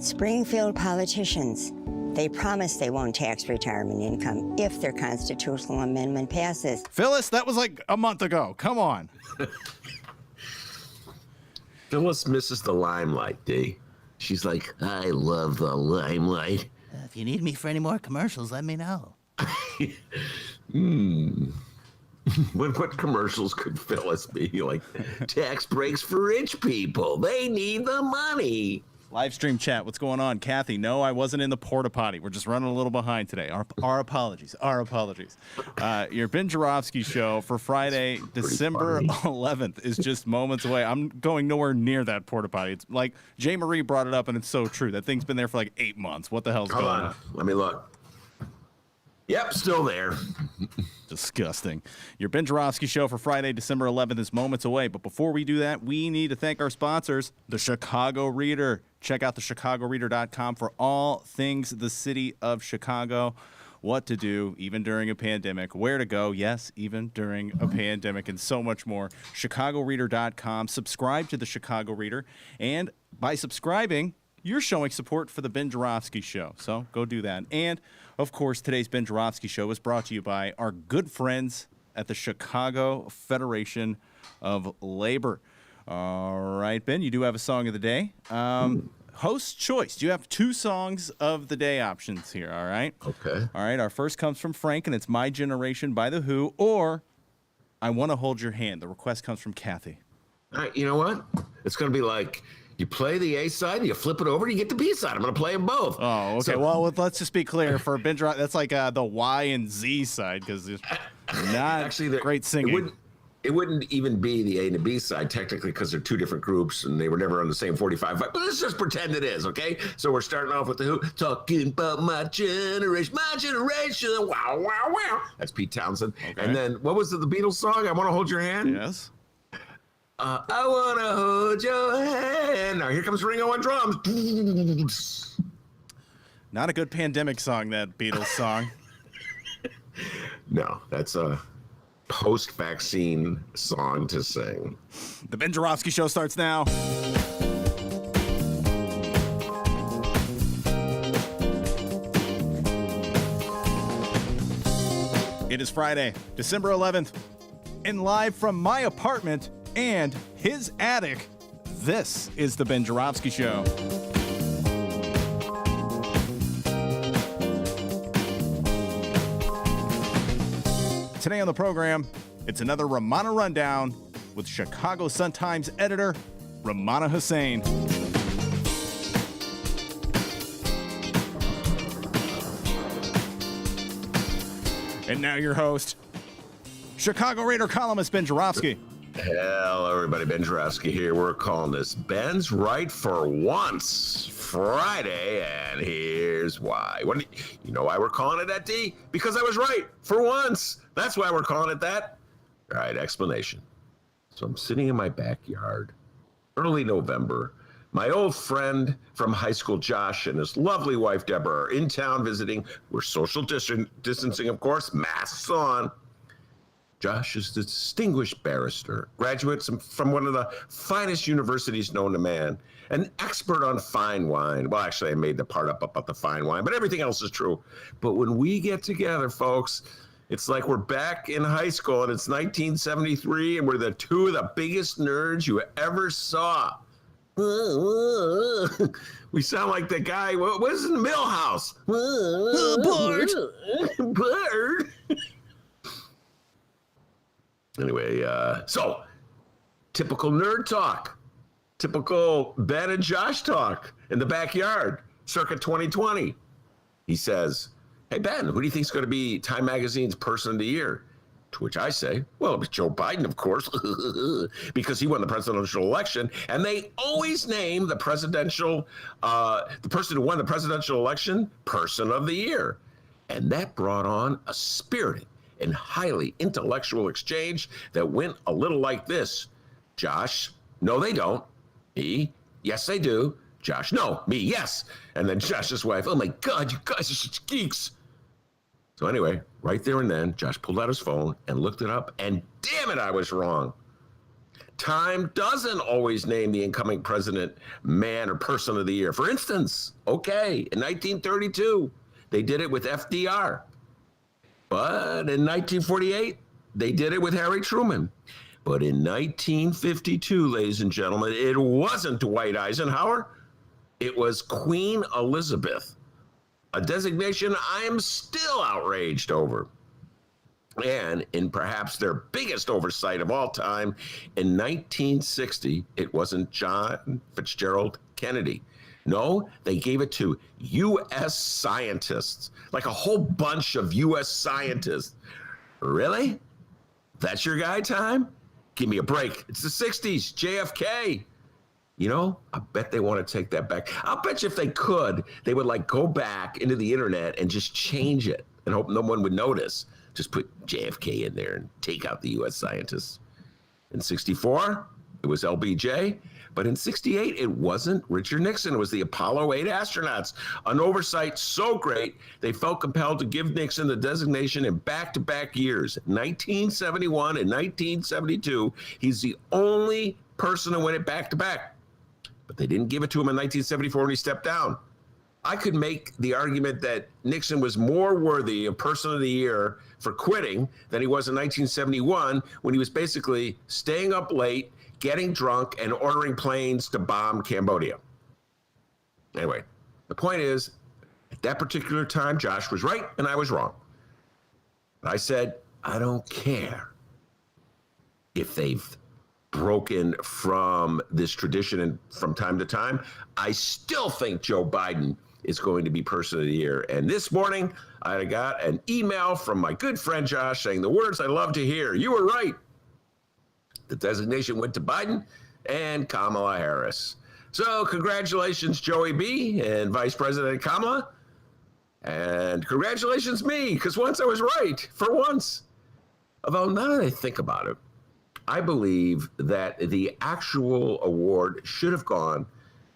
Springfield politicians, they promise they won't tax retirement income if their constitutional amendment passes. Phyllis, that was like a month ago. Come on. Phyllis misses the limelight, D. She's like, I love the limelight. If you need me for any more commercials, let me know. What commercials could Phyllis be? Like, tax breaks for rich people. They need the money. Live stream chat, what's going on? Kathy, no, I wasn't in the porta potty. We're just running a little behind today. Our apologies. Our apologies. Your Ben Joravsky show for Friday, December 11th is just moments away. I'm going nowhere near that porta potty. It's like Jay Marie brought it up, and it's so true. That thing's been there for like 8 months. What the hell's going on? Let me look. Yep, still there. Disgusting. Your Ben Joravsky show for Friday, December 11th is moments away. But before we do that, we need to thank our sponsors, the Chicago Reader. Check out thechicagoreader.com for all things the city of Chicago. What to do, even during a pandemic, where to go, yes, even during a pandemic, and so much more. ChicagoReader.com. Subscribe to the Chicago Reader. And by subscribing, you're showing support for the Ben Joravsky Show. So go do that. And, of course, today's Ben Joravsky Show is brought to you by our good friends at the Chicago Federation of Labor. All right, Ben, you do have a song of the day. Host choice. You have 2 songs of the day options here, all right? Okay. All right, our first comes from Frank, and it's My Generation by The Who, or I Want to Hold Your Hand. The request comes from Kathy. All right, you know what? It's going to be like, you play the A side, you flip it over, you get the B side. I'm going to play them both. Oh, okay. So, well, let's just be clear. For Ben Joravsky, that's like the Y and Z side, because it's not actually great singing. It wouldn't even be the A and the B side, technically, because they're 2 different groups, and they were never on the same 45. But let's just pretend it is, okay? So we're starting off with The Who. Talking about my generation, wow, wow, wow. That's Pete Townsend. Okay. And then, what was the Beatles song? I Want to Hold Your Hand? Yes. I want to hold your hand. Now, here comes Ringo on drums. Not a good pandemic song, that Beatles song. No, that's a post-vaccine song to sing. The Ben Joravsky Show starts now. It is Friday, December 11th, and live from my apartment and his attic, this is the Ben Joravsky Show. Today on the program, it's another Rummana Rundown with Chicago Sun-Times editor, Rummana Hussain. And now your host, Chicago Reader columnist Ben Joravsky. Hello, everybody. Ben Joravsky here. We're calling this Ben's Right for Once Friday, and here's why. You know why we're calling it that, D? Because I was right for once. That's why we're calling it that. All right, explanation. So I'm sitting in my backyard, early November. My old friend from high school, Josh, and his lovely wife, Deborah, are in town visiting. We're social distancing, of course, masks on. Josh is a distinguished barrister, graduate from one of the finest universities known to man, an expert on fine wine. Well, actually, I made the part up about the fine wine, but everything else is true. But when we get together, folks, it's like we're back in high school, and it's 1973, and we're the 2 of the biggest nerds you ever saw. We sound like the guy, what is in the Millhouse? Bird. Anyway, so typical nerd talk, typical Ben and Josh talk in the backyard, circa 2020. He says, hey, Ben, who do you think is going to be Time Magazine's Person of the Year? To which I say, well, it's Joe Biden, of course, because he won the presidential election. And they always name the presidential, the person who won the presidential election, Person of the Year. And that brought on a spirited and highly intellectual exchange that went a little like this. Josh, no, they don't. Me, yes, they do. Josh, no. Me, yes. And then Josh's wife, oh my God, you guys are such geeks. So anyway, right there and then, Josh pulled out his phone and looked it up, and damn it, I was wrong. Time doesn't always name the incoming president man or person of the year. For instance, okay, in 1932, they did it with FDR. But in 1948, they did it with Harry Truman. But in 1952, ladies and gentlemen, it wasn't Dwight Eisenhower. It was Queen Elizabeth, a designation I am still outraged over. And in perhaps their biggest oversight of all time, in 1960, it wasn't John Fitzgerald Kennedy. No, they gave it to U.S. scientists, like a whole bunch of U.S. scientists. Really? That's your guy, Time? Give me a break. It's the 60s, JFK. You know, I bet they want to take that back. I'll bet you if they could, they would like go back into the internet and just change it and hope no one would notice. Just put JFK in there and take out the U.S. scientists. In 64, it was LBJ. But in 68, it wasn't Richard Nixon. It was the Apollo 8 astronauts. An oversight so great, they felt compelled to give Nixon the designation in back-to-back years. 1971 and 1972, he's the only person to win it back-to-back. But they didn't give it to him in 1974 when he stepped down. I could make the argument that Nixon was more worthy of Person of the Year for quitting than he was in 1971 when he was basically staying up late, getting drunk, and ordering planes to bomb Cambodia. Anyway, the point is, at that particular time, Josh was right and I was wrong. I said, I don't care if they've broken from this tradition and from time to time. I still think Joe Biden is going to be Person of the Year. And this morning, I got an email from my good friend Josh saying the words I love to hear. You were right. The designation went to Biden and Kamala Harris. So congratulations, Joey B. and Vice President Kamala. And congratulations me, because once I was right, for once. Although now that I think about it, I believe that the actual award should have gone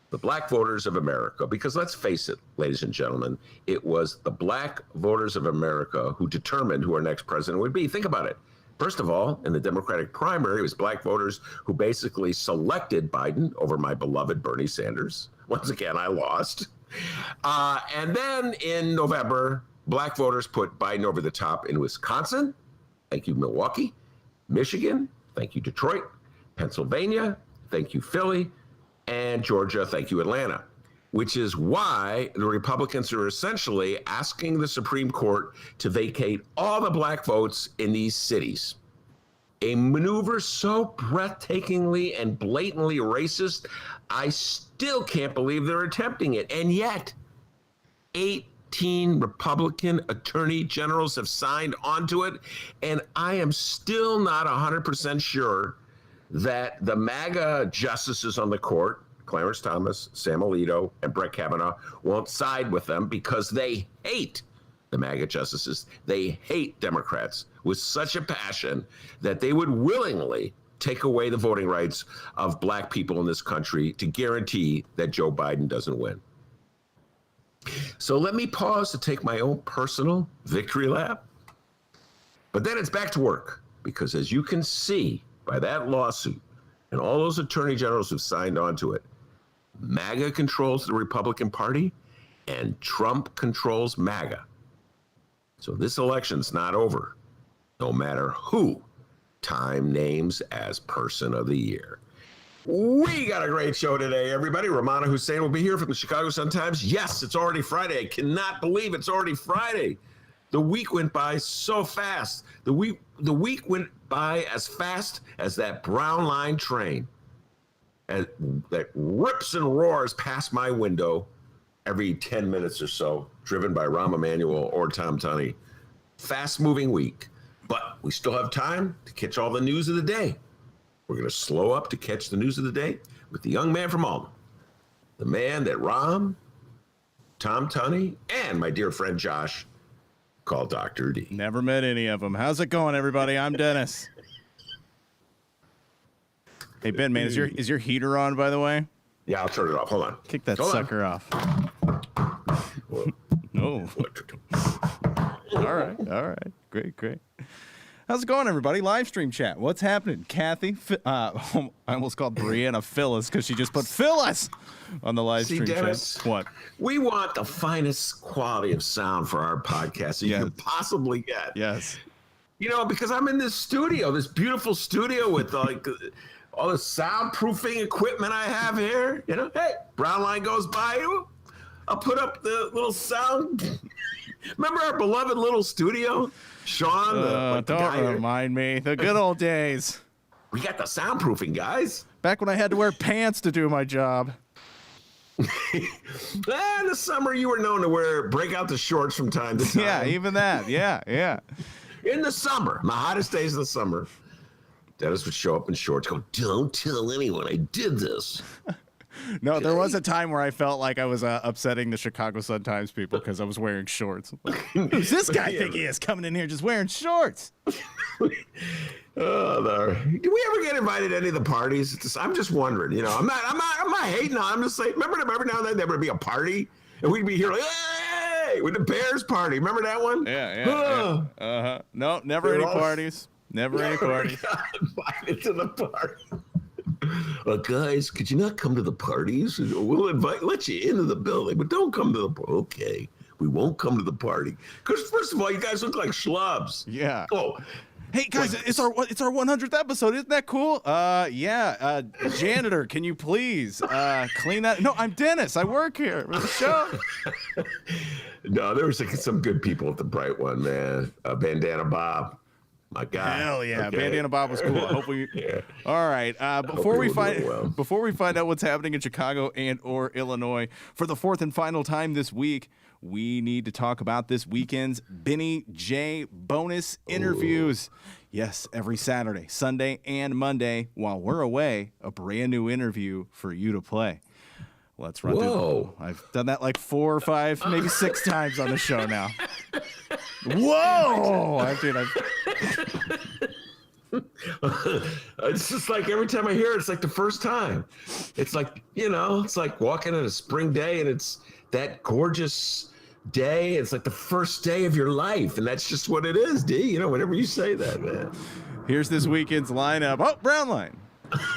the Black voters of America, because let's face it, ladies and gentlemen, it was the Black voters of America who determined who our next president would be. Think about it. First of all, in the Democratic primary, it was Black voters who basically selected Biden over my beloved Bernie Sanders. Once again, I lost. And then in November, Black voters put Biden over the top in Wisconsin. Thank you, Milwaukee. Michigan. Thank you, Detroit. Pennsylvania. Thank you, Philly. And Georgia. Thank you, Atlanta. Which is why the Republicans are essentially asking the Supreme Court to vacate all the Black votes in these cities. A maneuver so breathtakingly and blatantly racist, I still can't believe they're attempting it. And yet, 18 Republican attorney generals have signed onto it, and I am still not 100% sure that the MAGA justices on the court, Clarence Thomas, Sam Alito, and Brett Kavanaugh, won't side with them because they hate the MAGA justices. They hate Democrats with such a passion that they would willingly take away the voting rights of Black people in this country to guarantee that Joe Biden doesn't win. So let me pause to take my own personal victory lap. But then it's back to work, because as you can see by that lawsuit and all those attorney generals who've signed on to it, MAGA controls the Republican Party and Trump controls MAGA. So this election's not over, no matter who Time names as Person of the Year. We got a great show today, everybody. Rummana Hussain will be here from the Chicago Sun-Times. Yes, it's already Friday. I cannot believe it's already Friday. The week went by so fast. The week went by as fast as that brown line train that rips and roars past my window every 10 minutes or so, driven by Rahm Emanuel or Tom Tunney. Fast-moving week, but we still have time to catch all the news of the day. We're going to slow up to catch the news of the day with the young man from Alma, the man that Rahm, Tom Tunney, and my dear friend Josh call Dr. D. Never met any of them. How's it going, everybody? I'm Dennis. Hey, Ben, man, is your heater on, by the way? Yeah, I'll turn it off. Hold on. Kick that sucker off. No. All right. Great. How's it going, everybody? Live stream chat. What's happening? Kathy, I almost called Brianna Phyllis because she just put Phyllis on the live stream Dennis, chat. What? We want the finest quality of sound for our podcast that you can possibly get. Yes. You know, because I'm in this studio, this beautiful studio with like all the soundproofing equipment I have here. You know, hey, brown line goes by. I'll put up the little sound. Remember our beloved little studio? Sean, don't remind me. The good old days. We got the soundproofing, guys. Back when I had to wear pants to do my job. In the summer, you were known to break out the shorts from time to time. Yeah, even that. Yeah. In the summer, the hottest days of the summer, Dennis would show up in shorts, go, don't tell anyone I did this. No, there was a time where I felt like I was upsetting the Chicago Sun-Times people because I was wearing shorts. Who's this guy think he is coming in here just wearing shorts? Do we ever get invited to any of the parties? I'm just wondering. You know, I'm not hating on. I'm just saying. Remember every now and then there would be a party, and we'd be here like, hey, with the Bears party. Remember that one? Yeah. No, never any parties. Never any parties. Got invited to the party. Guys, could you not come to the parties? We'll let you into the building, but don't come to the party. Okay, we won't come to the party. Because first of all, you guys look like schlubs. Yeah. Oh, hey guys, it's our 100th episode. Isn't that cool? Yeah. Janitor, can you please clean that? No, I'm Dennis. I work here for the show. No, there was some good people at the Bright one, man. Bandana Bob. My God. Hell yeah, okay. Bandana Bob was cool. I hope we. Yeah. All right. Before we find out what's happening in Chicago and or Illinois for the fourth and final time this week, we need to talk about this weekend's Benny J bonus interviews. Yes, every Saturday, Sunday, and Monday while we're away, a brand new interview for you to play. Let's run through. I've done that like 4 or 5, maybe 6 times on the show now. Whoa! It's just like every time I hear it, it's like the first time. It's like, you know, it's like walking on a spring day and it's that gorgeous day. It's like the first day of your life. And that's just what it is, D. You know, whenever you say that, man. Here's this weekend's lineup. Oh, brown line.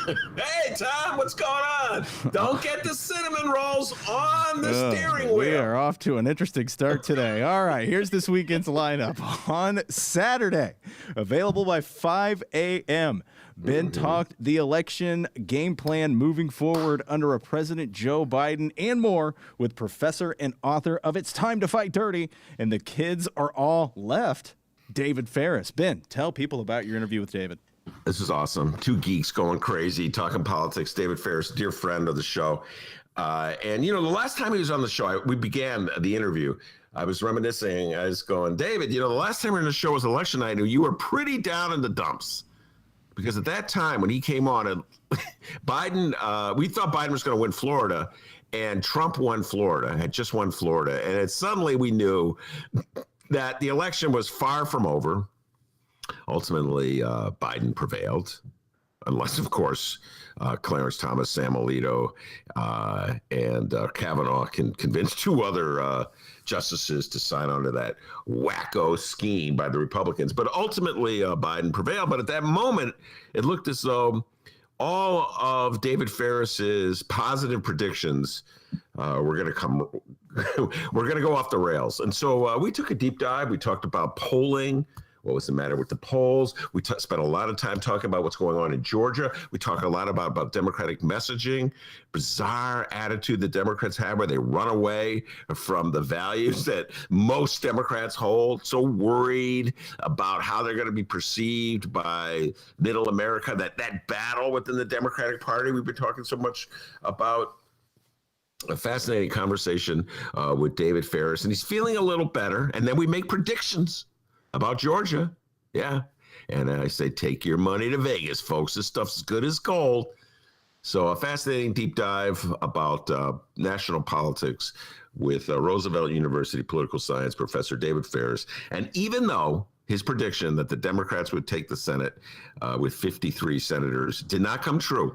Hey, Tom, what's going on? Don't get the cinnamon rolls on the steering wheel. We are off to an interesting start today. All right, here's this weekend's lineup. On Saturday, available by 5 a.m., Ben talked the election game plan moving forward under a President Joe Biden and more with professor and author of It's Time to Fight Dirty and The Kids Are All Left, David Ferris. Ben, tell people about your interview with David. This is awesome. 2 geeks going crazy, talking politics. David Ferris, dear friend of the show. And, you know, the last time he was on the show, we began the interview. I was reminiscing. I was going, David, you know, the last time we were on the show was election night, and you were pretty down in the dumps. Because at that time, when he came on, Biden, we thought Biden was going to win Florida, and Trump won Florida, had just won Florida. And suddenly we knew that the election was far from over. Ultimately, Biden prevailed, unless, of course, Clarence Thomas, Sam Alito, and Kavanaugh can convince 2 other justices to sign on to that wacko scheme by the Republicans. But ultimately, Biden prevailed. But at that moment, it looked as though all of David Ferris's positive predictions were going to come. We're going to go off the rails. And so we took a deep dive. We talked about polling. What was the matter with the polls? We spent a lot of time talking about what's going on in Georgia. We talk a lot about Democratic messaging, bizarre attitude that Democrats have where they run away from the values that most Democrats hold, so worried about how they're going to be perceived by middle America, that battle within the Democratic Party we've been talking so much about. A fascinating conversation with David Ferris, and he's feeling a little better. And then we make predictions about Georgia. Yeah. And I say, take your money to Vegas, folks. This stuff's as good as gold. So a fascinating deep dive about national politics with Roosevelt University political science professor David Ferris. And even though his prediction that the Democrats would take the Senate with 53 senators did not come true,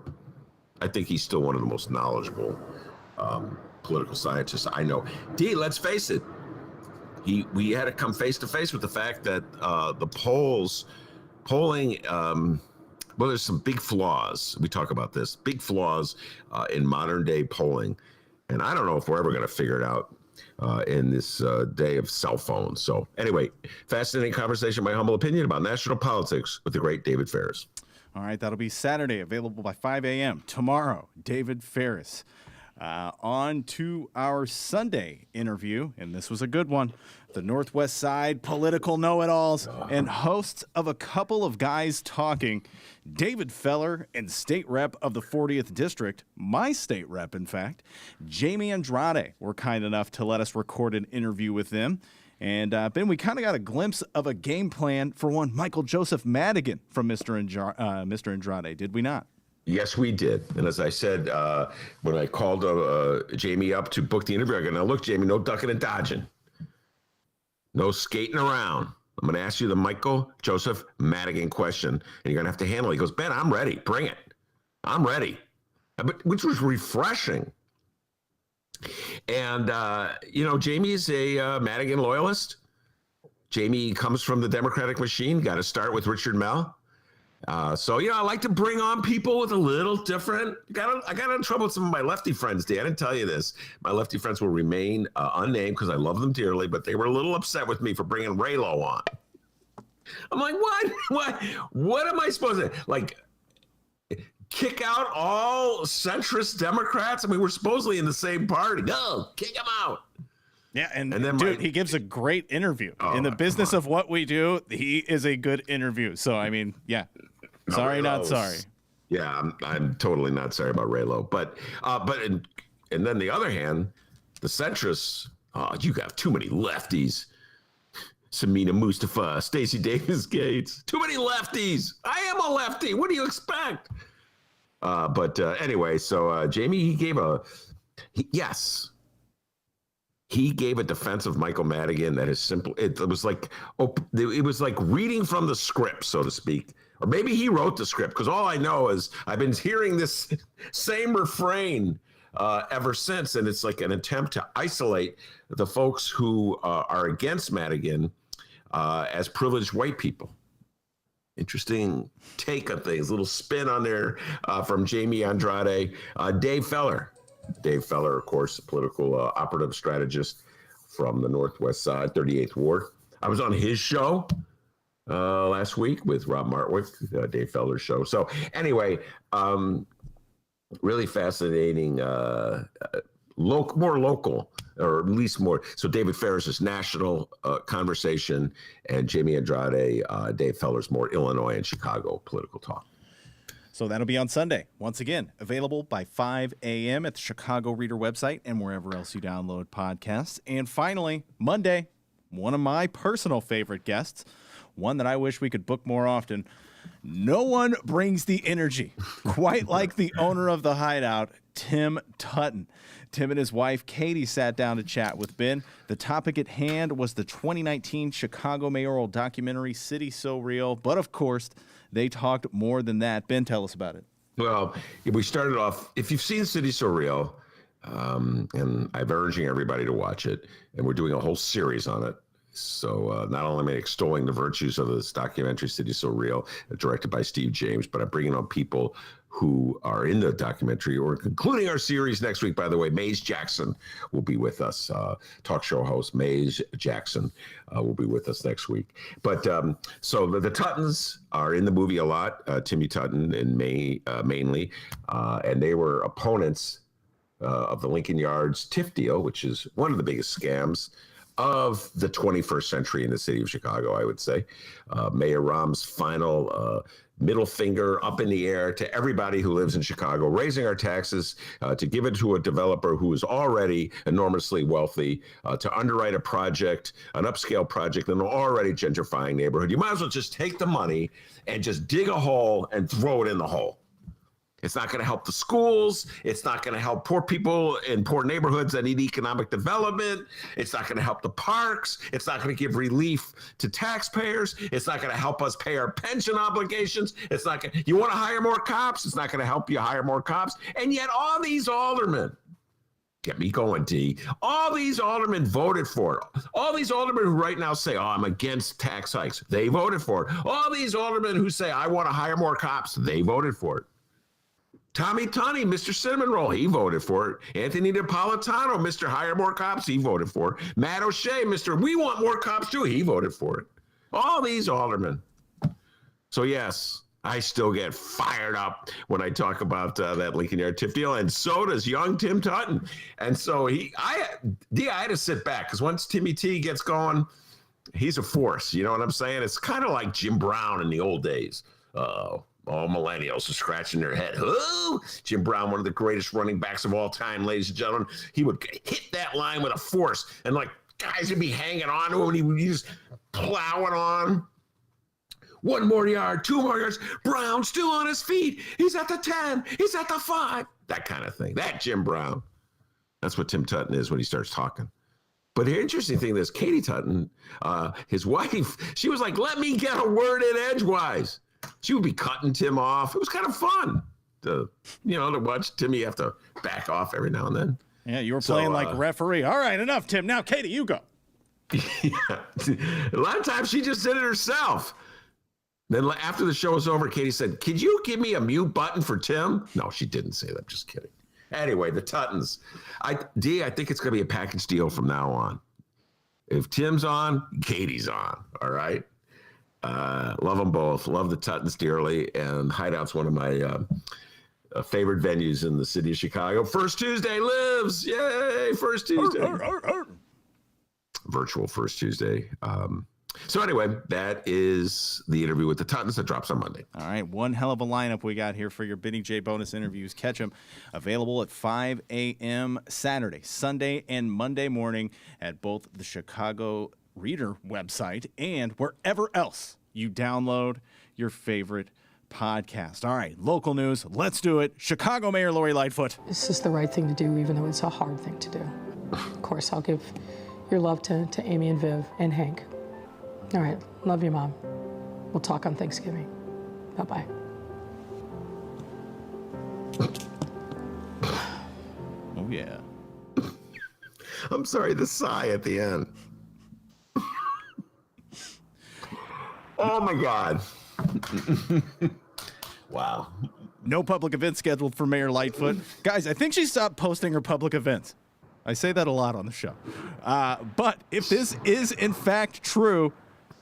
I think he's still one of the most knowledgeable political scientists I know. D, let's face it. We had to come face to face with the fact that the polls polling, well, there's some big flaws. We talk about this, big flaws in modern day polling. And I don't know if we're ever going to figure it out in this day of cell phones. So anyway, fascinating conversation, my humble opinion, about national politics with the great David Ferris. All right, that'll be Saturday, available by 5 a.m. Tomorrow, David Ferris. On to our Sunday interview, and this was a good one. The Northwest Side political know-it-alls and hosts of A Couple of Guys Talking, David Feller and state rep of the 40th District, my state rep, in fact, Jamie Andrade, were kind enough to let us record an interview with them. And, Ben, we kind of got a glimpse of a game plan for one Michael Joseph Madigan from Mr. Andrade, did we not? Yes, we did. And as I said, when I called Jamie up to book the interview, I go, now look, Jamie, no ducking and dodging. No skating around. I'm going to ask you the Michael Joseph Madigan question, and you're going to have to handle it. He goes, Ben, I'm ready. Bring it. I'm ready. Which was refreshing. And, Jamie's a Madigan loyalist. Jamie comes from the Democratic machine. Got to start with Richard Mell. I like to bring on people with a little different. I got in trouble with some of my lefty friends, Dan. I didn't tell you this. My lefty friends will remain unnamed because I love them dearly, but they were a little upset with me for bringing Raylo on. I'm like, what? What am I supposed to, like, kick out all centrist Democrats? I mean, we're supposedly in the same party. No, kick them out. Yeah, and then dude, he gives a great interview. In the business of what we do, he is a good interview. So, I mean, yeah. Sorry, not sorry. Yeah, I'm totally not sorry about Raylo. But then the other hand, the centrists, you got too many lefties. Samina Mustafa, Stacey Davis Gates. Too many lefties. I am a lefty. What do you expect? Anyway, so Jamie, he gave a defense of Michael Madigan that is simple. It was like reading from the script, so to speak. Or maybe he wrote the script, because all I know is I've been hearing this same refrain ever since, and it's like an attempt to isolate the folks who are against Madigan as privileged white people. Interesting take on things, little spin on there from Jamie Andrade. Dave Feller, of course, a political operative strategist from the Northwest Side, 38th Ward. I was on his show last week with Rob Martwick, Dave Feller's show. So anyway, really fascinating, more local, or at least more. So David Ferris is national conversation, and Jamie Andrade, Dave Feller's more Illinois and Chicago political talk. So that'll be on Sunday. Once again, available by 5 a.m. at the Chicago Reader website and wherever else you download podcasts. And finally, Monday, one of my personal favorite guests, one that I wish we could book more often. No one brings the energy quite like the owner of the Hideout, Tim Tutton. Tim and his wife, Katie, sat down to chat with Ben. The topic at hand was the 2019 Chicago mayoral documentary, City So Real. But of course, they talked more than that. Ben, tell us about it. Well, we started off, if you've seen City So Real, and I'm urging everybody to watch it, and we're doing a whole series on it. So not only am I extolling the virtues of this documentary, City So Real, directed by Steve James, but I'm bringing on people who are in the documentary. We're concluding our series next week, by the way. Maze Jackson will be with us. Talk show host Maze Jackson will be with us next week. But so the Tuttons are in the movie a lot, Timmy Tutton and mainly, and they were opponents of the Lincoln Yards TIF deal, which is one of the biggest scams of the 21st century in the city of Chicago, I would say. Mayor Rahm's final middle finger up in the air to everybody who lives in Chicago, raising our taxes to give it to a developer who is already enormously wealthy, to underwrite a project, an upscale project in an already gentrifying neighborhood. You might as well just take the money and just dig a hole and throw it in the hole. It's not going to help the schools. It's not going to help poor people in poor neighborhoods that need economic development. It's not going to help the parks. It's not going to give relief to taxpayers. It's not going to help us pay our pension obligations. It's not going. You want to hire more cops? It's not going to help you hire more cops. And yet all these aldermen Get me going, D. All these aldermen voted for it. All these aldermen who right now say, I'm against tax hikes, they voted for it. All these aldermen who say, I want to hire more cops, they voted for it. Tommy Tunney, Mr. Cinnamon Roll, he voted for it. Anthony Napolitano, Mr. Hire More Cops, he voted for it. Matt O'Shea, Mr. We Want More Cops too, he voted for it. All these aldermen. So yes, I still get fired up when I talk about that Lincoln Yard tip deal, and so does young Tim Tutton. And so I had to sit back because once Timmy T gets going, he's a force. You know what I'm saying? It's kind of like Jim Brown in the old days. All millennials are scratching their head. Who? Jim Brown, one of the greatest running backs of all time, ladies and gentlemen. He would hit that line with a force, and like guys would be hanging on to him, and he would just plowing on. 1 more yard, 2 more yards. Brown still on his feet. He's at the 10. He's at the 5. That kind of thing. That Jim Brown. That's what Tim Tutton is when he starts talking. But the interesting thing is Katie Tutton, his wife, she was like, let me get a word in edgewise. She would be cutting Tim off. It was kind of fun to watch Timmy have to back off every now and then. Yeah, you were playing like referee. All right, enough, Tim. Now, Katie, you go. Yeah. A lot of times she just did it herself. Then after the show was over, Katie said, could you give me a mute button for Tim? No, she didn't say that. I'm just kidding. Anyway, the Tuttons. I think it's going to be a package deal from now on. If Tim's on, Katie's on. All right? Love them both. Love the Tuttons dearly. And Hideout's one of my favorite venues in the city of Chicago. First Tuesday lives. Yay, First Tuesday. Virtual First Tuesday. So anyway, that is the interview with the Tuttons that drops on Monday. All right, one hell of a lineup we got here for your Benny J bonus interviews. Catch them available at 5 a.m. Saturday, Sunday, and Monday morning at both the Chicago Reader website and wherever else you download your favorite podcast. All right, local news. Let's do it. Chicago Mayor Lori Lightfoot. This is the right thing to do, even though it's a hard thing to do. Of course, I'll give your love to Amy and Viv and Hank. All right, love you, Mom. We'll talk on Thanksgiving. Bye-bye. Oh, yeah. I'm sorry, the sigh at the end. Oh, my God. Wow. No public events scheduled for Mayor Lightfoot. Guys, I think she stopped posting her public events. I say that a lot on the show. But if this is, in fact, true,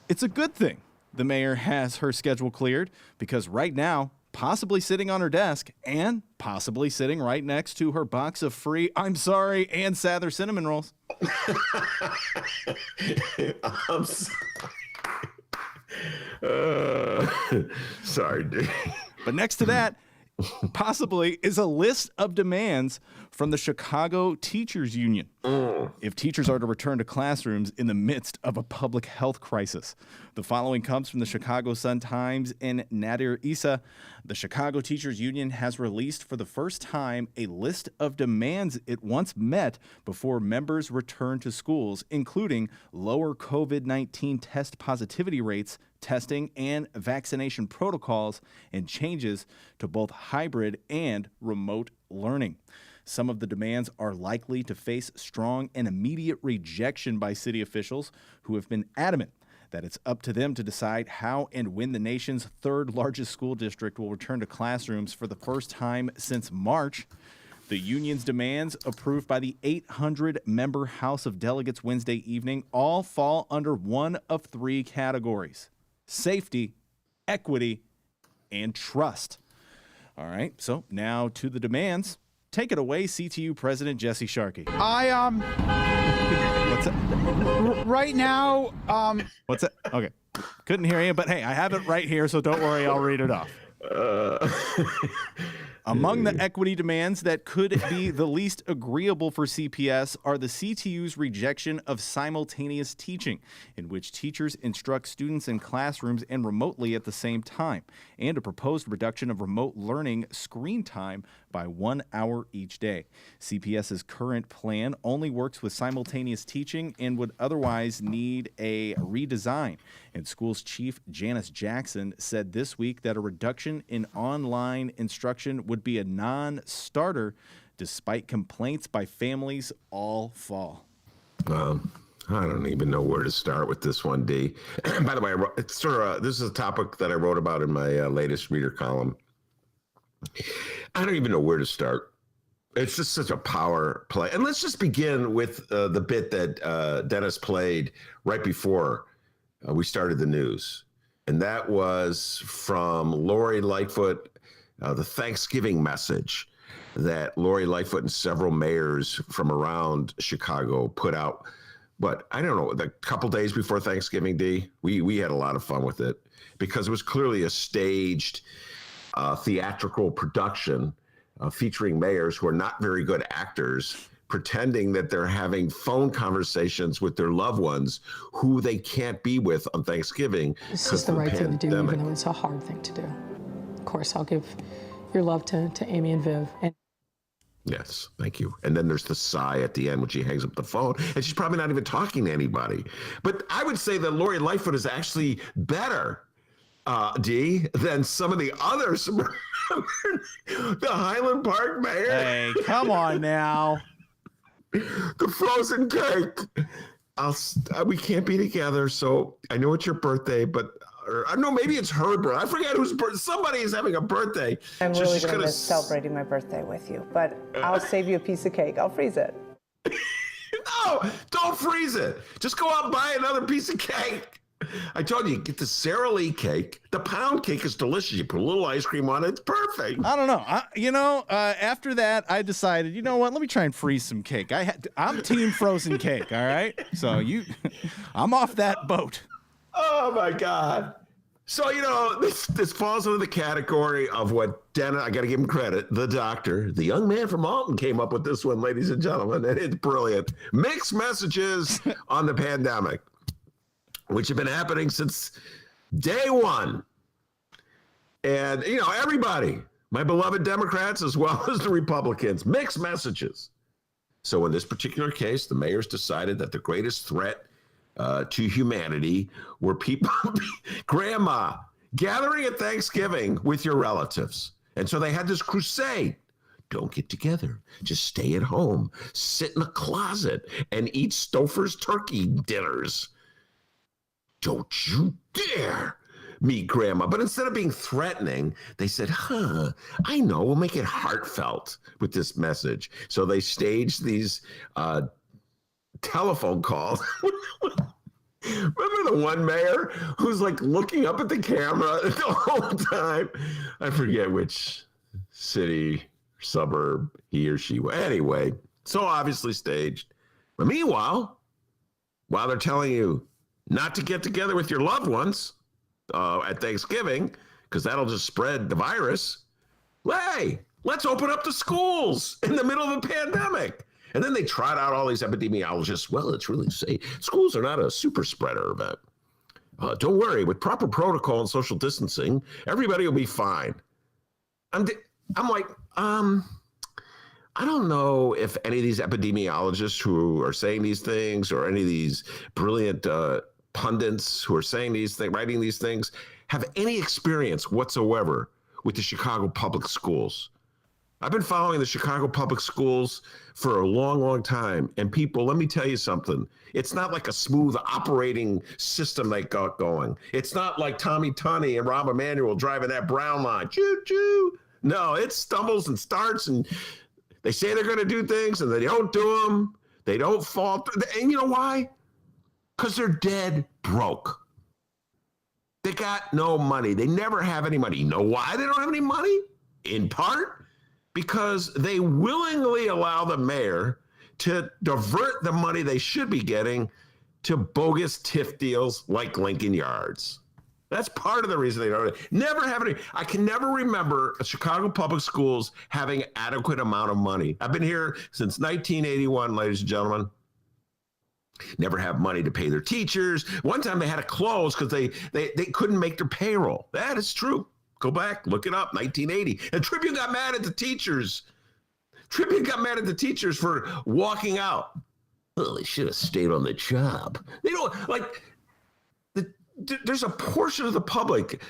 it's a good thing the mayor has her schedule cleared, because right now, possibly sitting on her desk and possibly sitting right next to her box of free, I'm sorry, and Sather cinnamon rolls. I'm sorry, dude. But next to that, possibly is a list of demands from the Chicago Teachers Union if teachers are to return to classrooms in the midst of a public health crisis. The following comes from the Chicago Sun-Times and Nadir Issa. The Chicago Teachers Union has released for the first time a list of demands it once met before members returned to schools, including lower COVID-19 test positivity rates, testing and vaccination protocols, and changes to both hybrid and remote learning. Some of the demands are likely to face strong and immediate rejection by city officials who have been adamant that it's up to them to decide how and when the nation's third largest school district will return to classrooms for the first time since March. The union's demands, approved by the 800-member House of Delegates Wednesday evening, all fall under one of 3 categories: safety, equity, and trust. All right, so now to the demands. Take it away, CTU President Jesse Sharkey. What's that? Right now, What's that? Okay, couldn't hear you, but hey, I have it right here, so don't worry, I'll read it off. Among the equity demands that could be the least agreeable for CPS are the CTU's rejection of simultaneous teaching, in which teachers instruct students in classrooms and remotely at the same time, and a proposed reduction of remote learning screen time by 1 hour each day. CPS's current plan only works with simultaneous teaching and would otherwise need a redesign. And schools chief Janice Jackson said this week that a reduction in online instruction would be a non-starter despite complaints by families all fall. I don't even know where to start with this one, D. By the way, it's this is a topic that I wrote about in my latest reader column. I don't even know where to start. It's just such a power play. And let's just begin with the bit that Dennis played right before we started the news. And that was from Lori Lightfoot, the Thanksgiving message that Lori Lightfoot and several mayors from around Chicago put out. But I don't know, a couple days before Thanksgiving, D, we had a lot of fun with it because it was clearly a staged theatrical production featuring mayors who are not very good actors, pretending that they're having phone conversations with their loved ones who they can't be with on Thanksgiving. This is the right thing to do, even though it's a hard thing to do. Of course, I'll give your love to Amy and Viv. And yes, thank you. And then there's the sigh at the end when she hangs up the phone, and she's probably not even talking to anybody. But I would say that Lori Lightfoot is actually better, D, than some of the others. The Highland Park mayor. Hey, come on now. The frozen cake. We can't be together, so I know it's your birthday, but I know maybe it's her birthday. I forget whose birthday. Somebody is having a birthday. I'm really going to miss celebrating my birthday with you, but I'll save you a piece of cake. I'll freeze it. No, don't freeze it. Just go out and buy another piece of cake. I told you, get the Sara Lee cake. The pound cake is delicious. You put a little ice cream on it. It's perfect. I don't know. After that, I decided, you know what? Let me try and freeze some cake. I'm team frozen cake, all right? So I'm off that boat. Oh, my God. So, this falls under the category of what Dennis, I got to give him credit, the doctor, the young man from Alton came up with this one, ladies and gentlemen, and it's brilliant. Mixed messages on the pandemic, which have been happening since day one. And, everybody, my beloved Democrats as well as the Republicans, mixed messages. So in this particular case, the mayors decided that the greatest threat to humanity were people, grandma, gathering at Thanksgiving with your relatives. And so they had this crusade. Don't get together. Just stay at home, sit in a closet, and eat Stouffer's turkey dinners. Don't you dare meet grandma. But instead of being threatening, they said, I know, we'll make it heartfelt with this message. So they staged these telephone calls. Remember the one mayor who's like looking up at the camera the whole time? I forget which city, suburb he or she was. Anyway, so obviously staged. But meanwhile, while they're telling you not to get together with your loved ones at Thanksgiving, because that'll just spread the virus, hey, let's open up the schools in the middle of a pandemic. And then they trot out all these epidemiologists. Well, it's really safe. Schools are not a super spreader event. Don't worry, with proper protocol and social distancing, everybody will be fine. I'm like, I don't know if any of these epidemiologists who are saying these things or any of these brilliant pundits who are saying these things, writing these things, have any experience whatsoever with the Chicago public schools. I've been following the Chicago public schools for a long, long time. And people, let me tell you something. It's not like a smooth operating system they got going. It's not like Tommy Tunney and Rahm Emanuel driving that brown line. Choo-choo. No, it stumbles and starts, and they say they're going to do things, and they don't do them. They don't fall through. And you know why? Because they're dead broke. They got no money. They never have any money. You know why they don't have any money? In part, because they willingly allow the mayor to divert the money they should be getting to bogus TIF deals like Lincoln Yards. That's part of the reason they don't never have any. I can never remember Chicago public schools having adequate amount of money. I've been here since 1981, ladies and gentlemen. Never have money to pay their teachers. One time they had to close because they couldn't make their payroll. That is true. Go back, look it up, 1980. And Tribune got mad at the teachers. Tribune got mad at the teachers for walking out. Well, they should have stayed on the job. They don't, there's a portion of the public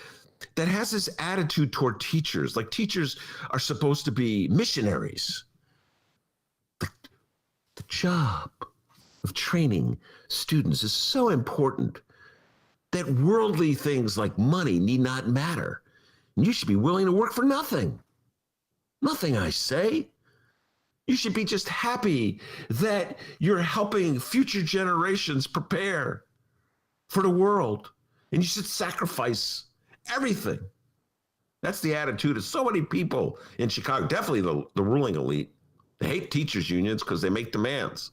that has this attitude toward teachers. Like teachers are supposed to be missionaries. The job of training students is so important that worldly things like money need not matter. And you should be willing to work for nothing. Nothing, I say. You should be just happy that you're helping future generations prepare for the world. And you should sacrifice everything. That's the attitude of so many people in Chicago, definitely the ruling elite. They hate teachers' unions because they make demands.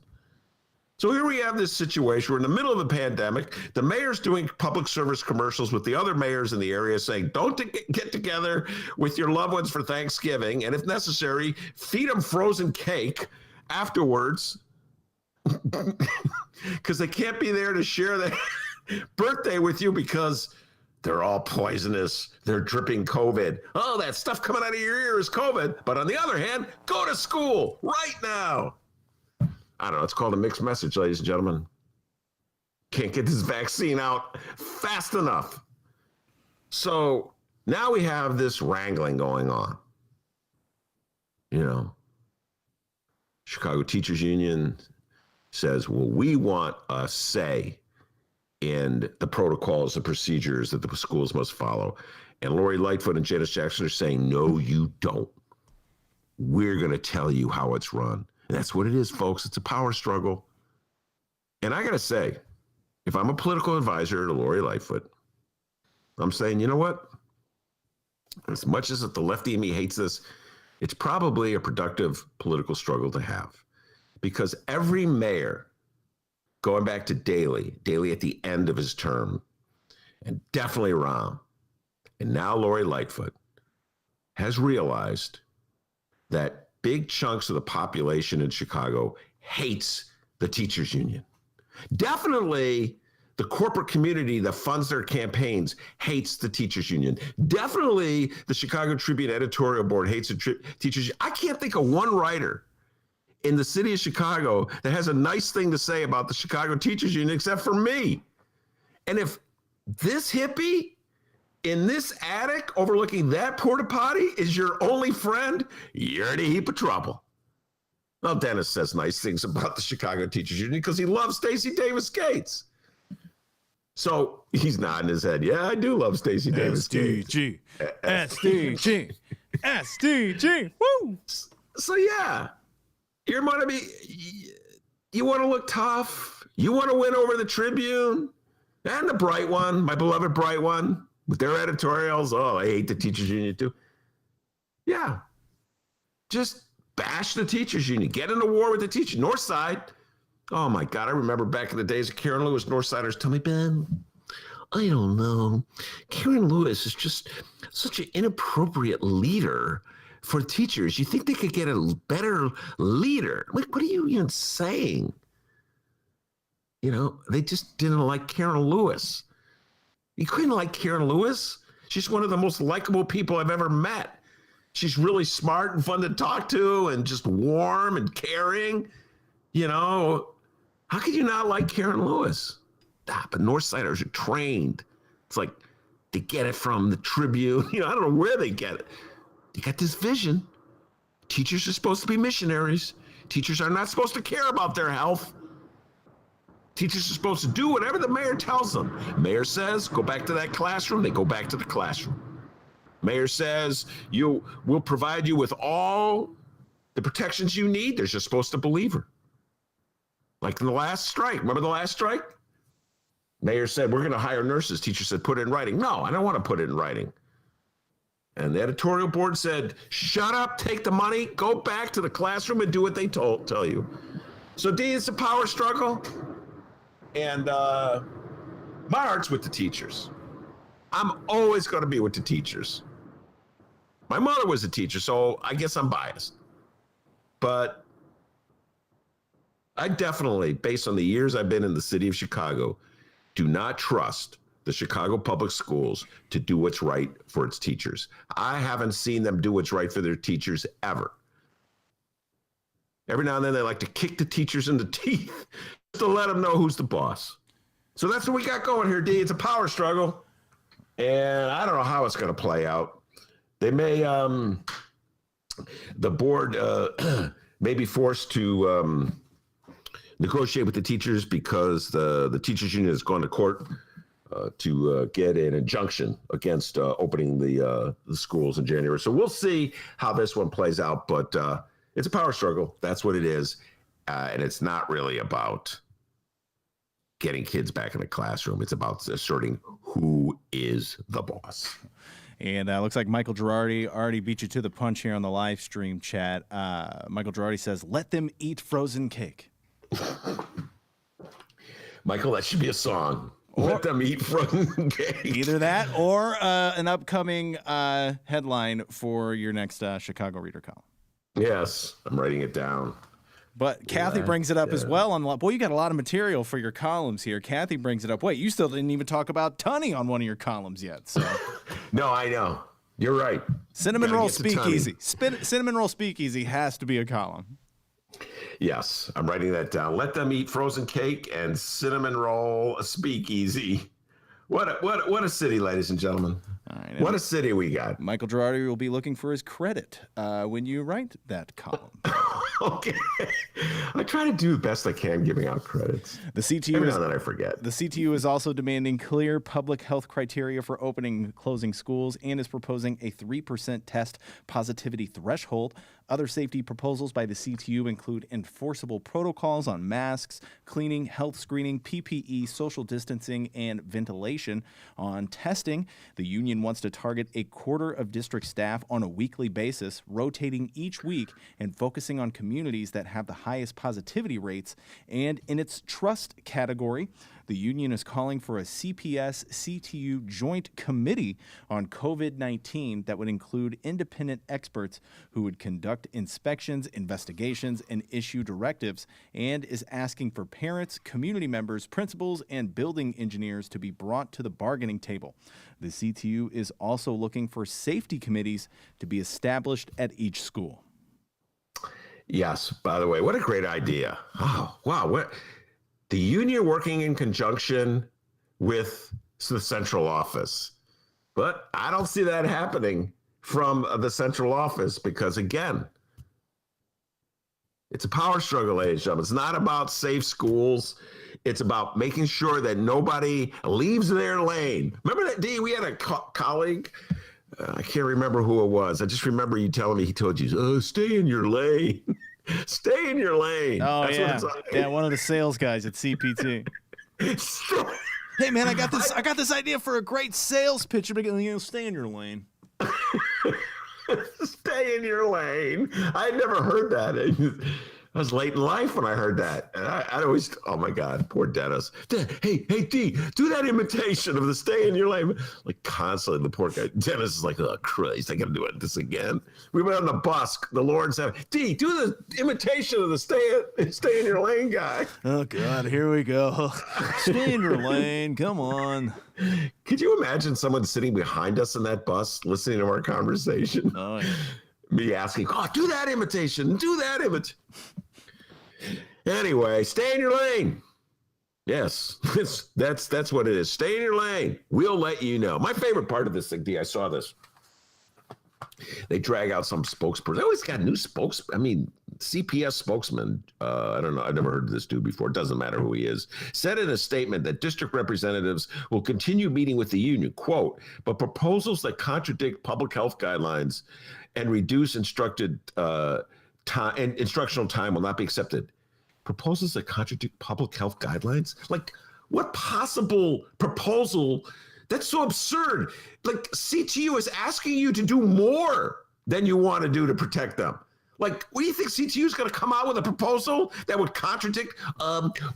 So here we have this situation. We're in the middle of a pandemic. The mayor's doing public service commercials with the other mayors in the area saying, don't get together with your loved ones for Thanksgiving. And if necessary, feed them frozen cake afterwards because they can't be there to share their birthday with you because they're all poisonous. They're dripping COVID. Oh, that stuff coming out of your ear is COVID. But on the other hand, go to school right now. I don't know. It's called a mixed message, ladies and gentlemen. Can't get this vaccine out fast enough. So now we have this wrangling going on. You know, Chicago Teachers Union says, well, we want a say in the protocols and procedures that the schools must follow. And Lori Lightfoot and Janice Jackson are saying, no, you don't. We're going to tell you how it's run. And that's what it is, folks. It's a power struggle. And I got to say, if I'm a political advisor to Lori Lightfoot, I'm saying, you know what? As much as the lefty in me hates this, it's probably a productive political struggle to have. Because every mayor, going back to Daley at the end of his term, and definitely Rahm, and now Lori Lightfoot, has realized that big chunks of the population in Chicago hates the teachers union. Definitely the corporate community that funds their campaigns hates the teachers union. Definitely the Chicago Tribune editorial board hates the teachers union. I can't think of one writer in the city of Chicago that has a nice thing to say about the Chicago Teachers Union except for me. And if this hippie in this attic overlooking that porta potty is your only friend, you're in a heap of trouble. Well, Dennis says nice things about the Chicago Teachers Union because he loves Stacey Davis Gates. So he's nodding his head. Yeah, I do love Stacey Davis Gates. SDG. SDG. Woo! So yeah, you want to look tough. You want to win over the Tribune and the Bright One, my beloved Bright One. With their editorials, oh, I hate the teachers union too. Yeah. Just bash the teachers union. Get in a war with the teachers. Northside. Oh my God. I remember back in the days of Karen Lewis, Northsiders tell me, Ben, I don't know. Karen Lewis is just such an inappropriate leader for teachers. You think they could get a better leader? Like, what are you even saying? You know, they just didn't like Karen Lewis. You couldn't like Karen Lewis. She's one of the most likable people I've ever met. She's really smart and fun to talk to and just warm and caring. You know, how could you not like Karen Lewis? But Northsiders are trained. It's like they get it from the Tribune. You know, I don't know where they get it. They got this vision. Teachers are supposed to be missionaries. Teachers are not supposed to care about their health. Teachers are supposed to do whatever the mayor tells them. Mayor says, go back to that classroom. They go back to the classroom. Mayor says, we'll provide you with all the protections you need. They're just supposed to believe her. Like in the last strike. Remember the last strike? Mayor said, we're going to hire nurses. Teacher said, put it in writing. No, I don't want to put it in writing. And the editorial board said, shut up, take the money, go back to the classroom and do what they tell you. So, D, it's a power struggle. And my heart's with the teachers. I'm always going to be with the teachers. My mother was a teacher, so I guess I'm biased. But I definitely, based on the years I've been in the city of Chicago, do not trust the Chicago public schools to do what's right for its teachers. I haven't seen them do what's right for their teachers ever. Every now and then they like to kick the teachers in the teeth to let them know who's the boss. So that's what we got going here, D. It's a power struggle. And I don't know how it's going to play out. They may, the board may be forced to negotiate with the teachers because the teachers union has gone to court to get an injunction against opening the schools in January. So we'll see how this one plays out, but it's a power struggle. That's what it is. And it's not really about getting kids back in the classroom. It's about asserting who is the boss. And looks like Michael Girardi already beat you to the punch here on the live stream chat. Michael Girardi says, let them eat frozen cake. Michael, that should be a song. Let them eat frozen cake. Either that or an upcoming headline for your next Chicago Reader column. Yes, I'm writing it down. But Kathy brings it up as well. Boy, you got a lot of material for your columns here. Kathy brings it up. Wait, you still didn't even talk about Tunney on one of your columns yet. So. No, I know. You're right. Cinnamon Roll Speakeasy. Cinnamon Roll Speakeasy has to be a column. Yes, I'm writing that down. Let them eat frozen cake and cinnamon roll speakeasy. What a city, ladies and gentlemen. All right, what a city we got. Michael Girardi will be looking for his credit when you write that column. Okay. I try to do the best I can giving out credits. The CTU Every now and then I forget. The CTU is also demanding clear public health criteria for opening and closing schools and is proposing a 3% test positivity threshold. Other safety proposals by the CTU include enforceable protocols on masks, cleaning, health screening, PPE, social distancing, and ventilation. On testing, the union wants to target a quarter of district staff on a weekly basis, rotating each week and focusing on communities that have the highest positivity rates. And in its trust category, the union is calling for a CPS-CTU joint committee on COVID-19 that would include independent experts who would conduct inspections, investigations, and issue directives, and is asking for parents, community members, principals, and building engineers to be brought to the bargaining table. The CTU is also looking for safety committees to be established at each school. Yes, by the way, what a great idea. Oh, wow. The union working in conjunction with the central office. But I don't see that happening from the central office because, again, it's a power struggle, ladies and gentlemen. It's not about safe schools. It's about making sure that nobody leaves their lane. Remember that, Dee? We had a colleague. I can't remember who it was. I just remember you telling me he told you, stay in your lane. Stay in your lane. Oh, that's yeah. Yeah, one of the sales guys at CPT. Hey, man, I got this idea for a great sales pitch. Stay in your lane. Stay in your lane. I never heard that. I was late in life when I heard that. And I always, oh my God, poor Dennis. Hey, D, do that imitation of the stay in your lane. Like constantly, the poor guy. Dennis is like, oh, Christ, I got to do this again. We went on the bus. The Lord said, D, do the imitation of the stay in your lane guy. Oh, God, here we go. Stay in your lane. Come on. Could you imagine someone sitting behind us in that bus listening to our conversation? Oh, yeah. Me asking, do that imitation, do that imitation. Anyway, stay in your lane. Yes, that's what it is. Stay in your lane. We'll let you know. My favorite part of this thing, D, I saw this. They drag out some spokesperson. They always got new CPS spokesman. I don't know. I've never heard of this dude before. It doesn't matter who he is. Said in a statement that district representatives will continue meeting with the union, quote, but proposals that contradict public health guidelines and reduce instructional time will not be accepted. Proposals that contradict public health guidelines? Like, what possible proposal? That's so absurd. Like, CTU is asking you to do more than you want to do to protect them. Like, what do you think CTU is going to come out with a proposal that would contradict?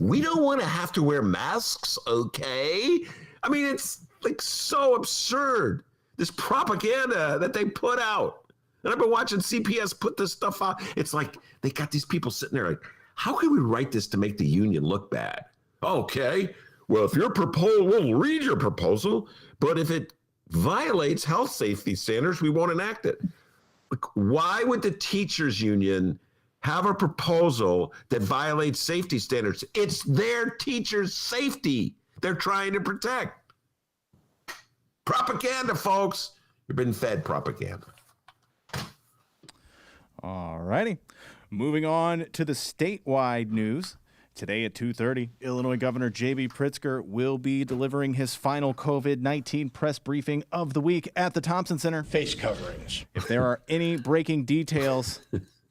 We don't want to have to wear masks, okay? I mean, it's like so absurd. This propaganda that they put out. And I've been watching CPS put this stuff out. It's like they got these people sitting there like, how can we write this to make the union look bad? Okay, well, if your proposal, we'll read your proposal, but if it violates health safety standards, we won't enact it. Like, why would the teachers union have a proposal that violates safety standards? It's their teachers' safety they're trying to protect. Propaganda, folks. You've been fed propaganda. All righty. Moving on to the statewide news. Today at 2:30, Illinois Governor J.B. Pritzker will be delivering his final COVID-19 press briefing of the week at the Thompson Center. Face coverings. If there are any breaking details,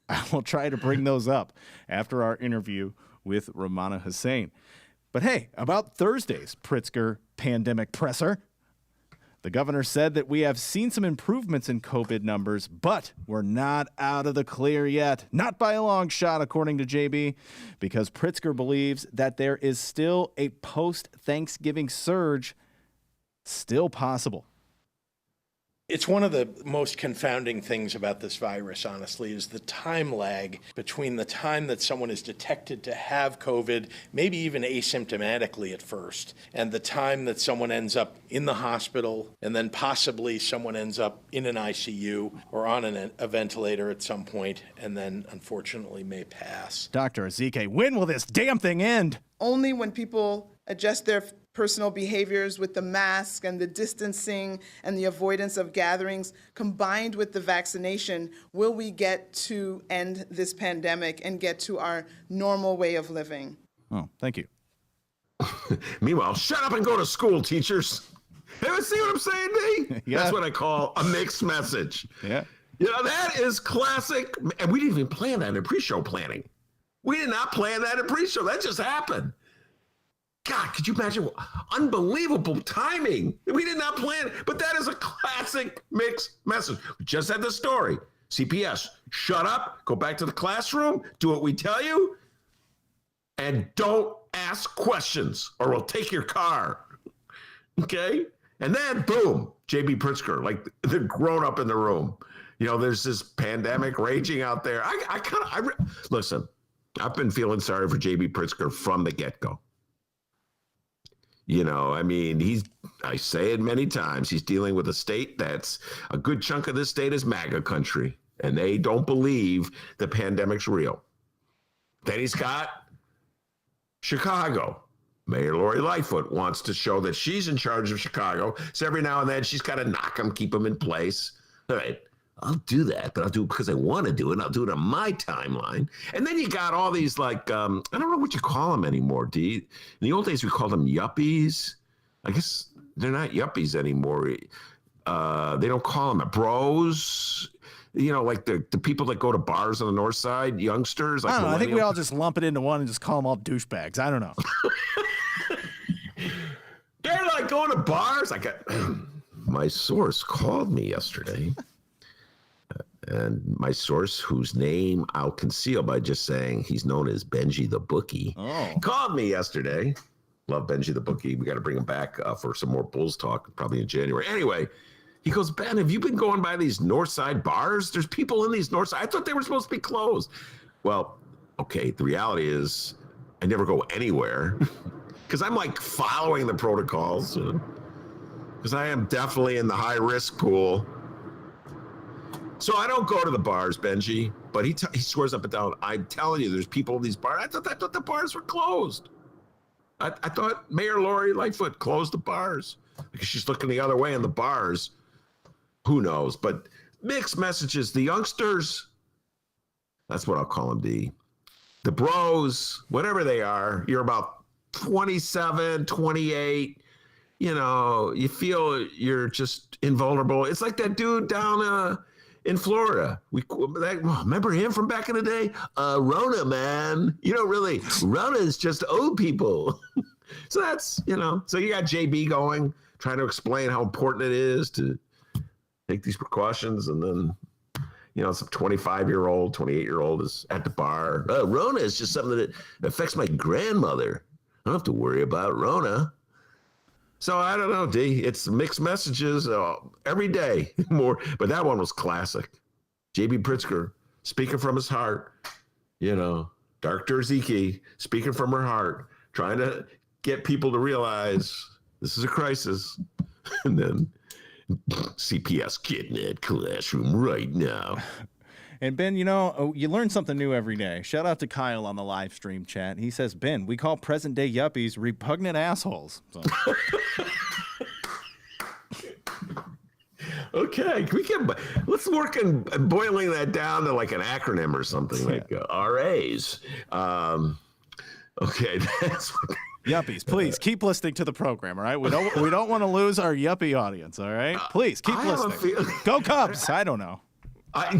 I will try to bring those up after our interview with Rummana Hussain. But hey, about Thursday's Pritzker pandemic presser, the governor said that we have seen some improvements in COVID numbers, but we're not out of the clear yet. Not by a long shot, according to JB, because Pritzker believes that there is still a post-Thanksgiving surge still possible. It's one of the most confounding things about this virus, honestly, is the time lag between the time that someone is detected to have COVID, maybe even asymptomatically at first, and the time that someone ends up in the hospital, and then possibly someone ends up in an ICU or on a ventilator at some point, and then unfortunately may pass. Dr. Ezike, when will this damn thing end? Only when people adjust their personal behaviors with the mask and the distancing and the avoidance of gatherings, combined with the vaccination, will we get to end this pandemic and get to our normal way of living. Oh, thank you. Meanwhile, shut up and go to school, teachers. Ever see what I'm saying, D? Yeah. That's what I call a mixed message. Yeah. You know, that is classic. And we didn't even plan that in pre-show planning. We did not plan that in pre-show. That just happened. God, could you imagine? Unbelievable timing. We did not plan it, but that is a classic mixed message. We just had the story. CPS, shut up, go back to the classroom, do what we tell you, and don't ask questions or we'll take your car. Okay? And then, boom, J.B. Pritzker, like the grown up in the room. You know, there's this pandemic raging out there. Listen, I've been feeling sorry for J.B. Pritzker from the get-go. You know, I mean, I say it many times, he's dealing with a state that's a good chunk of this state is MAGA country, and they don't believe the pandemic's real. Then he's got Chicago. Mayor Lori Lightfoot wants to show that she's in charge of Chicago. So every now and then she's got to knock them, keep them in place. All right, I'll do that, but I'll do it because I want to do it. And I'll do it on my timeline. And then you got all these like, I don't know what you call them anymore, D. In the old days, we called them yuppies. I guess they're not yuppies anymore. They don't call them bros. You know, like the people that go to bars on the north side, youngsters. Like I don't know. I think we all just lump it into one and just call them all douchebags. I don't know. They're like going to bars. My source called me yesterday. And my source, whose name I'll conceal by just saying he's known as Benji the Bookie, called me yesterday. Love Benji the Bookie. We got to bring him back for some more Bulls talk, probably in January. Anyway, he goes, Ben, have you been going by these north side bars? There's people in these north side. I thought they were supposed to be closed. Well, okay, the reality is I never go anywhere because I'm like following the protocols because I am definitely in the high risk pool. So I don't go to the bars, Benji, but he swears up and down. I'm telling you, there's people in these bars. I thought the bars were closed. I thought Mayor Lori Lightfoot closed the bars because she's looking the other way in the bars. Who knows? But mixed messages. The youngsters, that's what I'll call them, D. The bros, whatever they are, you're about 27, 28. You know, you feel you're just invulnerable. It's like that dude down in Florida. Remember him from back in the day? Rona, man. You know, really, Rona is just old people. So that's, you know, so you got JB going, trying to explain how important it is to take these precautions. And then, you know, some 25-year-old, 28-year-old is at the bar. Rona is just something that affects my grandmother. I don't have to worry about Rona. So I don't know, D. It's mixed messages every day more, but that one was classic. J.B. Pritzker speaking from his heart, you know, Dr. Ezike speaking from her heart, trying to get people to realize this is a crisis. And then CPS get in that classroom right now. And Ben, you know, you learn something new every day. Shout out to Kyle on the live stream chat. He says, Ben, we call present day yuppies repugnant assholes. So. Okay, let's work on boiling that down to like an acronym or something like RAs. Okay, that's Yuppies, please keep listening to the program, all right? We don't want to lose our yuppie audience, all right? Please keep I have a listening. feel- Go Cubs! I don't know. I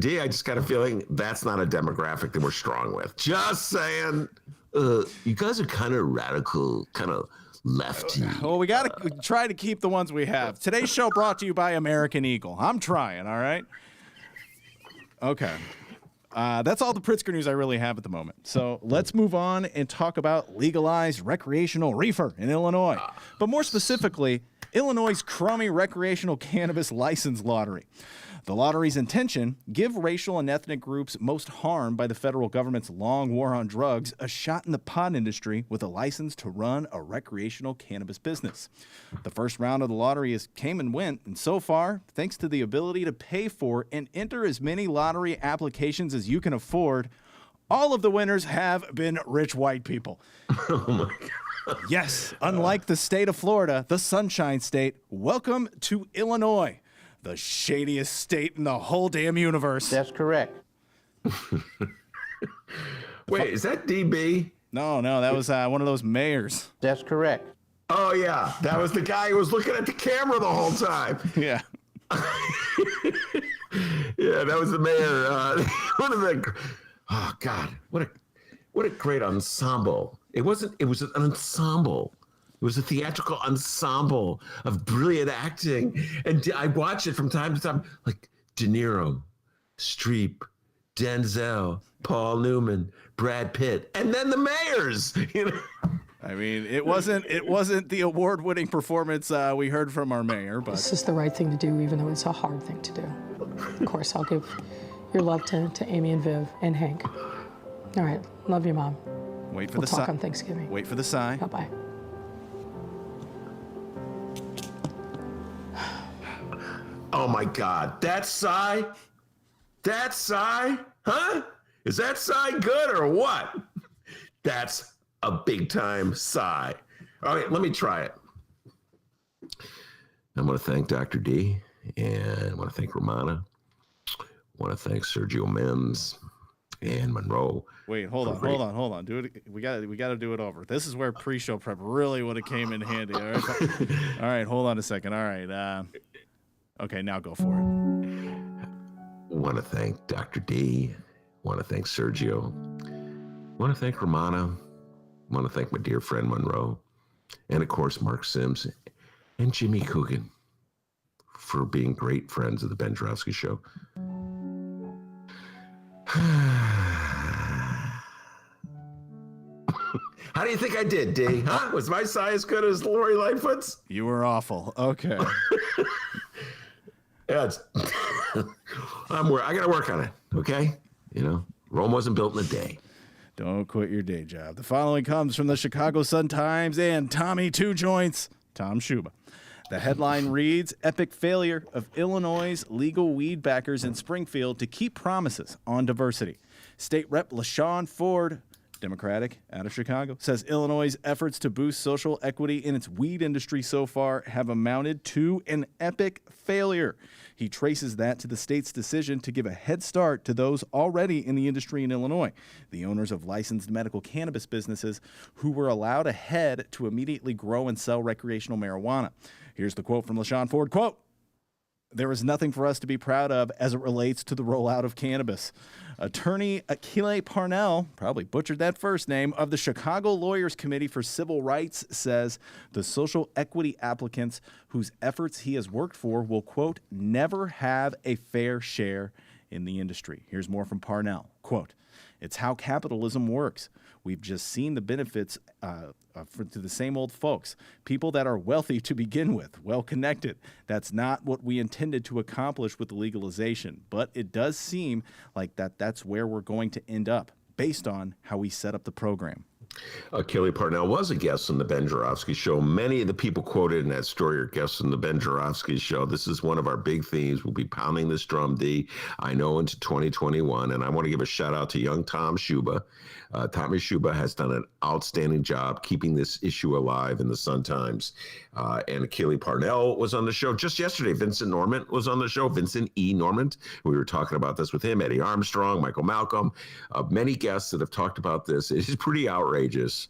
just got a feeling that's not a demographic that we're strong with. Just saying. You guys are kind of radical, kind of lefty. Well, we got to try to keep the ones we have. Today's show brought to you by American Eagle. I'm trying, all right? Okay. That's all the Pritzker news I really have at the moment. So let's move on and talk about legalized recreational reefer in Illinois. But more specifically, Illinois' crummy recreational cannabis license lottery. The lottery's intention, give racial and ethnic groups most harmed by the federal government's long war on drugs a shot in the pot industry with a license to run a recreational cannabis business. The first round of the lottery came and went, and so far, thanks to the ability to pay for and enter as many lottery applications as you can afford, all of the winners have been rich white people. Oh my God. Yes, unlike the state of Florida, the Sunshine State, welcome to Illinois, the shadiest state in the whole damn universe. That's correct. Wait, is that DB? No, that was one of those mayors. That's correct. Oh yeah, that was the guy who was looking at the camera the whole time. Yeah. Yeah, that was the mayor. One of the. Oh God, what a great ensemble! It was an ensemble. It was a theatrical ensemble of brilliant acting, and I watch it from time to time, like De Niro, Streep, Denzel, Paul Newman, Brad Pitt, and then the mayors. You know. I mean, it wasn't the award-winning performance we heard from our mayor, but This is the right thing to do, even though it's a hard thing to do. Of course, I'll give your love to Amy and Viv and Hank. All right, love you, Mom. wait for We'll the talk sigh. on Thanksgiving. Wait for the sigh. Bye-bye. Oh my God, that sigh? That sigh? Huh? Is that sigh good or what? That's a big time sigh. All right, let me try it. I want to thank Dr. D, and I want to thank Rummana. I want to thank Sergio Mims and Monroe. Wait, hold on. Do it. We got to do it over. This is where pre-show prep really would have came in handy. All right, all right. Hold on a second. All right. Okay, now go for it. I want to thank Dr. D. I want to thank Sergio. I want to thank Rummana. I want to thank my dear friend Monroe. And of course, Mark Sims and Jimmy Coogan for being great friends of the Ben Joravsky Show. How do you think I did, D? Huh? Was my sigh as good as Lori Lightfoot's? You were awful. Okay. Yeah, I got to work on it, okay? You know, Rome wasn't built in a day. Don't quit your day job. The following comes from the Chicago Sun-Times and Tommy Two Joints, Tom Schuba. The headline reads, Epic Failure of Illinois' Legal Weed Backers in Springfield to Keep Promises on Diversity. State Rep LaShawn Ford, Democratic, out of Chicago, says Illinois' efforts to boost social equity in its weed industry so far have amounted to an epic failure. He traces that to the state's decision to give a head start to those already in the industry in Illinois, the owners of licensed medical cannabis businesses who were allowed ahead to immediately grow and sell recreational marijuana. Here's the quote from LaShawn Ford, quote, "There is nothing for us to be proud of as it relates to the rollout of cannabis." Attorney Achille Parnell, probably butchered that first name, of the Chicago Lawyers Committee for Civil Rights says the social equity applicants whose efforts he has worked for will, quote, "never have a fair share in the industry." Here's more from Parnell, quote, "It's how capitalism works. We've just seen the benefits to the same old folks, people that are wealthy to begin with, well-connected. That's not what we intended to accomplish with the legalization, but it does seem like that's where we're going to end up based on how we set up the program." Kelly Parnell was a guest on the Ben Joravsky Show. Many of the people quoted in that story are guests on the Ben Joravsky Show. This is one of our big themes. We'll be pounding this drum, D, I know, into 2021. And I want to give a shout out to young Tom Schuba. Tommy Schuba has done an outstanding job keeping this issue alive in the Sun-Times. And Kelly Parnell was on the show just yesterday. Vincent Normant was on the show. Vincent E. Normant. We were talking about this with him. Eddie Armstrong, Michael Malcolm. Many guests that have talked about this. It is pretty outrageous.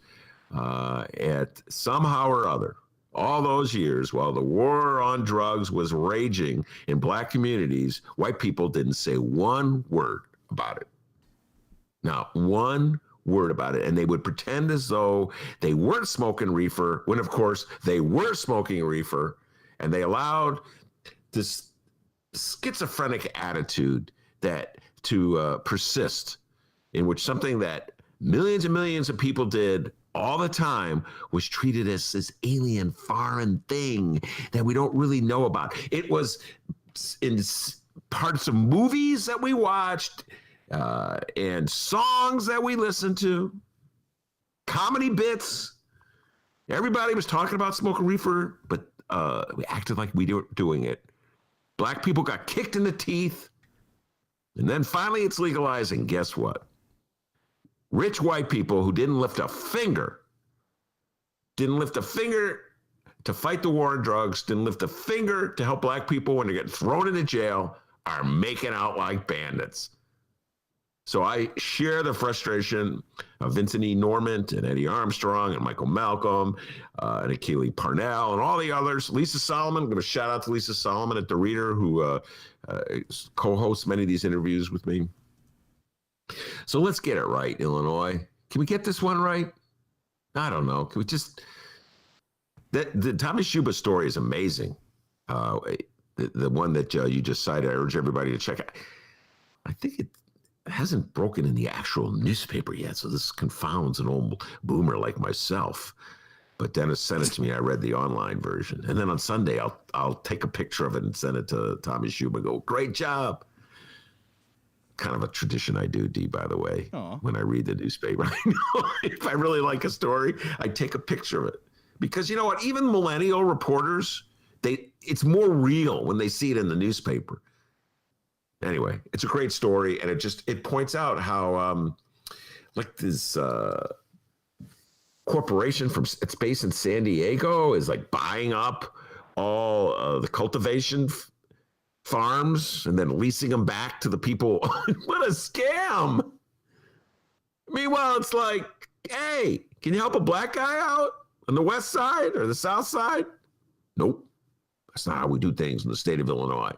At somehow or other, all those years while the war on drugs was raging in black communities, white people didn't say one word about it. Not one word about it. And they would pretend as though they weren't smoking reefer when, of course, they were smoking reefer. And they allowed this schizophrenic attitude that to persist, in which something that millions and millions of people did all the time was treated as this alien, foreign thing that we don't really know about. It was in parts of movies that we watched, and songs that we listened to, comedy bits. Everybody was talking about smoking reefer, but we acted like we weren't doing it. Black people got kicked in the teeth, and then finally it's legalized, and guess what? Rich white people who didn't lift a finger to fight the war on drugs, didn't lift a finger to help black people when they get thrown into jail, are making out like bandits. So I share the frustration of Vincent E. Normant and Eddie Armstrong and Michael Malcolm and Akili Parnell and all the others. Lisa Solomon, I'm going to shout out to Lisa Solomon at The Reader, who co-hosts many of these interviews with me. So let's get it right, Illinois. Can we get this one right? I don't know. Can we just... The Tommy Schuba story is amazing. The one that you just cited, I urge everybody to check out. I think it hasn't broken in the actual newspaper yet, so this confounds an old boomer like myself. But Dennis sent it to me. I read the online version. And then on Sunday, I'll take a picture of it and send it to Tommy Schuba and go, great job. Kind of a tradition I do, D, by the way. Aww. When I read the newspaper. I know if I really like a story, I take a picture of it. Because you know what? Even millennial reporters, it's more real when they see it in the newspaper. Anyway, it's a great story, and it points out how like this corporation it's based in San Diego is like buying up all the cultivation farms and then leasing them back to the people. What a scam! Meanwhile, it's like, hey, can you help a black guy out on the west side or the south side? Nope, that's not how we do things in the state of Illinois.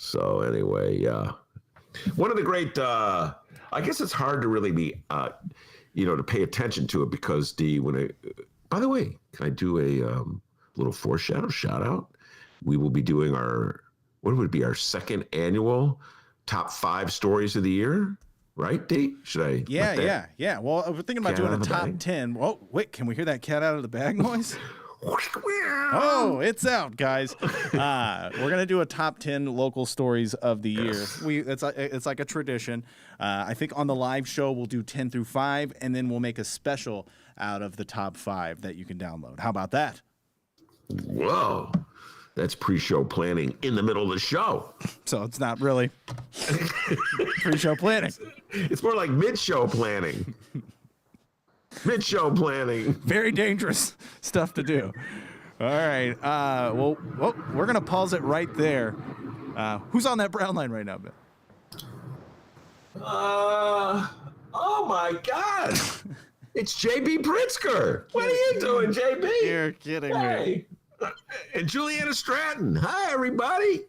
So anyway, one of the great, I guess it's hard to really be, to pay attention to it because by the way, can I do a little shout out? We will be doing our second annual top 5 stories of the year, right, D? Should I? Yeah. Well, we're thinking about doing a top 10. Oh, wait, can we hear that cat out of the bag noise? Oh, it's out, guys. We're gonna do a top 10 local stories of the year. It's like a tradition. I think on the live show we'll do 10 through 5, and then we'll make a special out of the top 5 that you can download. How about that? Whoa, that's pre-show planning in the middle of the show. So it's not really pre-show planning. It's more like mid-show planning. Mid-show planning. Very dangerous stuff to do. All right. Well, we're going to pause it right there. Who's on that brown line right now, Ben? Oh, my God. It's JB Pritzker. What are you doing, JB? You're kidding me. And Juliana Stratton. Hi, everybody.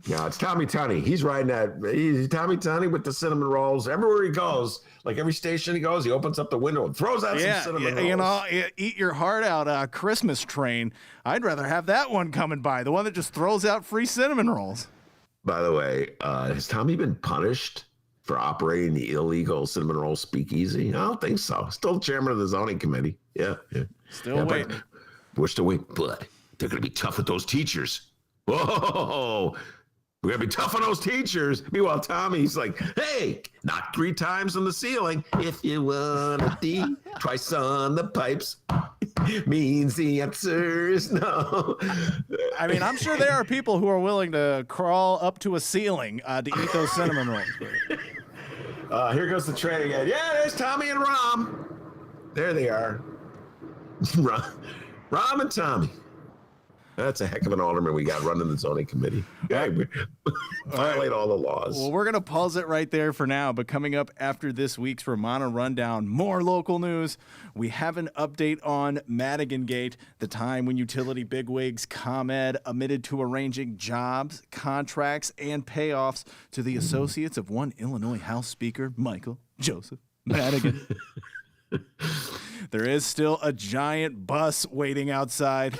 Yeah, it's Tommy Tunney. He's riding that. He's Tommy Tunney with the cinnamon rolls. Everywhere he goes, like every station he goes, he opens up the window and throws out some cinnamon rolls. You know, eat your heart out, Christmas train. I'd rather have that one coming by, the one that just throws out free cinnamon rolls. By the way, has Tommy been punished for operating the illegal cinnamon roll speakeasy? I don't think so. Still chairman of the zoning committee. Yeah. Still waiting. We're still waiting, but they're going to be tough with those teachers. Whoa. We're going to be tough on those teachers. Meanwhile, Tommy's like, hey, knock 3 times on the ceiling. If you want a D, twice on the pipes. Means the answer is no. I mean, I'm sure there are people who are willing to crawl up to a ceiling to eat those cinnamon rolls. Here goes the train again. Yeah, there's Tommy and Rom. There they are. Rom and Tommy. That's a heck of an alderman we got running the zoning committee. Yeah, we violate all the laws. Well, we're going to pause it right there for now, but coming up after this week's Rummana Rundown, more local news. We have an update on Madigan Gate, the time when utility bigwigs ComEd admitted to arranging jobs, contracts, and payoffs to the associates of one Illinois House Speaker, Michael Joseph Madigan. There is still a giant bus waiting outside.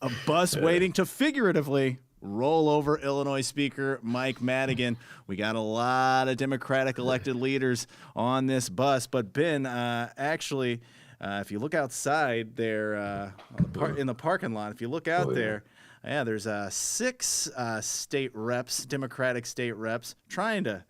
A bus waiting to figuratively roll over Illinois Speaker Mike Madigan. We got a lot of Democratic elected leaders on this bus, but Ben, actually, if you look outside there in the parking lot, if you look out there, there's 6 state reps, Democratic state reps, trying to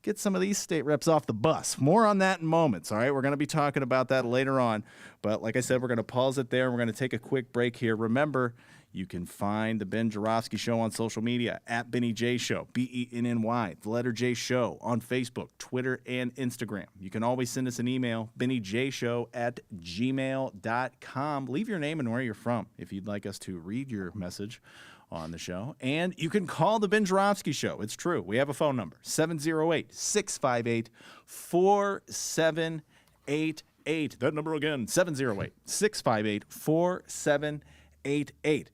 get some of these state reps off the bus. More on that in moments, all right? We're going to be talking about that later on. But like I said, we're going to pause it there. We're going to take a quick break here. Remember, you can find the Ben Joravsky Show on social media at Benny J Show, BENNY, the letter J Show on Facebook, Twitter, and Instagram. You can always send us an email, bennyjshow@gmail.com. Leave your name and where you're from if you'd like us to read your message on the show. And you can call the Ben Joravsky Show. It's true. We have a phone number, 708-658-4788. That number again, 708-658-4788.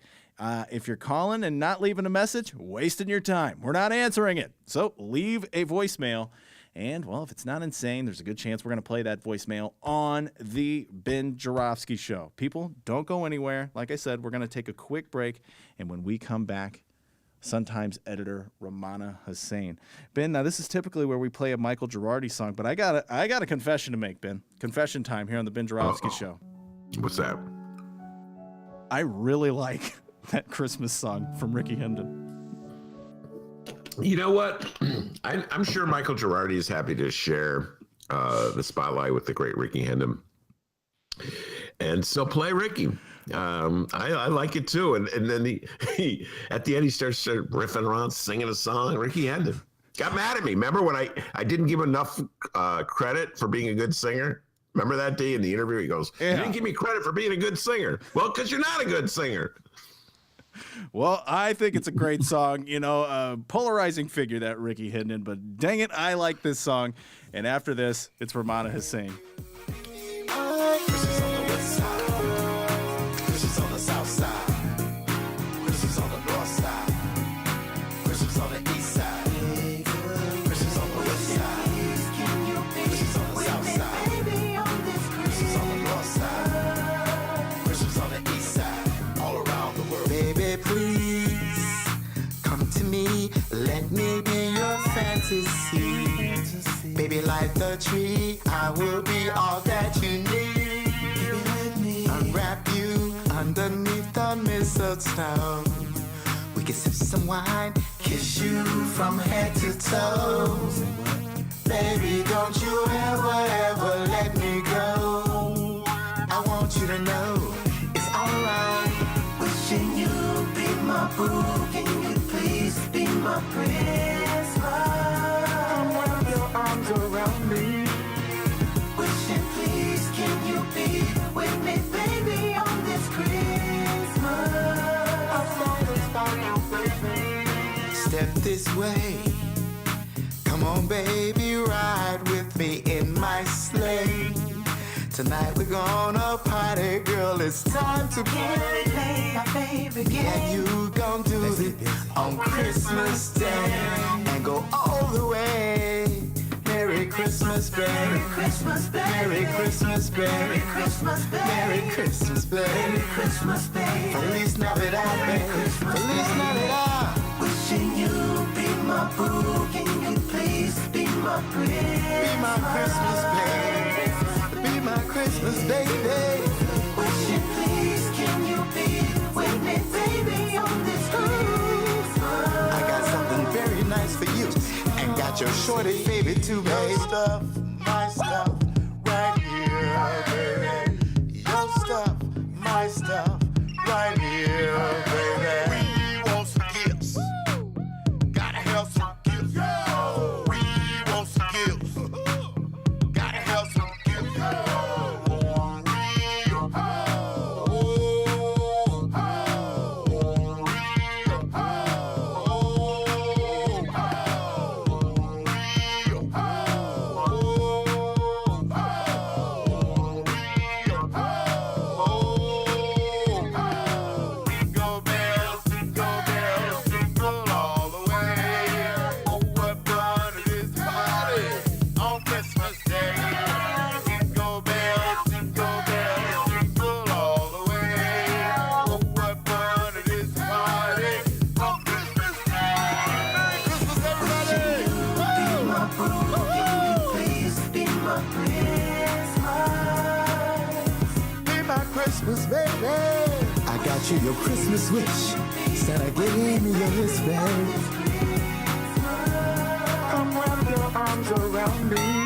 If you're calling and not leaving a message, wasting your time. We're not answering it. So leave a voicemail. And, well, if it's not insane, there's a good chance we're going to play that voicemail on the Ben Joravsky Show. People, don't go anywhere. Like I said, we're going to take a quick break. And when we come back, Sun-Times editor Rummana Hussain. Ben, now this is typically where we play a Michael Girardi song, but I got a confession to make, Ben. Confession time here on the Ben Joravsky Show. What's that? I really like that Christmas song from Ricky Hendon. You know what? I'm sure Michael Girardi is happy to share the spotlight with the great Ricky Hendon. And so play Ricky. I like it too. And then he at the end, he starts riffing around, singing a song. Ricky Hendon got mad at me. Remember when I didn't give enough credit for being a good singer? Remember that day in the interview? He goes, You didn't give me credit for being a good singer. Well, because you're not a good singer. Well, I think it's a great song, polarizing figure, that Ricky Hendon, but dang it, I like this song. And after this, it's Rummana Hussain. Let me be your fantasy. Baby, like the tree, I will be all that you need. Unwrap you underneath the mistletoe. We can sip some wine, kiss you from head to toe. Baby, don't you ever, ever let me go. I want you to know it's alright. Wishing you'd be my boo. Can you please be my Christmas? Wrap your arms around me. Wishing please can you be with me, baby, on this Christmas? Step this way. Come on, baby, ride with me in my sleigh. Tonight we're gonna party, girl, it's time to play. Yeah, you gon' do it on Christmas Day and go all the way. Merry Christmas, babe. Merry Christmas, babe. Merry Christmas, babe. Merry Christmas, babe. Merry Christmas, babe. Merry Christmas, babe. Feliz Navidad, babe. Feliz Navidad. Wishing you'd be my boo. Can you please be my Christmas? Be my Christmas, babe. Be my Christmas, baby. Wishing please can you be with me, baby, on this shorty, baby, too, baby. Your stuff, my stuff, right here, baby. Your stuff, my stuff, right here, baby. We want some gifts. Gotta have some gifts. We want some gifts. Gotta have some gifts. Christmas, baby. I got you your Christmas wish. Santa gave me yours, baby. Come wrap your arms around me.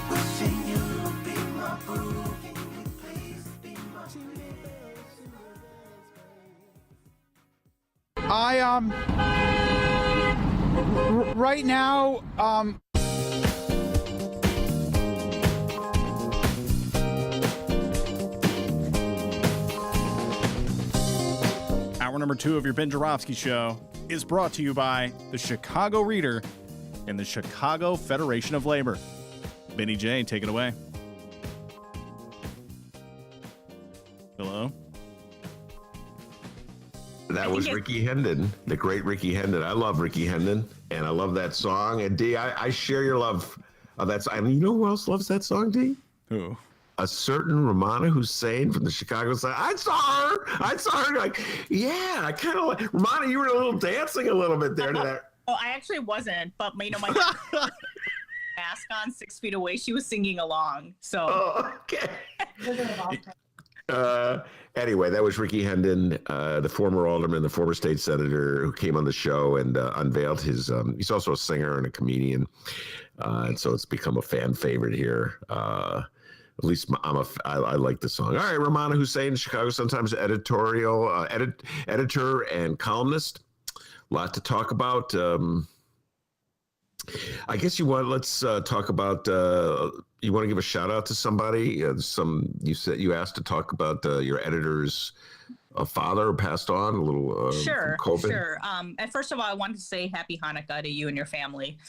Wishing you'd be my boo. Can you please be my right now, Hour number 2 of your Ben Joravsky Show is brought to you by the Chicago Reader and the Chicago Federation of Labor. Benny J, take it away. Hello? That was Ricky Hendon, the great Ricky Hendon. I love Ricky Hendon, and I love that song. And D, I share your love of that song. I mean, you know who else loves that song, D? Who? A certain Rummana Hussain from the Chicago side. I saw her. Like, yeah, I kind of like Rummana. You were a little dancing a little bit there to that. Oh, I actually wasn't, but you know, my mask on 6 feet away, she was singing along. So. Oh, okay. Anyway, that was Ricky Hendon, the former alderman, the former state senator, who came on the show and unveiled his. He's also a singer and a comedian, and so it's become a fan favorite here. At least I like the song. All right, Rummana Hussain, Chicago Sun-Times editorial editor and columnist. A lot to talk about. I guess let's talk about. You want to give a shout out to somebody? You asked to talk about your editor's father passed on a little. Sure, from COVID. sure. And first of all, I wanted to say Happy Hanukkah to you and your family.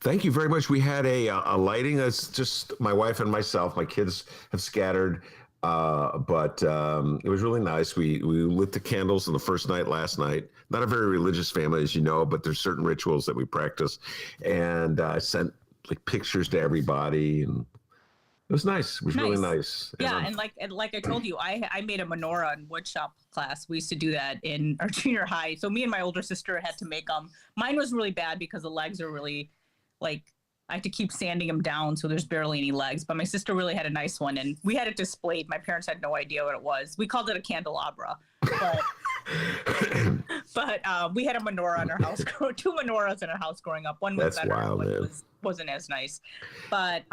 Thank you very much. We had a lighting. It's just my wife and myself. My kids have scattered, but it was really nice. We lit the candles on the first night last night. Not a very religious family, as you know, but there's certain rituals that we practice. And I sent like pictures to everybody, and it was nice. It was really nice. Yeah, and like I told you, I made a menorah in woodshop class. We used to do that in our junior high. So me and my older sister had to make them. Mine was really bad because the legs are really like I had to keep sanding them down, so there's barely any legs. But my sister really had a nice one, and we had it displayed. My parents had no idea what it was. We called it a candelabra, but we had a menorah in our house. 2 menorahs in our house growing up. One was better, one wasn't as nice. But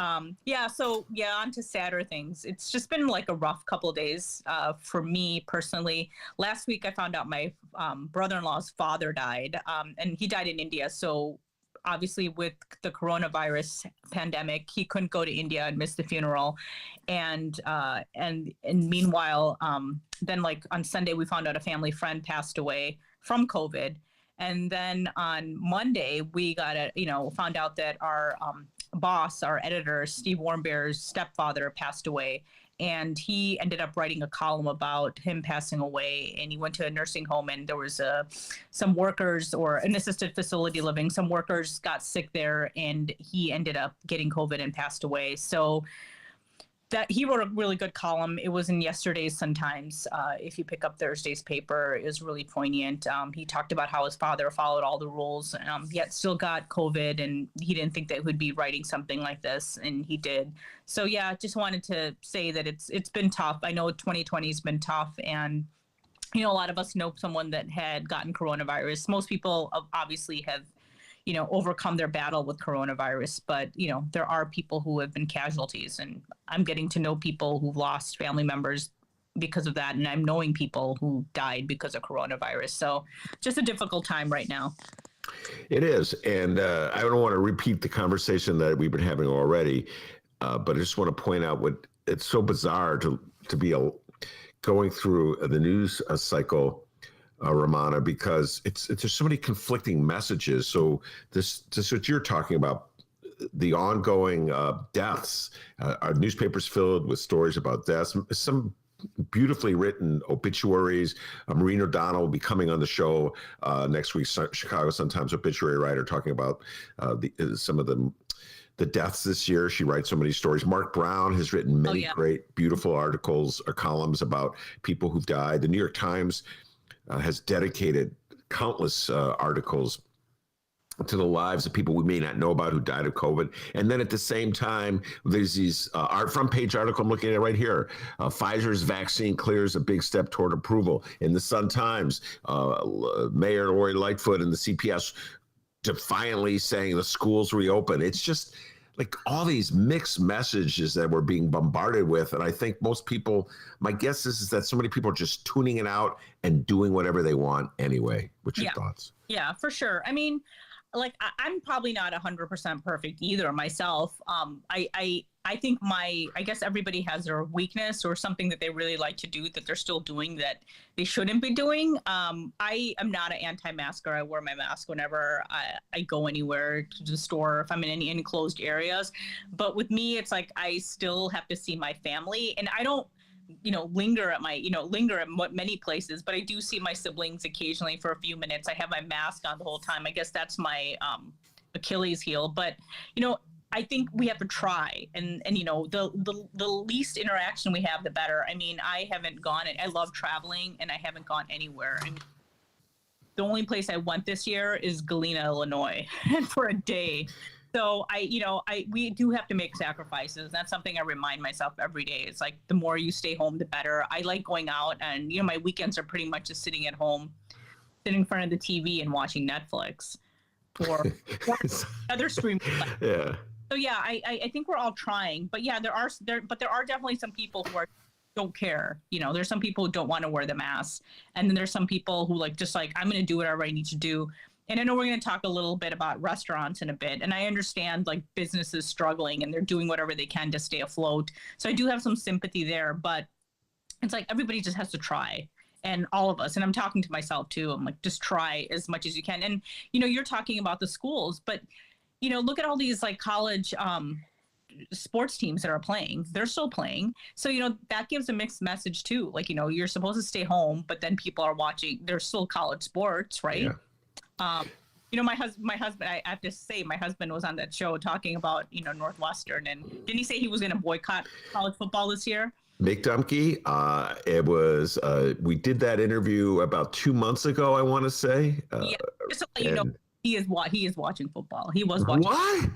yeah, so yeah, on to sadder things. It's just been like a rough couple of days for me personally. Last week I found out my brother-in-law's father died, and he died in India. So obviously with the coronavirus pandemic, he couldn't go to India and miss the funeral. And meanwhile, then like on Sunday, we found out a family friend passed away from COVID. And then on Monday, we found out that our boss, our editor, Steve Warmbeer's stepfather passed away. And he ended up writing a column about him passing away. And he went to a nursing home, and there was some workers, or an assisted facility living. Some workers got sick there, and he ended up getting COVID and passed away. So that he wrote a really good column. It was in yesterday's Sun-Times. If you pick up Thursday's paper, it was really poignant. He talked about how his father followed all the rules, yet still got COVID, and he didn't think that he would be writing something like this, and he did. So yeah, just wanted to say that it's been tough. I know 2020 has been tough, and you know, a lot of us know someone that had gotten coronavirus. Most people obviously have, overcome their battle with coronavirus. But, there are people who have been casualties, and I'm getting to know people who've lost family members because of that. And I'm knowing people who died because of coronavirus. So just a difficult time right now. It is. And I don't want to repeat the conversation that we've been having already, but I just want to point out what it's so bizarre to be going through the news cycle, Rummana, because there's so many conflicting messages. So this is what you're talking about, the ongoing deaths. Our newspapers filled with stories about deaths. Some beautifully written obituaries. Maureen O'Donnell will be coming on the show next week. Chicago Sun-Times obituary writer, talking about some of the deaths this year. She writes so many stories. Mark Brown has written many great, beautiful articles or columns about people who've died. The New York Times has dedicated countless articles to the lives of people we may not know about who died of COVID. And then at the same time, there's these our front page article I'm looking at right here. Pfizer's vaccine clears a big step toward approval. In the Sun-Times, Mayor Lori Lightfoot and the CPS defiantly saying the schools reopen. It's just like all these mixed messages that we're being bombarded with. And I think most people, my guess is that so many people are just tuning it out and doing whatever they want anyway. What's your thoughts? Yeah, for sure. I mean, I'm probably not 100% perfect either myself. I think I guess everybody has their weakness or something that they really like to do that they're still doing that they shouldn't be doing. I am not an anti-masker. I wear my mask whenever I go anywhere, to the store, if I'm in any enclosed areas. But with me, it's like I still have to see my family, and I don't linger at many places, but I do see my siblings occasionally for a few minutes. I have my mask on the whole time. I guess that's my Achilles heel. But I think we have to try, and the least interaction we have, the better. I mean, I haven't gone, and I love traveling, and I haven't gone anywhere. I mean, the only place I went this year is Galena, Illinois, and for a day. So we do have to make sacrifices. That's something I remind myself every day. It's like the more you stay home, the better. I like going out, and my weekends are pretty much just sitting at home, sitting in front of the TV and watching Netflix or other streaming. Yeah. So yeah, I think we're all trying, but yeah, there are definitely some people who don't care. There's some people who don't want to wear the mask, and then there's some people who I'm going to do whatever I need to do. And I know we're going to talk a little bit about restaurants in a bit. And I understand businesses struggling and they're doing whatever they can to stay afloat. So I do have some sympathy there, but it's like everybody just has to try. And all of us, and I'm talking to myself too. I'm like, just try as much as you can. And, you're talking about the schools, but, look at all these college sports teams that are playing. They're still playing. So, that gives a mixed message too. You're supposed to stay home, but then people are watching. There's still college sports, right? Yeah. My husband, I have to say, my husband was on that show talking about, Northwestern, and didn't he say he was going to boycott college football this year? Mick Dumke, it was, we did that interview about 2 months ago, I want to say. Yeah, just to let he is watching football. He was watching. What?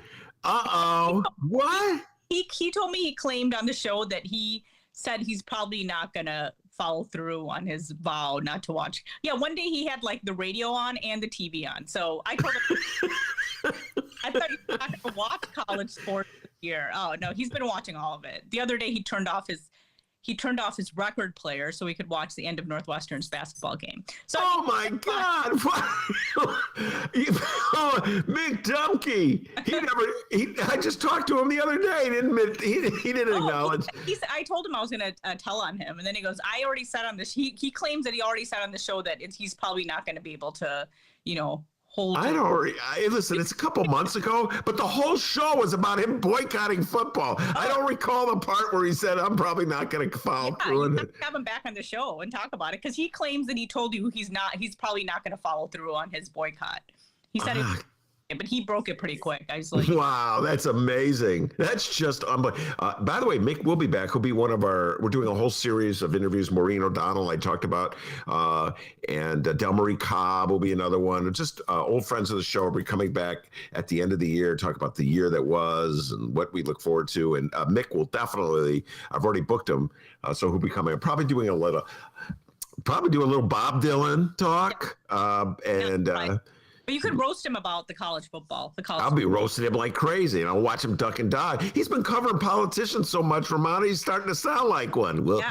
Uh-oh. What? He told me, he claimed on the show that he said he's probably not going to follow through on his vow not to watch. Yeah, one day he had the radio on and the TV on. So I told him, I thought he was not going to watch college sports this year. Oh no, he's been watching all of it. The other day he turned off his record player so he could watch the end of Northwestern's basketball game. So my God! Mick Dumke. I just talked to him the other day. He didn't acknowledge. I told him I was going to tell on him, and then he goes, "I already said on this." He claims that he already said on the show that he's probably not going to be able to, hold. Listen, it's a couple months ago, but the whole show was about him boycotting football. I don't recall the part where he said, "I'm probably not going to follow through." You have him back on the show and talk about it, because he claims that he told you he's probably not going to follow through on his boycott. He said it, but he broke it pretty quick. I was like, wow, that's amazing. That's just unbelievable. By the way, Mick will be back. He'll be we're doing a whole series of interviews. Maureen O'Donnell, I talked about, and Del Marie Cobb will be another one. Just old friends of the show will be coming back at the end of the year, talk about the year that was and what we look forward to. And Mick will definitely, I've already booked him, so he'll be coming. Probably do a little Bob Dylan talk, But you could roast him about the college football. I'll be roasting him like crazy, and I'll watch him duck and dodge. He's been covering politicians so much, Rummana, he's starting to sound like one. Well,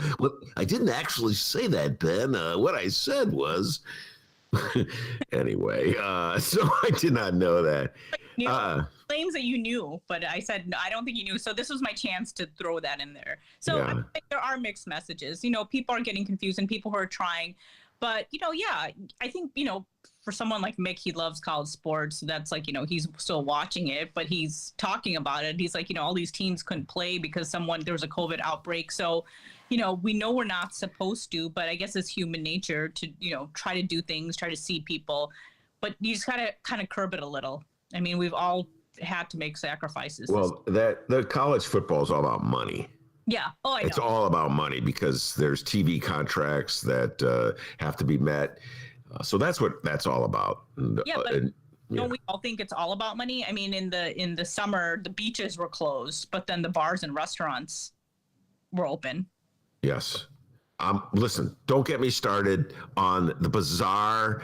I didn't actually say that, Ben. What I said was... Anyway, so I did not know that. Claims that you knew, but I said, no, I don't think you knew. So this was my chance to throw that in there. So I think there are mixed messages. People are getting confused and people who are trying. But, I think, for someone like Mick, he loves college sports. So that's like, he's still watching it, but he's talking about it. He's like, all these teams couldn't play because there was a COVID outbreak. So, we know we're not supposed to, but I guess it's human nature to, try to do things, try to see people. But you just got to kind of curb it a little. I mean, we've all had to make sacrifices. Well, the college football is all about money. Yeah. Oh, I know. It's all about money because there's TV contracts that have to be met. So that's what that's all about. Yeah, but don't we all think it's all about money? I mean, in the summer, the beaches were closed, but then the bars and restaurants were open. Yes. Listen, don't get me started on the bizarre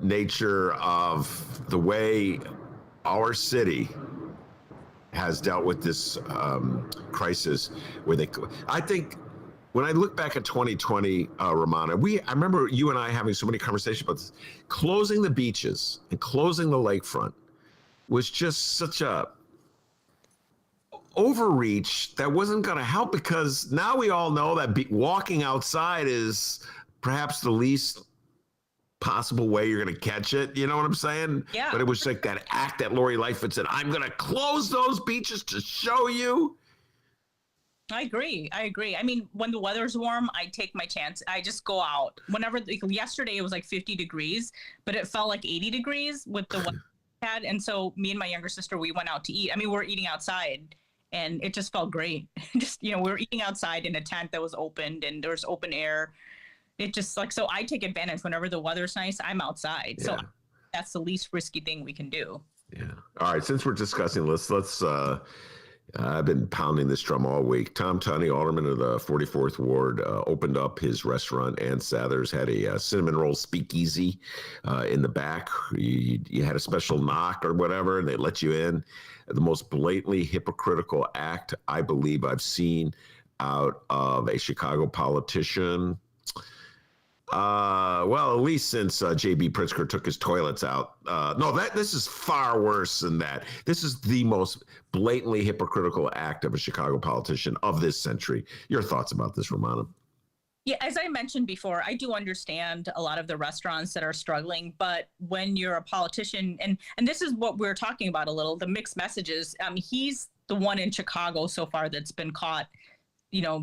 nature of the way our city has dealt with this crisis. I think when I look back at 2020, Rummana, I remember you and I having so many conversations about this. Closing the beaches and closing the lakefront was just such a overreach that wasn't going to help, because now we all know that walking outside is perhaps the least possible way you're going to catch it. You know what I'm saying? Yeah. But it was like that act that Lori Lightfoot said, I'm going to close those beaches to show you. I agree. I mean, when the weather's warm, I take my chance. I just go out. Whenever, yesterday it was like 50 degrees, but it felt like 80 degrees with the weather we had. And so me and my younger sister, we went out to eat. I mean, we were eating outside and it just felt great. We were eating outside in a tent that was opened and there was open air. It just so I take advantage whenever the weather's nice, I'm outside. Yeah. So that's the least risky thing we can do. Yeah. All right. Since we're discussing this, let's I've been pounding this drum all week. Tom Tunney, alderman of the 44th Ward, opened up his restaurant. Ann Sathers had a cinnamon roll speakeasy in the back. You had a special knock or whatever, and they let you in. The most blatantly hypocritical act I believe I've seen out of a Chicago politician. Well, at least since J.B. Pritzker took his toilets out. This is far worse than that. This is the most blatantly hypocritical act of a Chicago politician of this century. Your thoughts about this, Rummana? Yeah, as I mentioned before, I do understand a lot of the restaurants that are struggling, but when you're a politician, and this is what we're talking about a little, the mixed messages, he's the one in Chicago so far that's been caught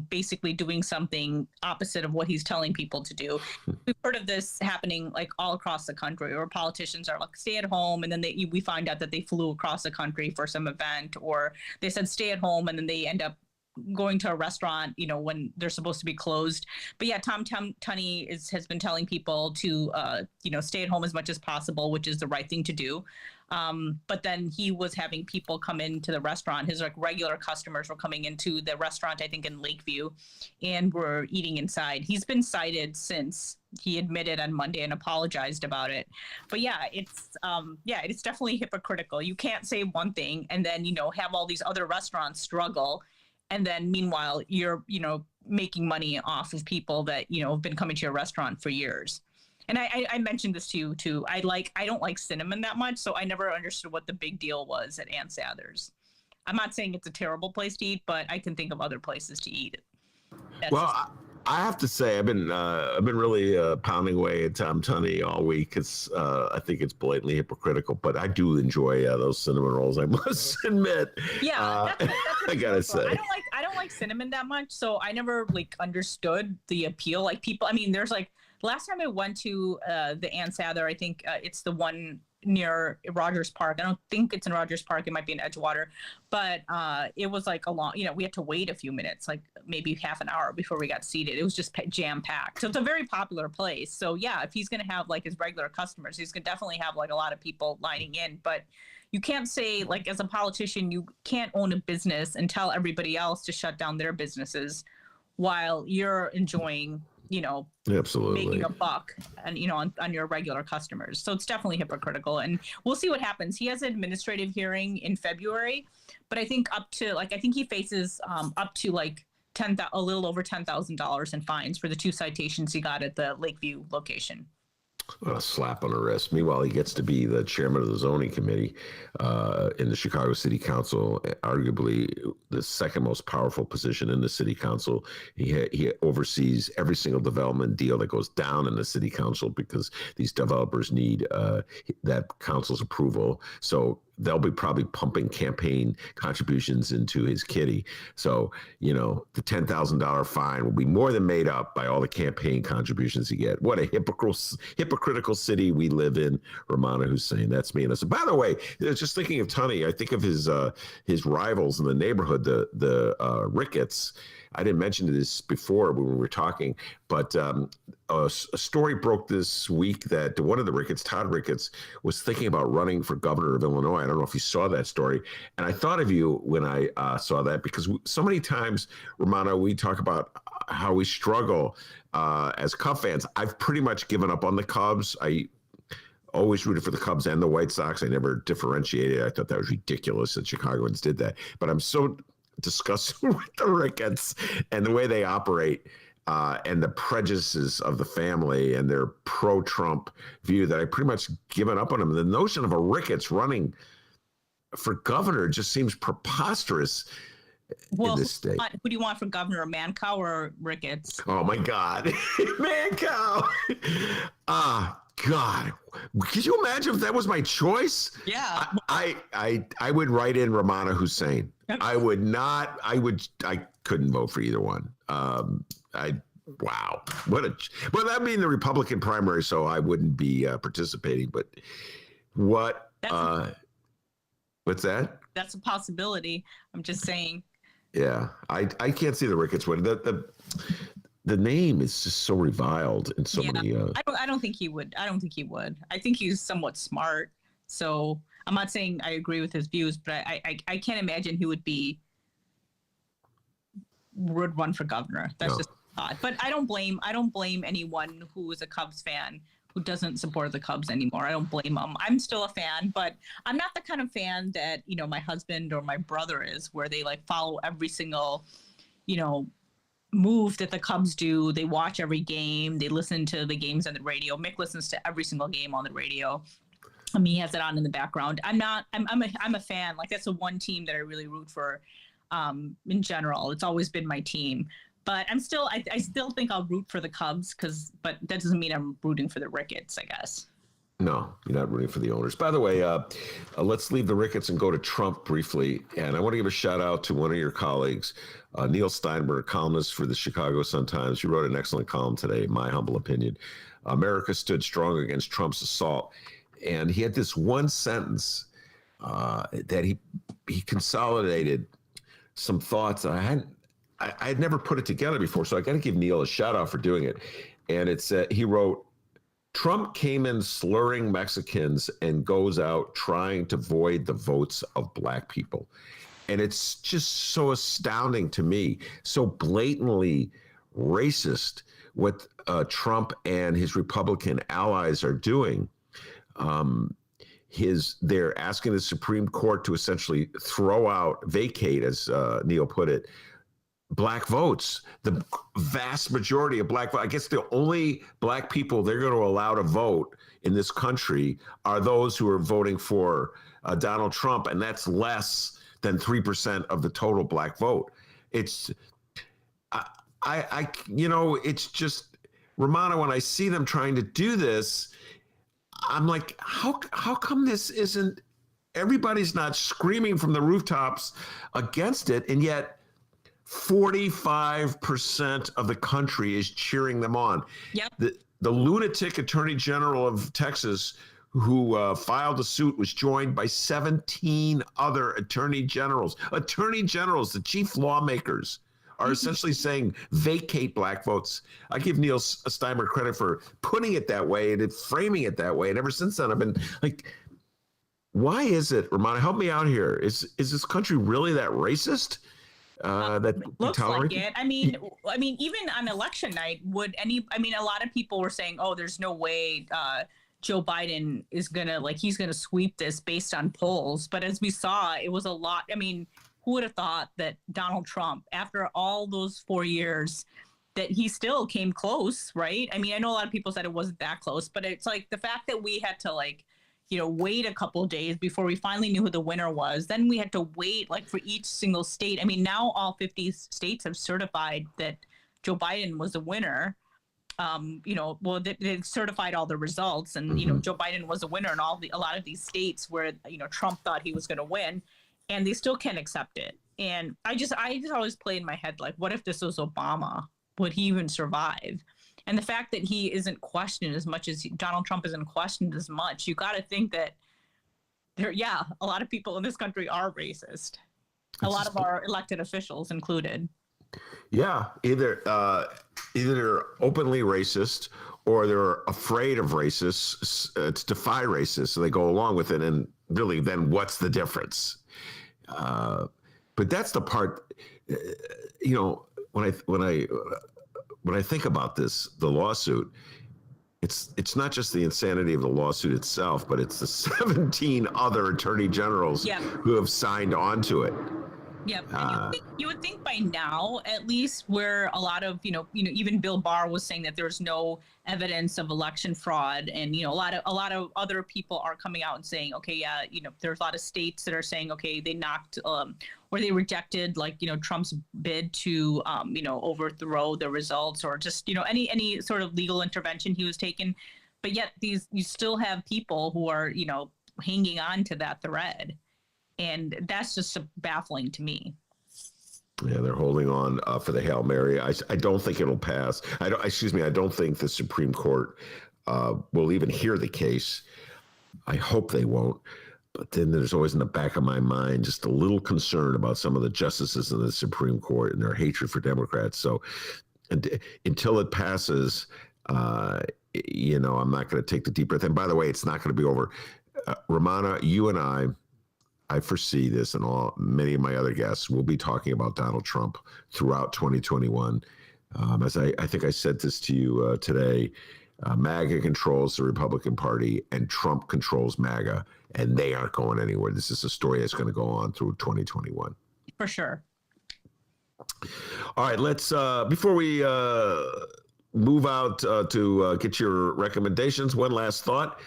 basically doing something opposite of what he's telling people to do. We've heard of this happening like all across the country, where politicians are like, stay at home, and then we find out that they flew across the country for some event, or they said stay at home, and then they end up going to a restaurant, when they're supposed to be closed. But yeah, Tom Tunney has been telling people to, stay at home as much as possible, which is the right thing to do. But then he was having people come into the restaurant. His regular customers were coming into the restaurant, I think in Lakeview, and were eating inside. He's been cited since he admitted on Monday and apologized about it. But yeah, it's definitely hypocritical. You can't say one thing and then, have all these other restaurants struggle. And then meanwhile, you're, making money off of people that, have been coming to your restaurant for years. And I mentioned this to you too. I don't like cinnamon that much, so I never understood what the big deal was at Ann Sathers. I'm not saying it's a terrible place to eat, but I can think of other places to eat it. I have to say I've been really pounding away at Tom Tunney all week. I think it's blatantly hypocritical, but I do enjoy those cinnamon rolls, I must admit. Yeah, that's I gotta say. I don't like cinnamon that much, so I never understood the appeal. Like people, I mean, there's last time I went to the Ann Sather, I think it's the one near Rogers Park. I don't think it's in Rogers Park. It might be in Edgewater, but it was a long, we had to wait a few minutes, maybe half an hour before we got seated. It was just jam packed. So it's a very popular place. So yeah, if he's going to have his regular customers, he's going to definitely have a lot of people lining in, but you can't say as a politician, you can't own a business and tell everybody else to shut down their businesses while you're enjoying Absolutely. making a buck and on your regular customers. So it's definitely hypocritical, and we'll see what happens. He has an administrative hearing in February, but I think I think he faces up to like a little over $10,000 in fines for the 2 citations he got at the Lakeview location. What a slap on the wrist. Meanwhile, he gets to be the chairman of the zoning committee in the Chicago City Council, arguably the second most powerful position in the city council. He oversees every single development deal that goes down in the city council because these developers need that council's approval. So they'll be probably pumping campaign contributions into his kitty. So, the $10,000 fine will be more than made up by all the campaign contributions he get. What a hypocritical city we live in, Rummana Hussain. That's me. And by the way, just thinking of Tunney, I think of his rivals in the neighborhood, the Ricketts. I didn't mention this before when we were talking, but a story broke this week that one of the Ricketts, Todd Ricketts, was thinking about running for governor of Illinois. I don't know if you saw that story. And I thought of you when I saw that, because so many times, Rummana, we talk about how we struggle as Cub fans. I've pretty much given up on the Cubs. I always rooted for the Cubs and the White Sox. I never differentiated. I thought that was ridiculous that Chicagoans did that. But I'm so disgusted with the Ricketts and the way they operate and the prejudices of the family and their pro-Trump view that I pretty much given up on them. The notion of a Ricketts running for governor just seems preposterous in this state. Who do you want for governor, Mancow or Ricketts? Oh my God, Mancow! God, could you imagine if that was my choice? Yeah. I would write in Rummana Hussain. I couldn't vote for either one. Wow. Well, that'd be in the Republican primary, so I wouldn't be participating, but what's that? That's a possibility. I'm just saying. Yeah. I can't see the Ricketts winning. The name is just so reviled in so many. I don't think he would. I think he's somewhat smart. So I'm not saying I agree with his views, but I can't imagine he would run for governor. That's just odd. But I don't blame anyone who is a Cubs fan who doesn't support the Cubs anymore. I don't blame them. I'm still a fan, but I'm not the kind of fan that my husband or my brother is, where they like follow every single move that the Cubs do. They watch every game. They listen to the games on the radio. Mick listens to every single game on the radio. I mean, he has it on in the background. I'm a fan. Like, that's the one team that I really root for in general. It's always been my team. But I still think I'll root for the Cubs but that doesn't mean I'm rooting for the Ricketts, I guess. No, you're not rooting for the owners. By the way, let's leave the Ricketts and go to Trump briefly. And I want to give a shout out to one of your colleagues, Neil Steinberg, columnist for the Chicago Sun-Times. You wrote an excellent column today, my humble opinion. America stood strong against Trump's assault. And he had this one sentence that he consolidated some thoughts that I had never put it together before. So I got to give Neil a shout out for doing it. And it's he wrote, Trump came in slurring Mexicans and goes out trying to void the votes of black people. And it's just so astounding to me, so blatantly racist what Trump and his Republican allies are doing. They're asking the Supreme Court to essentially vacate, as Neil put it, black votes. The vast majority of black votes, I guess the only black people they're going to allow to vote in this country are those who are voting for Donald Trump, and that's less than 3% of the total black vote. It's, it's just, Rummana, when I see them trying to do this, I'm like, how come this isn't, everybody's not screaming from the rooftops against it, and yet 45% of the country is cheering them on. Yep. The lunatic attorney general of Texas who filed a suit was joined by 17 other attorney generals. Attorney generals, the chief lawmakers, are essentially saying vacate black votes. I give Neil Steinberg credit for putting it that way and framing it that way. And ever since then, I've been like, why is it, Rummana, help me out here. Is this country really that racist? that Looks tolerate? like it. I mean, even on election night, a lot of people were saying, "Oh, there's no way Joe Biden is he's gonna sweep this based on polls." But as we saw, it was a lot. I mean, who would have thought that Donald Trump, after all those 4 years, that he still came close, right? I mean, I know a lot of people said it wasn't that close, but it's like the fact that we had to wait a couple of days before we finally knew who the winner was. Then we had to wait for each single state. I mean, now all 50 states have certified that Joe Biden was the winner. They certified all the results, and Joe Biden was a winner in a lot of these states where Trump thought he was going to win, and they still can't accept it. And I just always play in my head, what if this was Obama? Would he even survive? And the fact that he isn't questioned as much as Donald Trump isn't questioned as much, you got to think that a lot of people in this country are racist. A lot of our elected officials included. Yeah, either they're openly racist or they're afraid of racists to defy racists, so they go along with it. And really, then what's the difference? But that's the part. When I think about the lawsuit, it's not just the insanity of the lawsuit itself, but it's the 17 other attorney generals who have signed on to it. Yep. You would think by now, at least, where a lot of even Bill Barr was saying that there's no evidence of election fraud, and a lot of other people are coming out and saying, okay, there's a lot of states that are saying, okay, they knocked or they rejected Trump's bid to overthrow the results, or just any sort of legal intervention he was taking. But yet you still have people who are hanging on to that thread. And that's just baffling to me. Yeah, they're holding on for the Hail Mary. I don't think it'll pass. I don't think the Supreme Court will even hear the case. I hope they won't. But then there's always in the back of my mind just a little concern about some of the justices in the Supreme Court and their hatred for Democrats. So until it passes, I'm not going to take the deep breath. And by the way, it's not going to be over. Rummana, you and I foresee this, and many of my other guests will be talking about Donald Trump throughout 2021. As I think I said this to you today, MAGA controls the Republican Party and Trump controls MAGA, and they aren't going anywhere. This is a story that's going to go on through 2021. For sure. All right, let's, before we move out to get your recommendations, one last thought.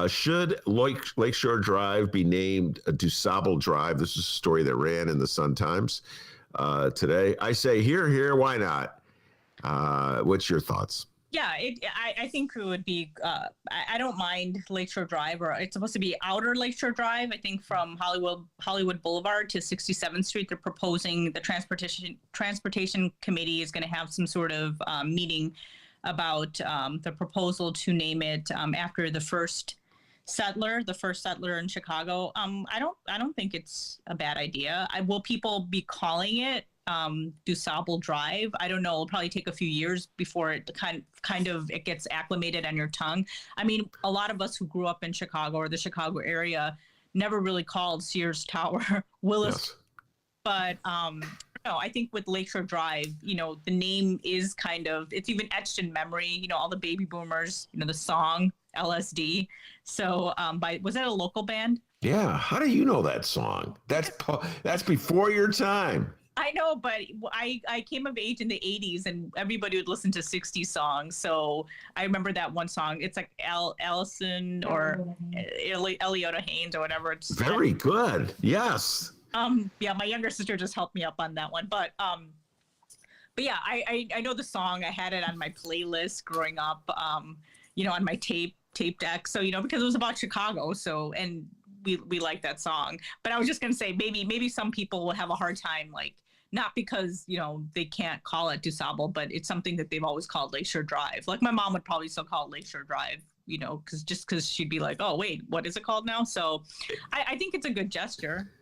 Should Lakeshore Drive be named DuSable Drive? This is a story that ran in the Sun-Times today. I say here, why not? What's your thoughts? Yeah, I think it would be, I don't mind Lakeshore Drive, or it's supposed to be Outer Lakeshore Drive. I think from Hollywood Boulevard to 67th Street, they're proposing the Transportation Committee is going to have some sort of meeting about the proposal to name it after the first settler in Chicago. I don't think it's a bad idea. Will people be calling it DuSable Drive? I don't know. It'll probably take a few years before it kind of it gets acclimated on your tongue. I mean, a lot of us who grew up in Chicago or the Chicago area never really called Sears Tower Willis. Yes. But no, I think with Lakeshore Drive, the name is it's even etched in memory. All the baby boomers, the song LSD. So was that a local band? Yeah. How do you know that song? That's before your time. I know, but I came of age in the 80s, and everybody would listen to 60s songs. So I remember that one song. It's like Allison or Eliota Haynes or whatever. It's very good. Yes. Yeah, my younger sister just helped me up on that one. But yeah, I know the song. I had it on my playlist growing up, on my tape deck. So, because it was about Chicago. So, and we like that song. But I was just going to say, maybe some people will have a hard time, not because, they can't call it DuSable, but it's something that they've always called Lakeshore Drive. Like my mom would probably still call it Lakeshore Drive, because she'd be like, oh, wait, what is it called now? So I think it's a good gesture.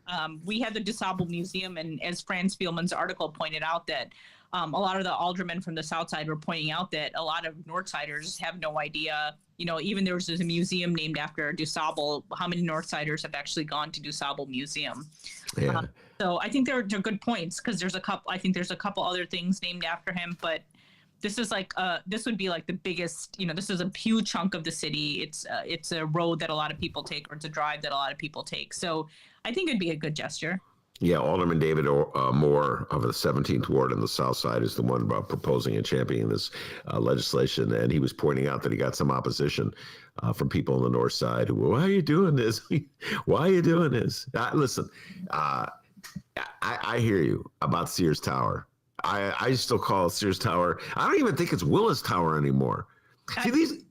We had the DuSable Museum, and as Franz Spielman's article pointed out, that a lot of the aldermen from the South Side were pointing out that a lot of Northsiders have no idea. Even there was a museum named after DuSable. How many Northsiders have actually gone to DuSable Museum? Yeah. So I think they're good points because there's a couple. I think there's a couple other things named after him, but this is like this would be like the biggest. This is a huge chunk of the city. It's a road that a lot of people take, or it's a drive that a lot of people take. So I think it'd be a good gesture. Yeah, Alderman David Moore of the 17th Ward on the South Side is the one about proposing and championing this legislation, and he was pointing out that he got some opposition from people on the North Side who, why are you doing this? Why are you doing this? Listen, I hear you about Sears Tower. I still call it Sears Tower. I don't even think it's Willis Tower anymore. See, these...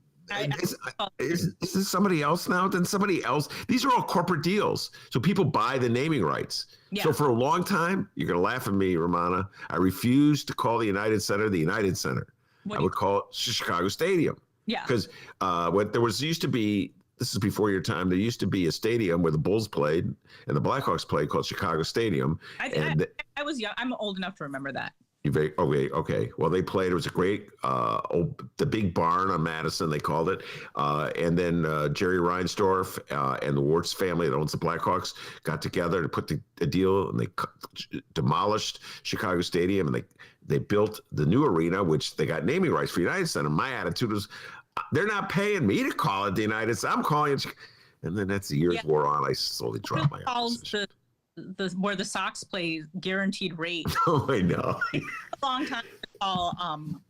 Is this somebody else now? Then somebody else. These are all corporate deals. So people buy the naming rights. Yeah. So for a long time, you're going to laugh at me, Rummana, I refused to call the United Center the United Center. I would call it Chicago Stadium. Yeah. Because what used to be, this is before your time, there used to be a stadium where the Bulls played and the Blackhawks played called Chicago Stadium. I was young. I'm old enough to remember that. Okay. Well, they played. It was a great, the big barn on Madison, they called it. And then Jerry Reinsdorf and the Wirtz family that owns the Blackhawks got together to put a deal, and they demolished Chicago Stadium, and they built the new arena, which they got naming rights for United Center. My attitude was, they're not paying me to call it the United Center. I'm calling it. And then as the years wore on, I slowly dropped my opposition. Where the Sox play guaranteed rate. Oh, I know. A long time to call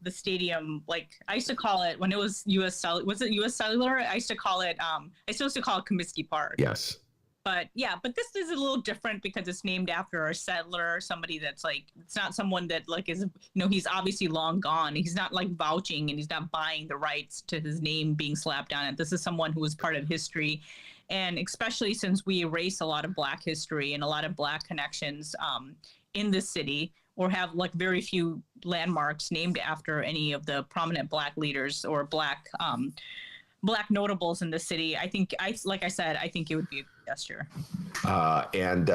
the stadium, like I used to call it when it was U.S. Cellular. Was it U.S. Cellular? I used to call it. I supposed to call it Comiskey Park. Yes. But this is a little different because it's named after a settler, somebody that's like, it's not someone that like is, he's obviously long gone. He's not like vouching and he's not buying the rights to his name being slapped on it. This is someone who was part of history. And especially since we erase a lot of Black history and a lot of Black connections in this city, or have like very few landmarks named after any of the prominent Black leaders or Black notables in the city, I think like I said, I think it would be a good gesture. And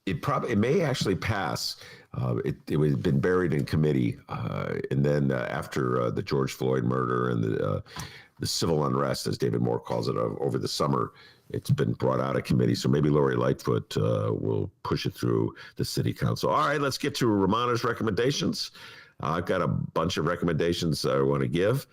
it may actually pass. It was been buried in committee, and then after the George Floyd murder and the civil unrest, as David Moore calls it, over the summer, it's been brought out of committee. So maybe Lori Lightfoot will push it through the city council. All right, let's get to Rummana's recommendations. I've got a bunch of recommendations I want to give.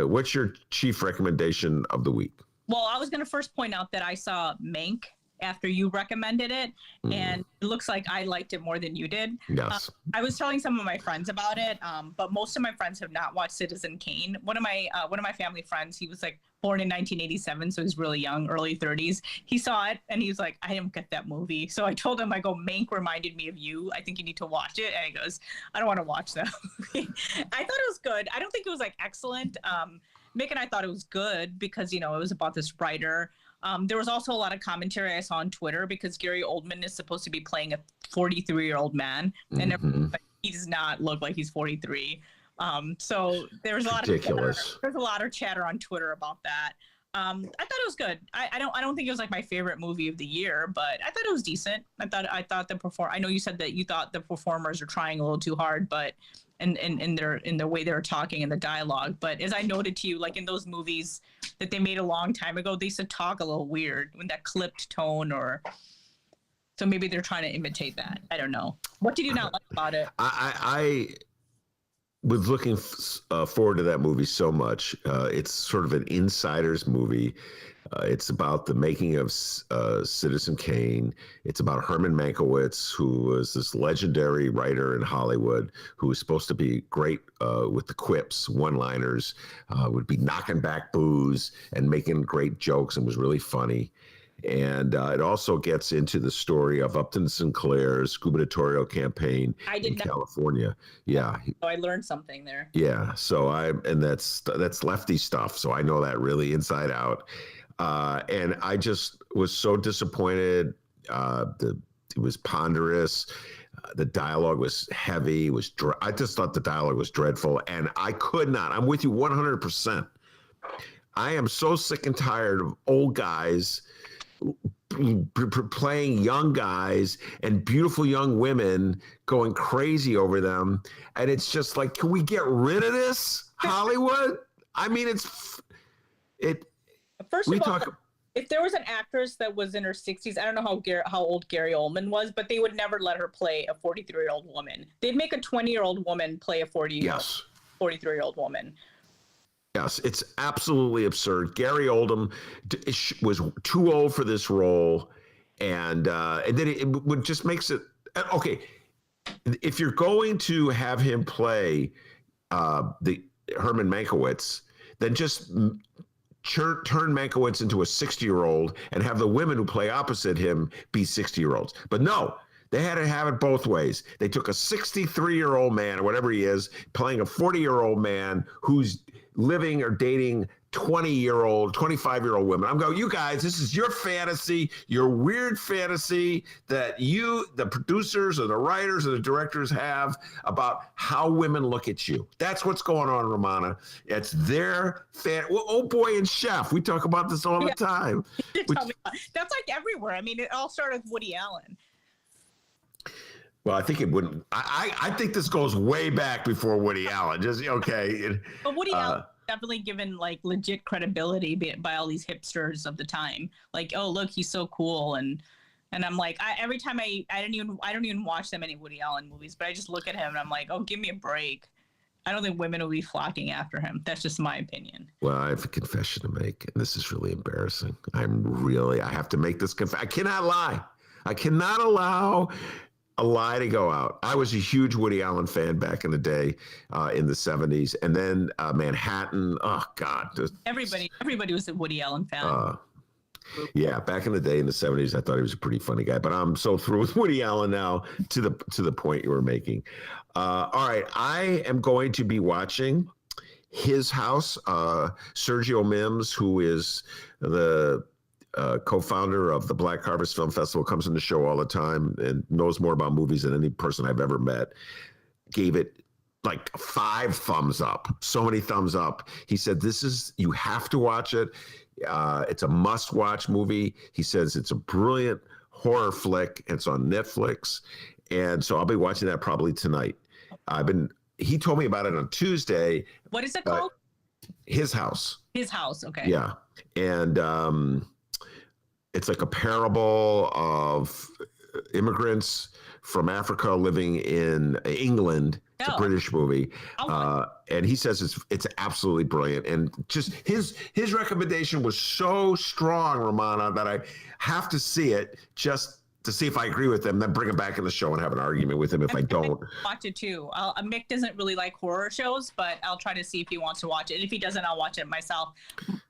What's your chief recommendation of the week? Well, I was going to first point out that I saw Mank after you recommended it, and it looks like I liked it more than you did. Yes. I was telling some of my friends about it, but most of my friends have not watched Citizen Kane. One of my family friends, he was like born in 1987, so he's really young, early 30s. He saw it and he was like, I didn't get that movie. So I told him, Mank reminded me of you. I think you need to watch it. And he goes, I don't want to watch that movie. I thought it was good. I don't think it was like excellent. Mick and I thought it was good because, it was about this writer. There was also a lot of commentary I saw on Twitter because Gary Oldman is supposed to be playing a 43-year-old man, and he does not look like he's 43. So there's a lot of chatter on Twitter about that. I thought it was good. I don't think it was like my favorite movie of the year, but I thought it was decent. I thought I know you said that you thought the performers are trying a little too hard, but in their way they were talking and the dialogue. But as I noted to you, like in those movies that they made a long time ago, they used to talk a little weird with that clipped tone, so maybe they're trying to imitate that. I don't know. What did you not like about it? I was looking forward to that movie so much. It's sort of an insider's movie. It's about the making of Citizen Kane. It's about Herman Mankiewicz, who was this legendary writer in Hollywood who was supposed to be great with the quips, one-liners, would be knocking back booze and making great jokes and was really funny. And it also gets into the story of Upton Sinclair's gubernatorial campaign in California. Yeah. So I learned something there. Yeah. So that's lefty stuff. So I know that really inside out. And I just was so disappointed. It was ponderous. The dialogue was heavy. I just thought the dialogue was dreadful. And I could not. I'm with you 100%. I am so sick and tired of old guys playing young guys and beautiful young women going crazy over them. And it's just like, can we get rid of this, Hollywood? I mean, if there was an actress that was in her 60s, I don't know how old Gary Oldman was, but they would never let her play a 43-year-old woman. They'd make a 20-year-old woman play a 43-year-old woman. Yes, it's absolutely absurd. Gary Oldman was too old for this role, and then it would just makes it okay. If you're going to have him play the Herman Mankiewicz, then just turn Mankiewicz into a 60-year-old and have the women who play opposite him be 60-year-olds. But no. They had to have it both ways. They took a 63-year-old man, or whatever he is, playing a 40-year-old man who's living or dating 20-year-old, 25-year-old women. I'm going, you guys, this is your fantasy, your weird fantasy that you, the producers and the writers and the directors have about how women look at you. That's what's going on, Rummana. It's their well, oh boy and Chef. We talk about this all the time. That's like everywhere. I mean, it all started with Woody Allen. Well, I think it wouldn't. I think this goes way back before Woody Allen. Just okay. But Woody Allen definitely given like legit credibility by all these hipsters of the time. Like, oh look, he's so cool, and I'm like, every time I don't even watch that many Woody Allen movies, but I just look at him and I'm like, oh, give me a break. I don't think women will be flocking after him. That's just my opinion. Well, I have a confession to make, and this is really embarrassing. I have to make this confession. I cannot lie. I cannot allow a lie to go out. I was a huge Woody Allen fan back in the day, in the 70s. And then Manhattan, oh God. Everybody was a Woody Allen fan. Yeah, back in the day in the 70s, I thought he was a pretty funny guy. But I'm so through with Woody Allen now to the point you were making. All right, I am going to be watching His House. Sergio Mims, who is the co-founder of the Black Harvest Film Festival, comes on the show all the time and knows more about movies than any person I've ever met, gave it like 5 thumbs up. So many thumbs up. He said, you have to watch it. It's a must-watch movie. He says it's a brilliant horror flick. It's on Netflix. And so I'll be watching that probably tonight. He told me about it on Tuesday. What is it called? His House. His House, okay. Yeah. And it's like a parable of immigrants from Africa living in England. It's a British movie. And he says it's absolutely brilliant. And just his recommendation was so strong, Rummana, that I have to see it just to see if I agree with him, then bring him back in the show and have an argument with him if I don't. Watch it too. Mick doesn't really like horror shows, but I'll try to see if he wants to watch it. And if he doesn't, I'll watch it myself.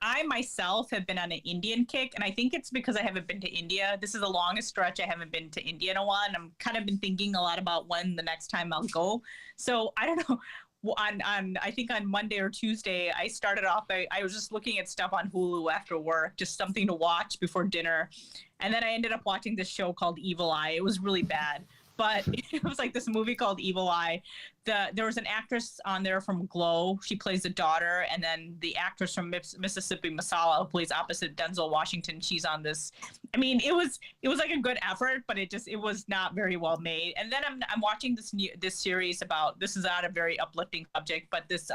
I myself have been on an Indian kick, and I think it's because I haven't been to India. This is the longest stretch I haven't been to India in a while, and I'm kind of been thinking a lot about when the next time I'll go. So I don't know. I think on Monday or Tuesday, I started off, I was just looking at stuff on Hulu after work, just something to watch before dinner. And then I ended up watching this show called Evil Eye. It was really bad, but it was like this movie called Evil Eye. There was an actress on there from Glow. She plays the daughter. And then the actress from Mississippi Masala, who plays opposite Denzel Washington, she's on this. I mean, it was like a good effort, but it was not very well made. And then I'm watching this series about, this is not a very uplifting subject, but this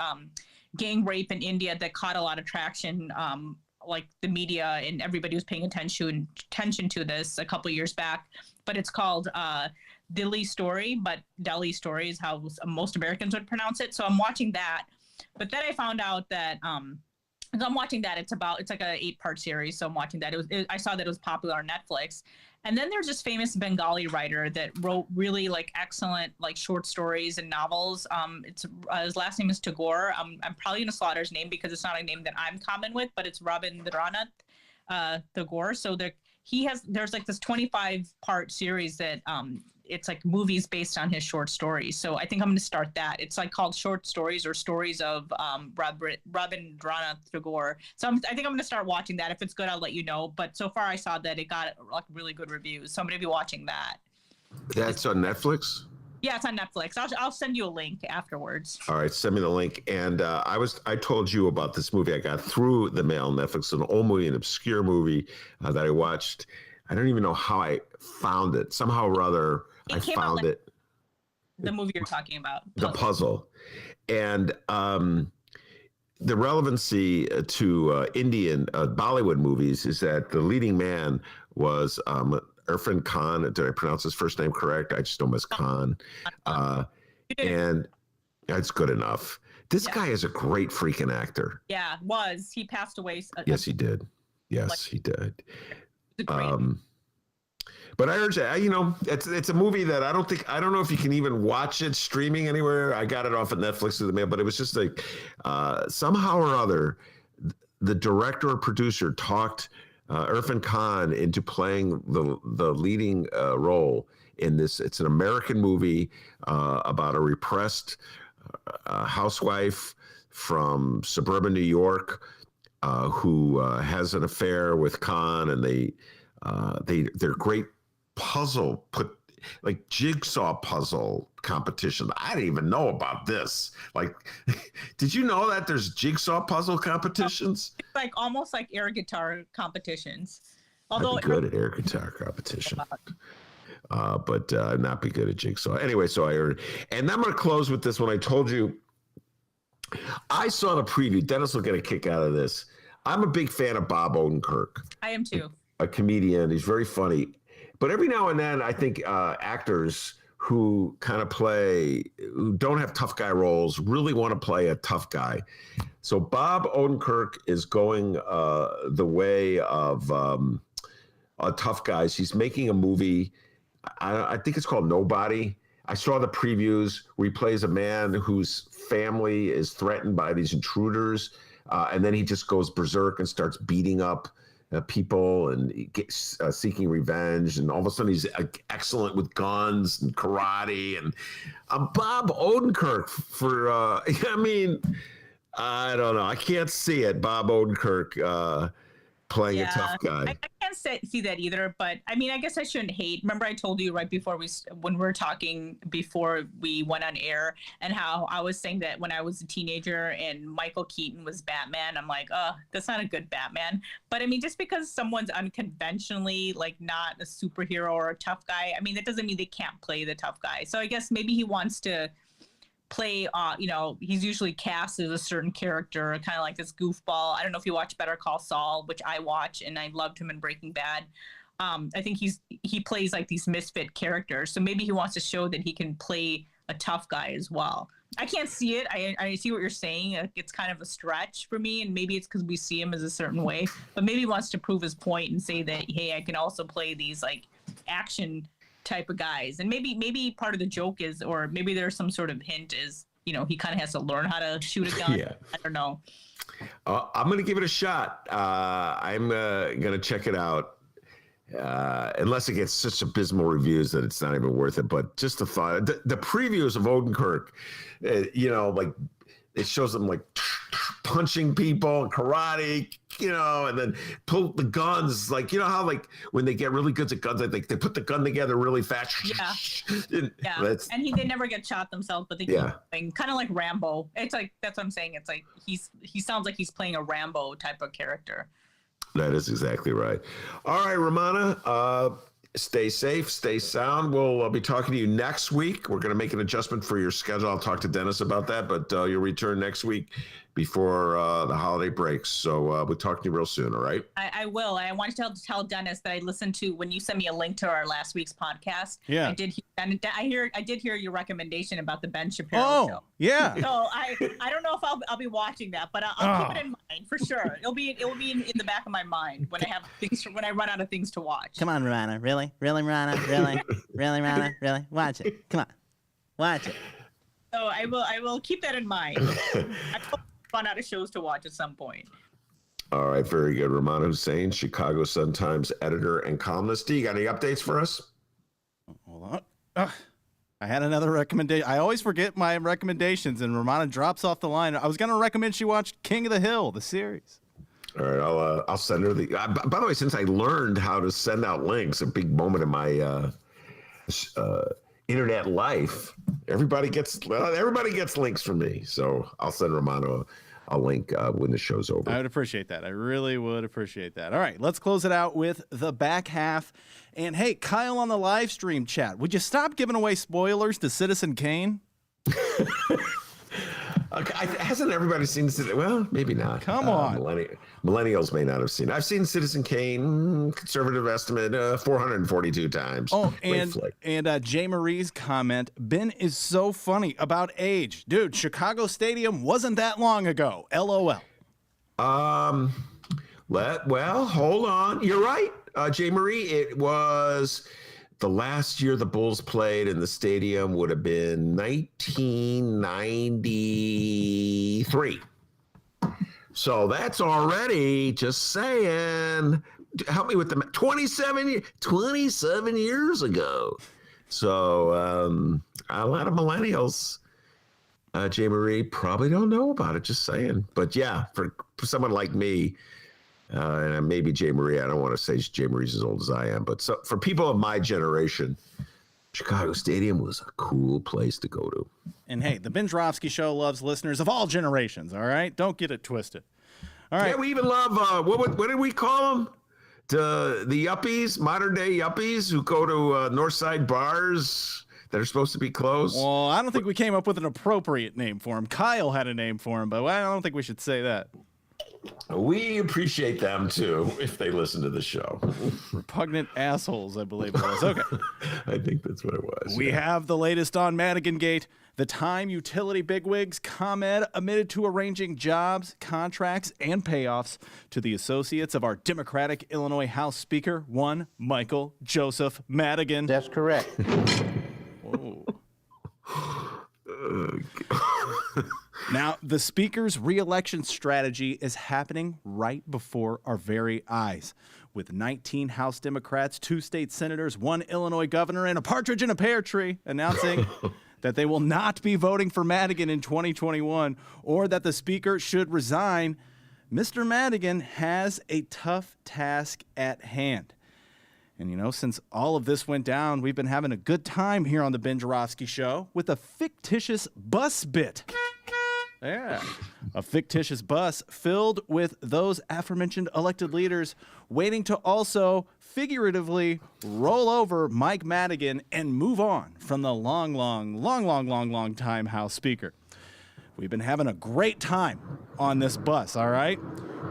gang rape in India that caught a lot of traction. Like the media and everybody was paying attention to this a couple years back, but it's called Delhi Story, but Delhi Story is how most Americans would pronounce it. So I'm watching that, but then I found out that as I'm watching that, it's like a 8-part series. So I'm watching that. I saw that it was popular on Netflix. And then there's this famous Bengali writer that wrote really like excellent like short stories and novels. His last name is Tagore. I'm probably gonna slaughter his name because it's not a name that I'm common with, but it's Rabindranath Tagore. So there's like this 25-part series that it's like movies based on his short stories. So I think I'm going to start that. It's like called Short Stories or Stories of Rabindranath Tagore. So I think I'm going to start watching that. If it's good, I'll let you know. But so far I saw that it got like really good reviews. So I'm going to be watching that. That's on Netflix? Yeah, it's on Netflix. I'll send you a link afterwards. All right, send me the link. And I told you about this movie I got through the mail on Netflix, an old movie, an obscure movie that I watched. I don't even know how I found it. Somehow or other, I found it. The movie you're talking about. The Puzzle. And the relevancy to Indian Bollywood movies is that the leading man was Irfan Khan. Did I pronounce his first name correct? I just know him as Khan. And that's good enough. This guy is a great freaking actor. Yeah, he passed away. Yes, he did. Yes, he did. But I urge you, it's a movie that I don't know if you can even watch it streaming anywhere. I got it off of Netflix in the mail, but it was just like somehow or other, the director or producer talked Irfan Khan into playing the leading role in this. It's an American movie about a repressed housewife from suburban New York who has an affair with Khan, and they're great puzzle jigsaw puzzle competition. I didn't even know about this. Like, did you know that there's jigsaw puzzle competitions? It's like almost like air guitar competitions. Although I'd be good at air guitar competition, but not be good at jigsaw. Anyway, so I heard, and I'm going to close with this one. I told you, I saw the preview. Dennis will get a kick out of this. I'm a big fan of Bob Odenkirk. I am too. A comedian. He's very funny. But every now and then, I think actors who kind of who don't have tough guy roles, really want to play a tough guy. So Bob Odenkirk is going the way of tough guys. He's making a movie. I think it's called Nobody. I saw the previews where he plays a man whose family is threatened by these intruders. And then he just goes berserk and starts beating up people and gets seeking revenge, and all of a sudden he's excellent with guns and karate. And Bob Odenkirk for I don't know, I can't see it. Bob Odenkirk playing a tough guy. I can't see that either, but I mean, I guess I shouldn't hate. Remember I told you right before when we were talking before we went on air, and how I was saying that when I was a teenager and Michael Keaton was Batman, I'm like, oh, that's not a good Batman. But I mean, just because someone's unconventionally like not a superhero or a tough guy, I mean, that doesn't mean they can't play the tough guy. So I guess maybe he wants to play, he's usually cast as a certain character, kind of like this goofball. I don't know if you watch Better Call Saul, which I watch, and I loved him in Breaking Bad. I think he plays like these misfit characters, so maybe he wants to show that he can play a tough guy as well. I can't see it. I see what you're saying. It's kind of a stretch for me, and maybe it's because we see him as a certain way, but maybe he wants to prove his point and say that, hey, I can also play these like action type of guys. And maybe part of the joke is, or maybe there's some sort of hint is, he kind of has to learn how to shoot a gun. Yeah. I don't know. I'm going to give it a shot. I'm going to check it out. Unless it gets such abysmal reviews that it's not even worth it. But just the thought, the previews of Odenkirk, like it shows them like punching people and karate, and then pull the guns. Like, how like when they get really good at guns, I think they put the gun together really fast. Yeah. And they never get shot themselves, but they keep playing, kind of like Rambo. It's like, that's what I'm saying. It's like he sounds like he's playing a Rambo type of character. That is exactly right. All right, Rummana, stay safe, stay sound. We'll be talking to you next week. We're going to make an adjustment for your schedule. I'll talk to Dennis about that, but you'll return next week before the holiday breaks. So we'll talk to you real soon, all right? I will. I wanted to tell Dennis that I listened to, when you sent me a link to our last week's podcast. Yeah. I did hear your recommendation about the Ben Shapiro show. Yeah. So I don't know if I'll be watching that, but I'll keep it in mind for sure. It will be in the back of my mind when I run out of things to watch. Come on, Rummana. Really, Rummana. Really, Rummana. Really. Watch it. Come on. Watch it. So I will keep that in mind. I will run out of shows to watch at some point. All right, very good. Rummana Hussain, Chicago Sun-Times editor and columnist. You got any updates for us? Hold on. I had another recommendation. I always forget my recommendations, and Rummana drops off the line. I was going to recommend she watch King of the Hill, the series. All right, I'll send her the. By the way, since I learned how to send out links, a big moment in my internet life. Everybody gets links from me, so I'll send Rummana a link when the show's over. I would appreciate that. I really would appreciate that. All right, let's close it out with the back half. And hey, Kyle on the live stream chat, would you stop giving away spoilers to Citizen Kane? Hasn't everybody seen Citizen? Well, maybe not. Come on. Millennials may not have seen. I've seen Citizen Kane, conservative estimate, 442 times. Oh, Great flick. and Jay Marie's comment, Ben is so funny about age. Dude, Chicago Stadium wasn't that long ago. LOL. Well, hold on. You're right, Jay Marie. It was the last year the Bulls played in the stadium would have been 1993. So that's already, just saying, help me with the 27 years ago. So a lot of millennials, Jay Marie, probably don't know about it, just saying. But yeah, for someone like me, and maybe Jay Marie, I don't want to say Jay Marie's as old as I am, but so for people of my generation, Chicago Stadium was a cool place to go to. And hey, the Ben Joravsky Show loves listeners of all generations, all right? Don't get it twisted. All right. Yeah, we even love, what did we call them? The yuppies, modern day yuppies who go to Northside bars that are supposed to be closed. Well, I don't think we came up with an appropriate name for him. Kyle had a name for him, but I don't think we should say that. We appreciate them, too, if they listen to the show. Repugnant assholes, I believe it was. Okay. I think that's what it was. We have the latest on Madigan Gate. The Time utility bigwigs, ComEd, admitted to arranging jobs, contracts, and payoffs to the associates of our Democratic Illinois House Speaker, one Michael Joseph Madigan. That's correct. Whoa. Now, the Speaker's re-election strategy is happening right before our very eyes, with 19 House Democrats, 2 state senators, 1 Illinois governor, and a partridge in a pear tree announcing that they will not be voting for Madigan in 2021 or that the Speaker should resign. Mr. Madigan has a tough task at hand. And, you know, since all of this went down, we've been having a good time here on the Ben Joravsky Show with a fictitious bus bit. Yeah, a fictitious bus filled with those aforementioned elected leaders waiting to also figuratively roll over Mike Madigan and move on from the long time House Speaker. We've been having a great time on this bus, all right?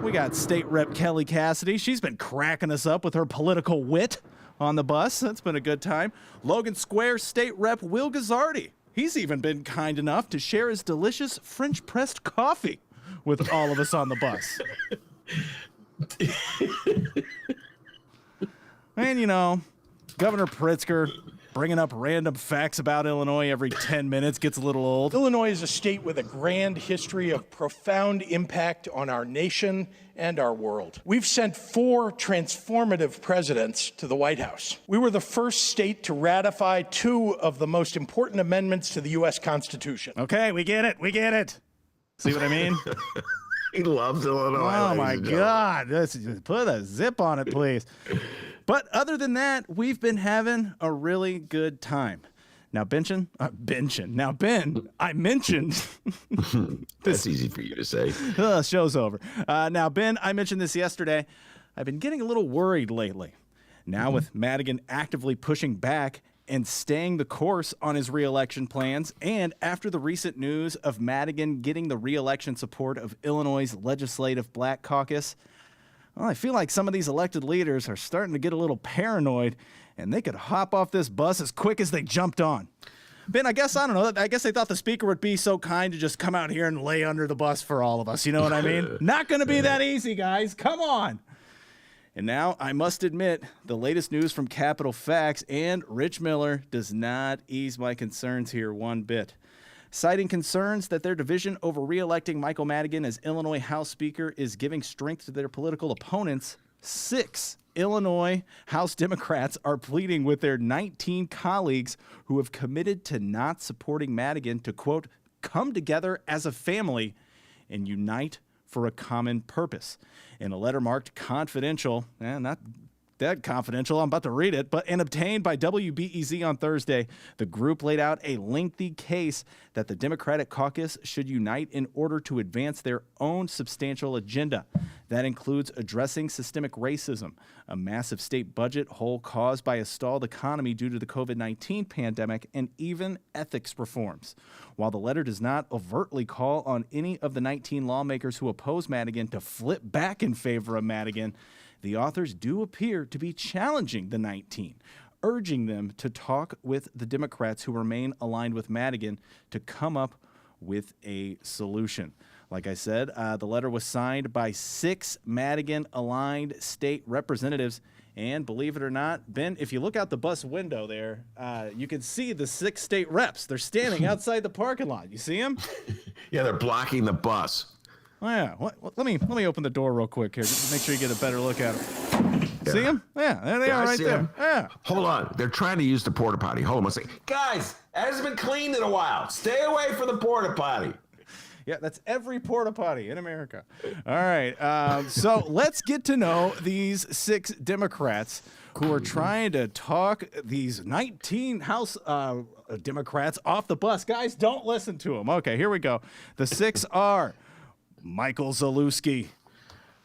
We got State Rep Kelly Cassidy. She's been cracking us up with her political wit on the bus. That's been a good time. Logan Square State Rep Will Gazzardi. He's even been kind enough to share his delicious French-pressed coffee with all of us on the bus. And, you know, Governor Pritzker bringing up random facts about Illinois every 10 minutes gets a little old. Illinois is a state with a grand history of profound impact on our nation and our world. We've sent 4 transformative presidents to the White House. We were the first state to ratify 2 of the most important amendments to the U.S. Constitution. Okay, we get it. We get it. See what I mean? He loves Illinois. Oh, my God. Put a zip on it, please. But other than that, we've been having a really good time. Now, Ben, I mentioned... That's easy for you to say. Show's over. Now, Ben, I mentioned this yesterday. I've been getting a little worried lately. Now, with Madigan actively pushing back and staying the course on his re-election plans, and after the recent news of Madigan getting the re-election support of Illinois' Legislative Black Caucus, well, I feel like some of these elected leaders are starting to get a little paranoid, and they could hop off this bus as quick as they jumped on. Ben, I guess they thought the Speaker would be so kind to just come out here and lay under the bus for all of us. You know what I mean? Not going to be that easy, guys. Come on. And now, I must admit, the latest news from Capitol Facts and Rich Miller does not ease my concerns here one bit. Citing concerns that their division over re-electing Michael Madigan as Illinois House Speaker is giving strength to their political opponents, 6 Illinois House Democrats are pleading with their 19 colleagues who have committed to not supporting Madigan to, quote, come together as a family and unite for a common purpose. In a letter marked confidential, not that confidential. I'm about to read it. And obtained by WBEZ on Thursday, the group laid out a lengthy case that the Democratic caucus should unite in order to advance their own substantial agenda. That includes addressing systemic racism, a massive state budget hole caused by a stalled economy due to the COVID-19 pandemic, and even ethics reforms. While the letter does not overtly call on any of the 19 lawmakers who oppose Madigan to flip back in favor of Madigan, the authors do appear to be challenging the 19, urging them to talk with the Democrats who remain aligned with Madigan to come up with a solution. Like I said, the letter was signed by 6 Madigan-aligned state representatives. And believe it or not, Ben, if you look out the bus window there, you can see the 6 state reps. They're standing outside the parking lot. You see them? Yeah, they're blocking the bus. Oh, yeah. Let me open the door real quick here, just to make sure you get a better look at them. Yeah. See them? Yeah, there they are right there. Yeah. Hold on. They're trying to use the porta potty. Hold on a second. Guys, it hasn't been cleaned in a while. Stay away from the porta potty. Yeah, that's every porta potty in America. All right. So let's get to know these 6 Democrats who are trying to talk these 19 House Democrats off the bus. Guys, don't listen to them. Okay, here we go. The 6 are Michael Zalewski.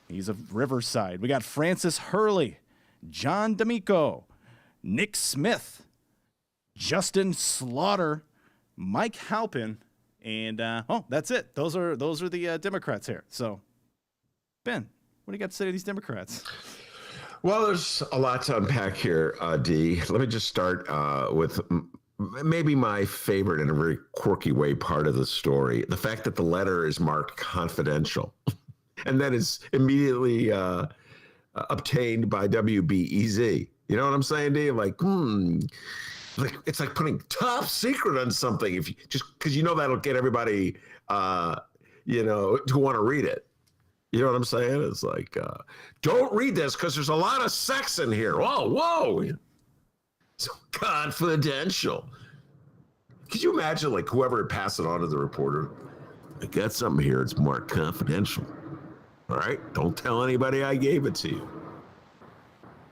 He's of Riverside. We got Francis Hurley, John D'Amico, Nick Smith, Justin Slaughter, Mike Halpin, and that's it. Those are the Democrats here. So, Ben, what do you got to say to these Democrats? Well, there's a lot to unpack here, D. Let me just start with maybe my favorite in a very quirky way part of the story. The fact that the letter is marked confidential and that is immediately obtained by WBEZ. You know what I'm saying, D? Like, it's like putting top secret on something if you, just because you know that'll get everybody, to want to read it. You know what I'm saying? It's like, don't read this because there's a lot of sex in here. Whoa. So confidential. Could you imagine, like, whoever passed it on to the reporter? I got something here. It's more confidential. All right? Don't tell anybody I gave it to you.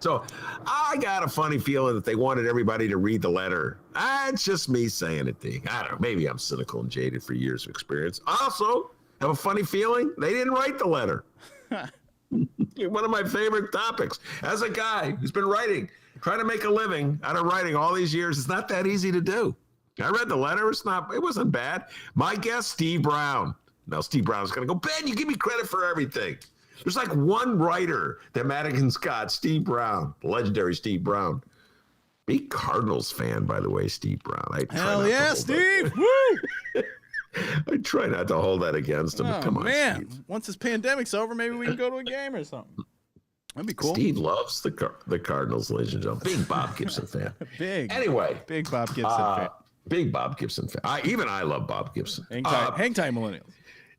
So I got a funny feeling that they wanted everybody to read the letter. It's just me saying it, D. I don't know. Maybe I'm cynical and jaded for years of experience. Also, have a funny feeling they didn't write the letter. One of my favorite topics. As a guy who's been trying to make a living out of writing all these years, it's not that easy to do. I read the letter. It wasn't bad. My guest, Steve Brown. Now, Steve Brown's going to go, Ben, you give me credit for everything. There's like one writer that Madigan's got, Steve Brown, the legendary Steve Brown. Big Cardinals fan, by the way, Steve Brown. Hell yeah, Steve! Woo! I try not to hold that against him. Oh, come on, man. Steve. Once this pandemic's over, maybe we can go to a game or something. That'd be cool. Steve loves the Cardinals, ladies and gentlemen. Big Bob Gibson fan. Big Bob Gibson fan. Big Bob Gibson fan. I love Bob Gibson. Hang time millennials.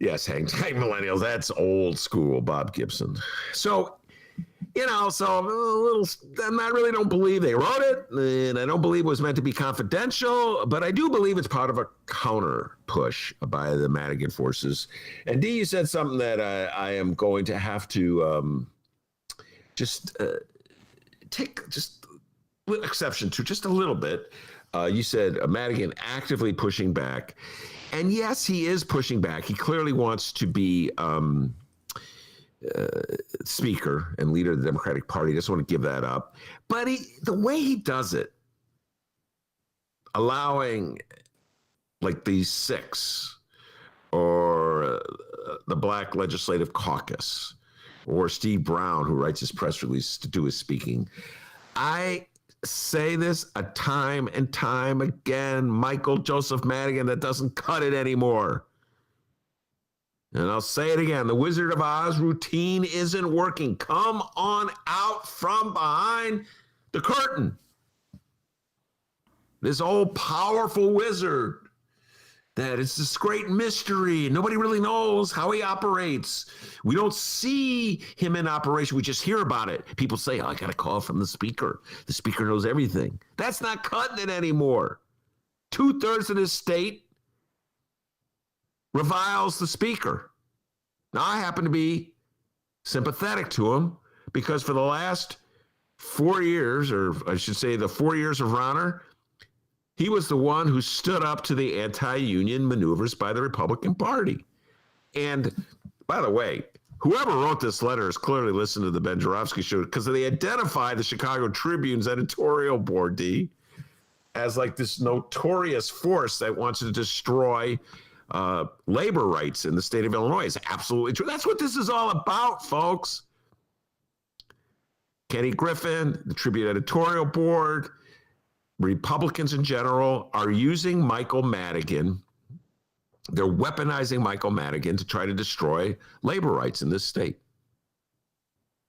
Yes, hang tight millennials. That's old school Bob Gibson. So, I really don't believe they wrote it, and I don't believe it was meant to be confidential, but I do believe it's part of a counter push by the Madigan forces. And D, you said something that I am going to have to take exception to just a little bit. You said Madigan actively pushing back. And yes, he is pushing back. He clearly wants to be speaker and leader of the Democratic Party. He doesn't want to give that up. But the way he does it, allowing like these 6 or the Black Legislative Caucus or Steve Brown, who writes his press release, to do his speaking, I say this a time and time again, Michael Joseph Madigan, that doesn't cut it anymore. And I'll say it again, the Wizard of Oz routine isn't working. Come on out from behind the curtain. This old powerful wizard that it's this great mystery. Nobody really knows how he operates. We don't see him in operation. We just hear about it. People say, I got a call from the speaker. The speaker knows everything. That's not cutting it anymore. 2/3 of this state reviles the speaker. Now, I happen to be sympathetic to him because for the last 4 years, or I should say the 4 years of Ronner, he was the one who stood up to the anti-union maneuvers by the Republican Party. And by the way, whoever wrote this letter has clearly listened to the Ben Joravsky show, because they identify the Chicago Tribune's editorial board, D, as like this notorious force that wants to destroy labor rights in the state of Illinois. It's absolutely true. That's what this is all about, folks. Kenny Griffin, the Tribune editorial board, Republicans in general are using Michael Madigan. They're weaponizing Michael Madigan to try to destroy labor rights in this state.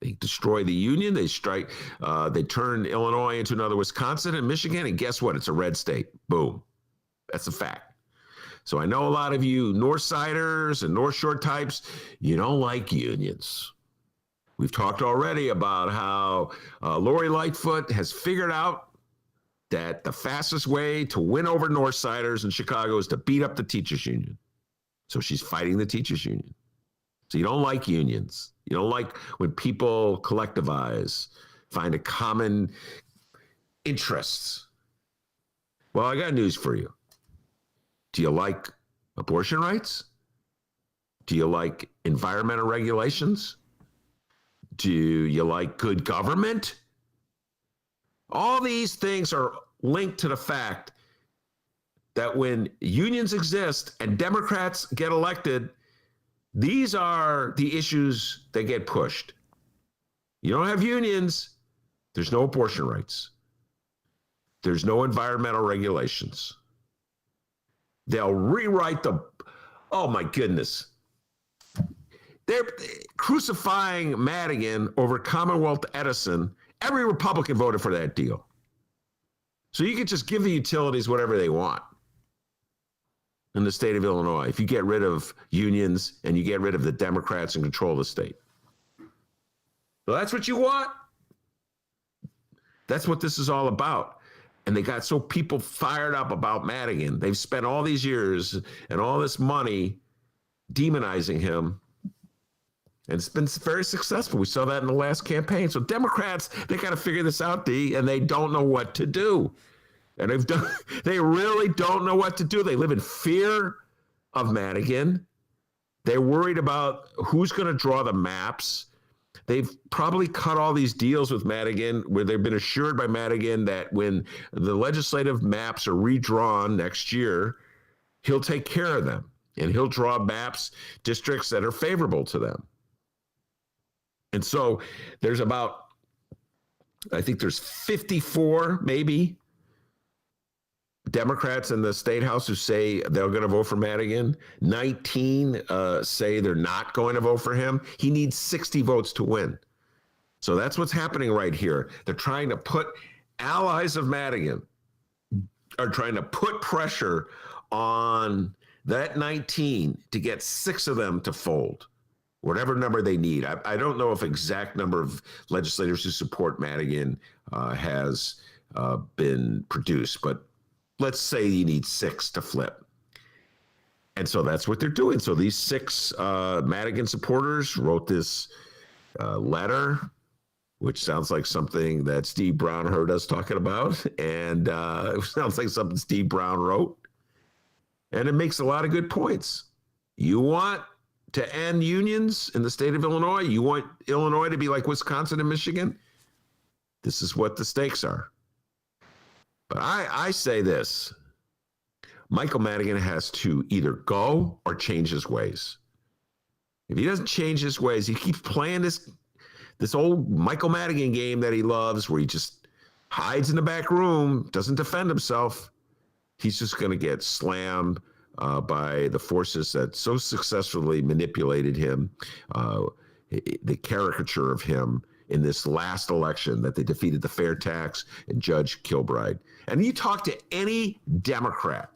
They destroy the union. They turn Illinois into another Wisconsin and Michigan. And guess what? It's a red state. Boom. That's a fact. So I know a lot of you Northsiders and North Shore types, you don't like unions. We've talked already about how Lori Lightfoot has figured out that the fastest way to win over Northsiders in Chicago is to beat up the teachers union. So she's fighting the teachers union. So you don't like unions. You don't like when people collectivize, find a common interests. Well, I got news for you. Do you like abortion rights? Do you like environmental regulations? Do you like good government? All these things are linked to the fact that when unions exist and Democrats get elected, these are the issues that get pushed. You don't have unions, there's no abortion rights. There's no environmental regulations. They'll rewrite oh my goodness. They're crucifying Madigan over Commonwealth Edison. Every Republican voted for that deal. So you could just give the utilities whatever they want in the state of Illinois if you get rid of unions and you get rid of the Democrats in control of the state. So that's what you want. That's what this is all about. And they got so people fired up about Madigan. They've spent all these years and all this money demonizing him. And it's been very successful. We saw that in the last campaign. So Democrats, they got to figure this out, D, and they don't know what to do. And they really don't know what to do. They live in fear of Madigan. They're worried about who's going to draw the maps. They've probably cut all these deals with Madigan where they've been assured by Madigan that when the legislative maps are redrawn next year, he'll take care of them. And he'll draw maps, districts that are favorable to them. And so there's I think there's 54 maybe Democrats in the state house who say they're going to vote for Madigan. 19 say they're not going to vote for him. He needs 60 votes to win. So that's what's happening right here. They're trying to put allies of Madigan are trying to put pressure on that 19 to get 6 of them to fold. Whatever number they need. I don't know if exact number of legislators who support Madigan has been produced, but let's say you need 6 to flip. And so that's what they're doing. So these 6 Madigan supporters wrote this letter, which sounds like something that Steve Brown heard us talking about. And it sounds like something Steve Brown wrote. And it makes a lot of good points. You want to end unions in the state of Illinois? You want Illinois to be like Wisconsin and Michigan? This is what the stakes are. But I say this. Michael Madigan has to either go or change his ways. If he doesn't change his ways, he keeps playing this old Michael Madigan game that he loves where he just hides in the back room, doesn't defend himself. He's just going to get slammed by the forces that so successfully manipulated him, the caricature of him in this last election that they defeated the fair tax and Judge Kilbride. And you talk to any Democrat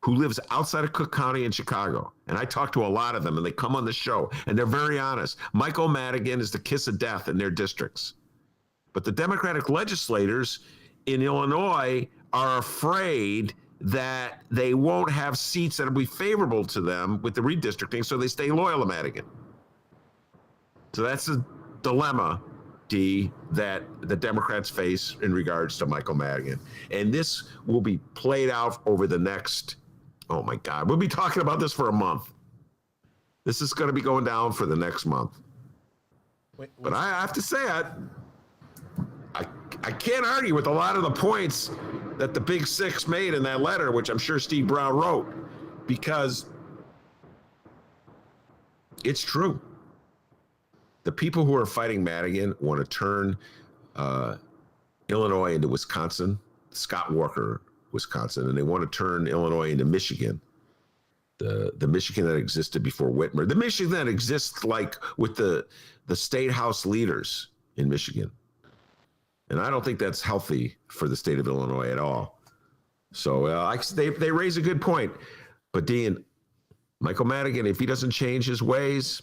who lives outside of Cook County in Chicago, and I talk to a lot of them, and they come on the show, and they're very honest. Michael Madigan is the kiss of death in their districts. But the Democratic legislators in Illinois are afraid that they won't have seats that will be favorable to them with the redistricting, so they stay loyal to Madigan. So that's the dilemma D, that the Democrats face in regards to Michael Madigan. And this will be played out over the next, oh my God, we'll be talking about this for a month. This is going to be going down for the next month. But I have to say, I can't argue with a lot of the points that the Big Six made in that letter, which I'm sure Steve Brown wrote, because it's true. The people who are fighting Madigan want to turn Illinois into Wisconsin, Scott Walker, Wisconsin, and they want to turn Illinois into Michigan. The Michigan that existed before Whitmer, the Michigan that exists like with the state house leaders in Michigan. And I don't think that's healthy for the state of Illinois at all. So they raise a good point. But Dean, Michael Madigan, if he doesn't change his ways,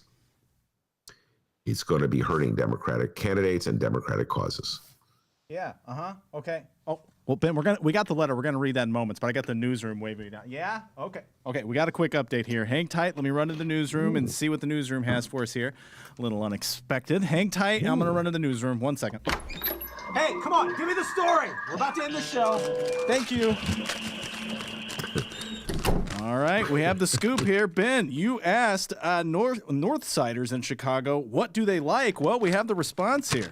it's going to be hurting Democratic candidates and Democratic causes. Yeah. Okay. Oh, well, Ben, we got the letter. We're gonna read that in moments, but I got the newsroom waving down. Yeah. Okay. We got a quick update here. Hang tight. Let me run to the newsroom and see what the newsroom has for us here. A little unexpected. Hang tight. I'm gonna run to the newsroom. 1 second. Hey, come on, give me the story. We're about to end the show. Thank you. All right, we have the scoop here. Ben, you asked Northsiders in Chicago, what do they like? Well, we have the response here.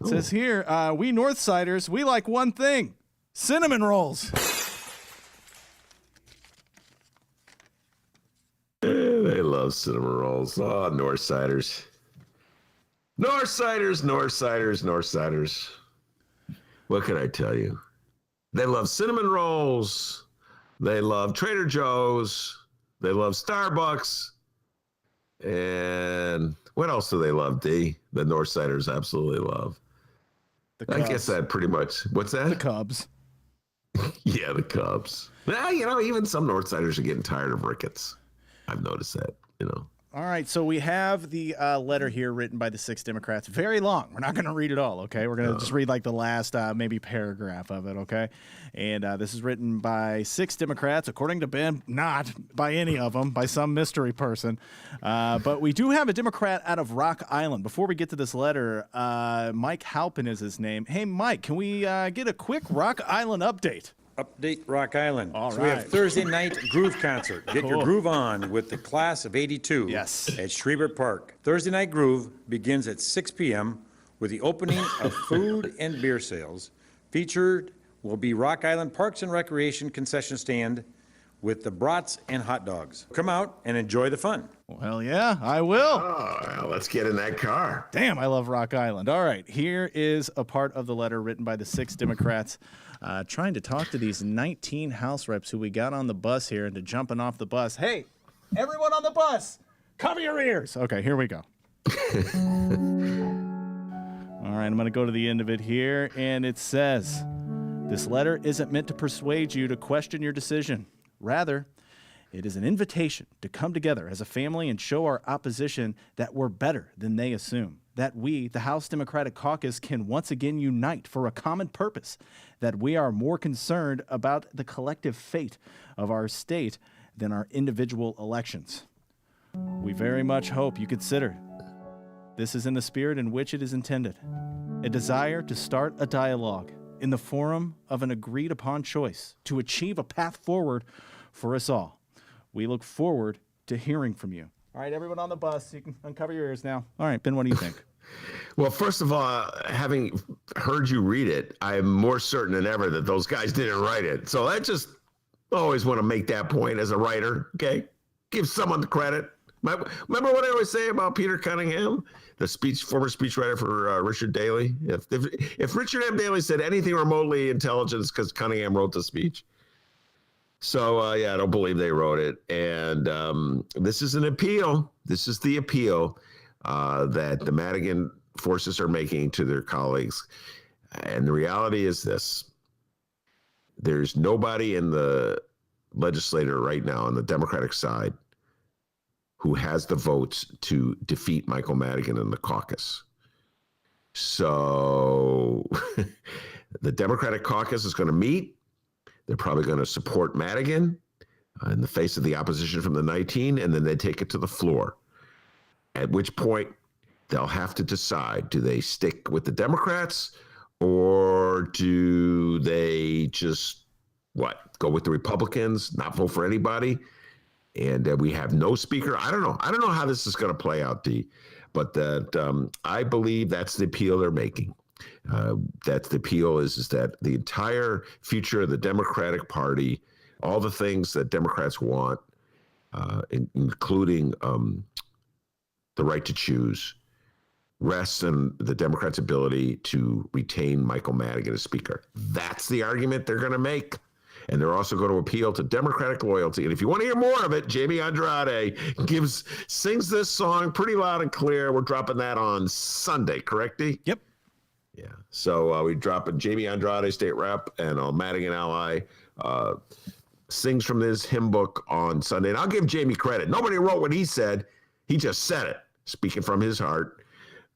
It says here, we Northsiders, we like one thing, cinnamon rolls. They love cinnamon rolls. Oh, Northsiders. Northsiders. What can I tell you? They love cinnamon rolls. They love Trader Joe's. They love Starbucks. And what else do they love, D? The Northsiders absolutely love. I guess that pretty much. What's that? The Cubs. Yeah, the Cubs. Well, even some Northsiders are getting tired of Ricketts. I've noticed that, All right, so we have the letter here written by the 6 Democrats. Very long. We're not going to read it all, okay? We're going to just read like the last maybe paragraph of it, okay? And this is written by 6 Democrats, according to Ben, not by any of them, by some mystery person. But we do have a Democrat out of Rock Island. Before we get to this letter, Mike Halpin is his name. Hey, Mike, can we get a quick Rock Island update? Update Rock Island. All so right. We have Thursday night groove concert. Get your groove on with the class of 82 yes. at Schrebert Park. Thursday night groove begins at 6 p.m. with the opening of food and beer sales. Featured will be Rock Island Parks and Recreation concession stand with the brats and hot dogs. Come out and enjoy the fun. Well, yeah, I will. Oh, well, let's get in that car. Damn, I love Rock Island. All right, here is a part of the letter written by the 6 Democrats trying to talk to these 19 House reps who we got on the bus here into jumping off the bus. Hey, everyone on the bus, cover your ears. Okay, here we go. All right, I'm going to go to the end of it here, and it says, this letter isn't meant to persuade you to question your decision. Rather, it is an invitation to come together as a family and show our opposition that we're better than they assume, that we, the House Democratic Caucus, can once again unite for a common purpose, that we are more concerned about the collective fate of our state than our individual elections. We very much hope you consider this is in the spirit in which it is intended, a desire to start a dialogue in the forum of an agreed-upon choice to achieve a path forward for us all. We look forward to hearing from you. All right, everyone on the bus, you can uncover your ears now. All right, Ben, what do you think? Well, first of all, having heard you read it, I'm more certain than ever that those guys didn't write it. So I just always want to make that point as a writer, okay? Give someone the credit. Remember what I always say about Peter Cunningham, the former speechwriter for Richard Daley? If Richard M. Daley said anything remotely intelligent, it's because Cunningham wrote the speech. So, I don't believe they wrote it. And this is an appeal. This is the appeal that the Madigan forces are making to their colleagues. And the reality is this. There's nobody in the legislature right now on the Democratic side who has the votes to defeat Michael Madigan in the caucus. So the Democratic caucus is going to meet. They're probably going to support Madigan in the face of the opposition from the 19, and then they take it to the floor. At which point, they'll have to decide, do they stick with the Democrats or do they just, go with the Republicans, not vote for anybody? And we have no speaker. I don't know. I don't know how this is going to play out, D, but that I believe that's the appeal they're making. That's the appeal is that the entire future of the Democratic Party, all the things that Democrats want, including the right to choose, rests in the Democrats' ability to retain Michael Madigan as Speaker. That's the argument they're going to make. And they're also going to appeal to Democratic loyalty. And if you want to hear more of it, Jamie Andrade sings this song pretty loud and clear. We're dropping that on Sunday, correct, D? Yep. Yeah. So we drop a Jamie Andrade, state rep, and Madigan ally sings from this hymn book on Sunday. And I'll give Jamie credit. Nobody wrote what he said. He just said it, speaking from his heart.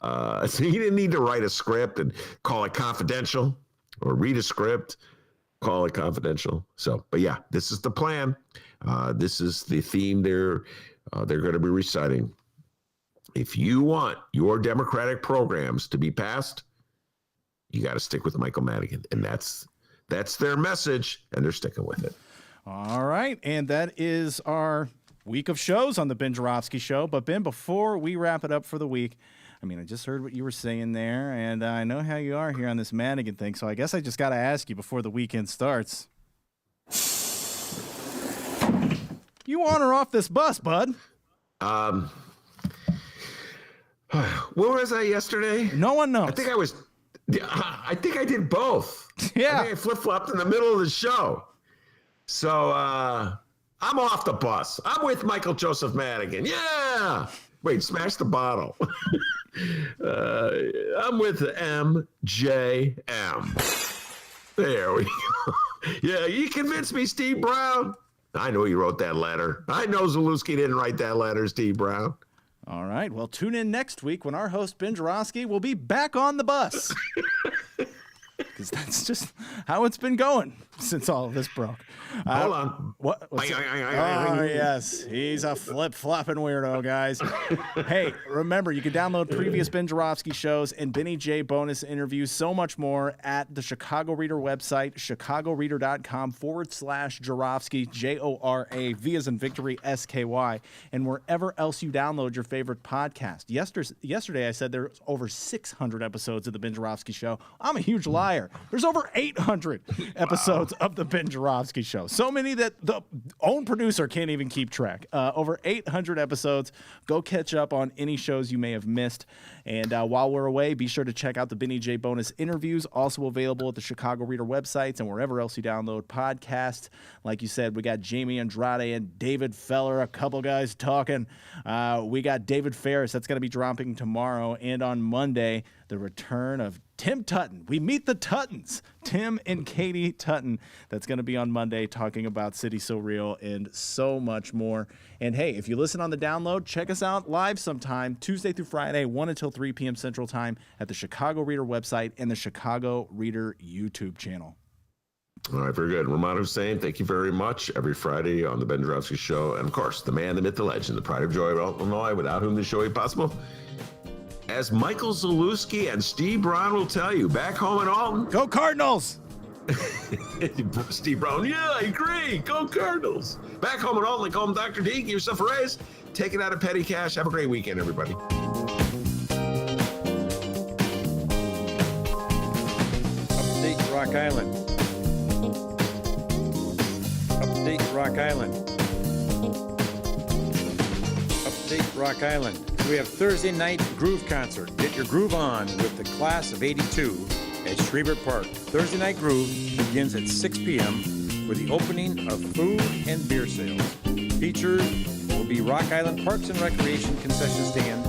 So he didn't need to write a script and call it confidential or read a script. Call it confidential. So, but yeah, this is the plan. This is the theme they're going to be reciting. If you want your Democratic programs to be passed, you got to stick with Michael Madigan, and that's their message, and they're sticking with it. All right, and that is our week of shows on the Ben Joravsky Show. But Ben, before we wrap it up for the week, I mean, I just heard what you were saying there, and I know how you are here on this Madigan thing, so I guess I just got to ask you before the weekend starts. You on or off this bus, bud? Where was I yesterday? No one knows. I think I did both. Yeah. I think I flip-flopped in the middle of the show. So I'm off the bus. I'm with Michael Joseph Madigan. Yeah. Wait, smash the bottle. I'm with MJM. There we go. Yeah, you convinced me, Steve Brown. I know you wrote that letter. I know Zalewski didn't write that letter, Steve Brown. All right. Well, tune in next week when our host, Ben Joravsky, will be back on the bus. Because that's just how it's been going since all of this broke. Hold on. What? Oh, yes. He's a flip-flopping weirdo, guys. Hey, remember, you can download previous Ben Joravsky shows and Benny J bonus interviews, so much more at the Chicago Reader website, chicagoreader.com/Joravsky, Joravsky, as in victory, SKY, and wherever else you download your favorite podcast. Yesterday, I said there's over 600 episodes of the Ben Joravsky Show. I'm a huge liar. There's over 800 episodes of the Ben Joravsky Show. So many that the own producer can't even keep track. Over 800 episodes. Go catch up on any shows you may have missed. And while we're away, be sure to check out the Benny J bonus interviews, also available at the Chicago Reader websites and wherever else you download podcasts. Like you said, we got Jamie Andrade and David Feller, a couple guys talking. We got David Ferris. That's going to be dropping tomorrow. And on Monday, the return of Tim Tutton. We meet the Tuttons, Tim and Katie Tutton. That's going to be on Monday, talking about City So Real and so much more. And hey, if you listen on the download, check us out live sometime, Tuesday through Friday, 1 until 3 p.m. Central Time at the Chicago Reader website and the Chicago Reader YouTube channel. All right, very good. Rummana Hussain, thank you very much. Every Friday on the Ben Joravsky Show. And of course, the man, the myth, the legend, the pride of Joy of Illinois, without whom this show ain't possible. As Michael Zalewski and Steve Brown will tell you, back home in Alton. Go Cardinals! Steve Brown, yeah, I agree. Go Cardinals. Back home in Alton, call him Dr. D. Give yourself a raise. Take it out of petty cash. Have a great weekend, everybody. Update Rock Island. Update Rock Island. Update Rock Island. We have Thursday night groove concert. Get your groove on with the class of '82 at Schreiber Park. Thursday night groove begins at 6 p.m. with the opening of food and beer sales. Featured will be Rock Island Parks and Recreation concession stand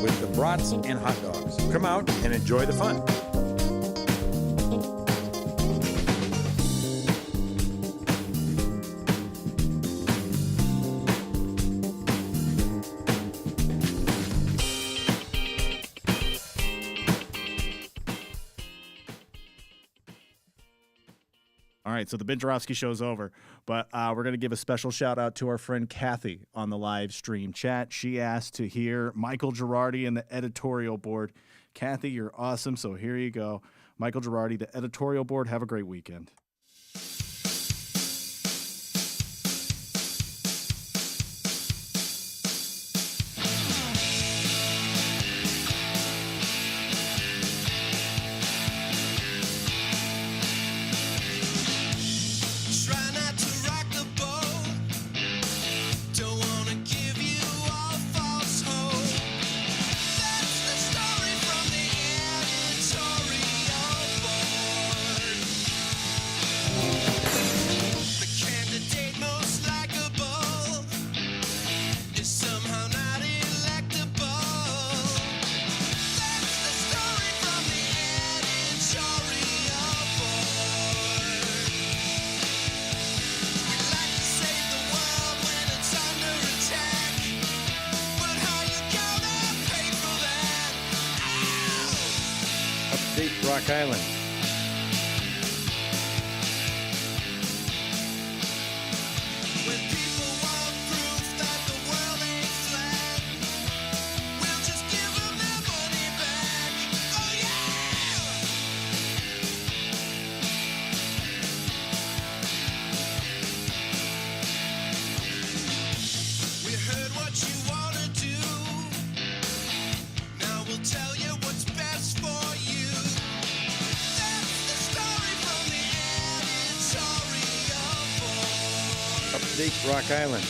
with the brats and hot dogs. Come out and enjoy the fun. All right, so the Ben Joravsky show's over, but we're going to give a special shout-out to our friend Kathy on the live stream chat. She asked to hear Michael Girardi and the editorial board. Kathy, you're awesome, so here you go. Michael Girardi, the editorial board. Have a great weekend. Rock Island. Update Rock Island.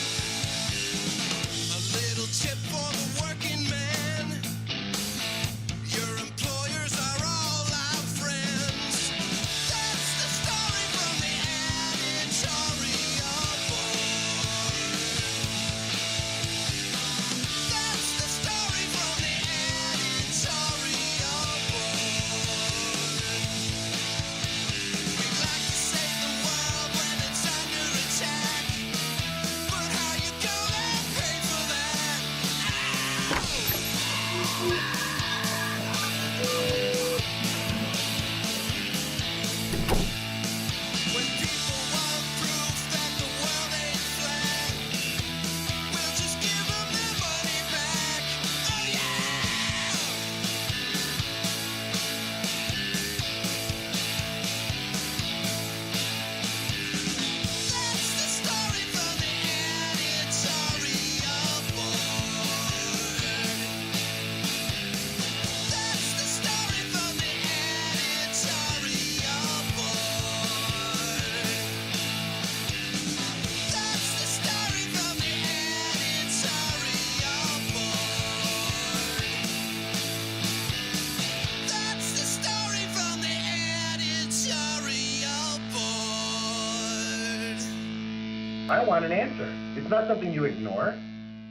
I want an answer. It's not something you ignore.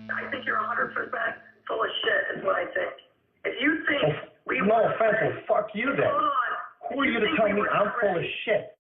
I think you're 100% full of shit, is what I think. If you think No offense, well, fuck you then. Hold on. Who are you to tell me I'm full of shit?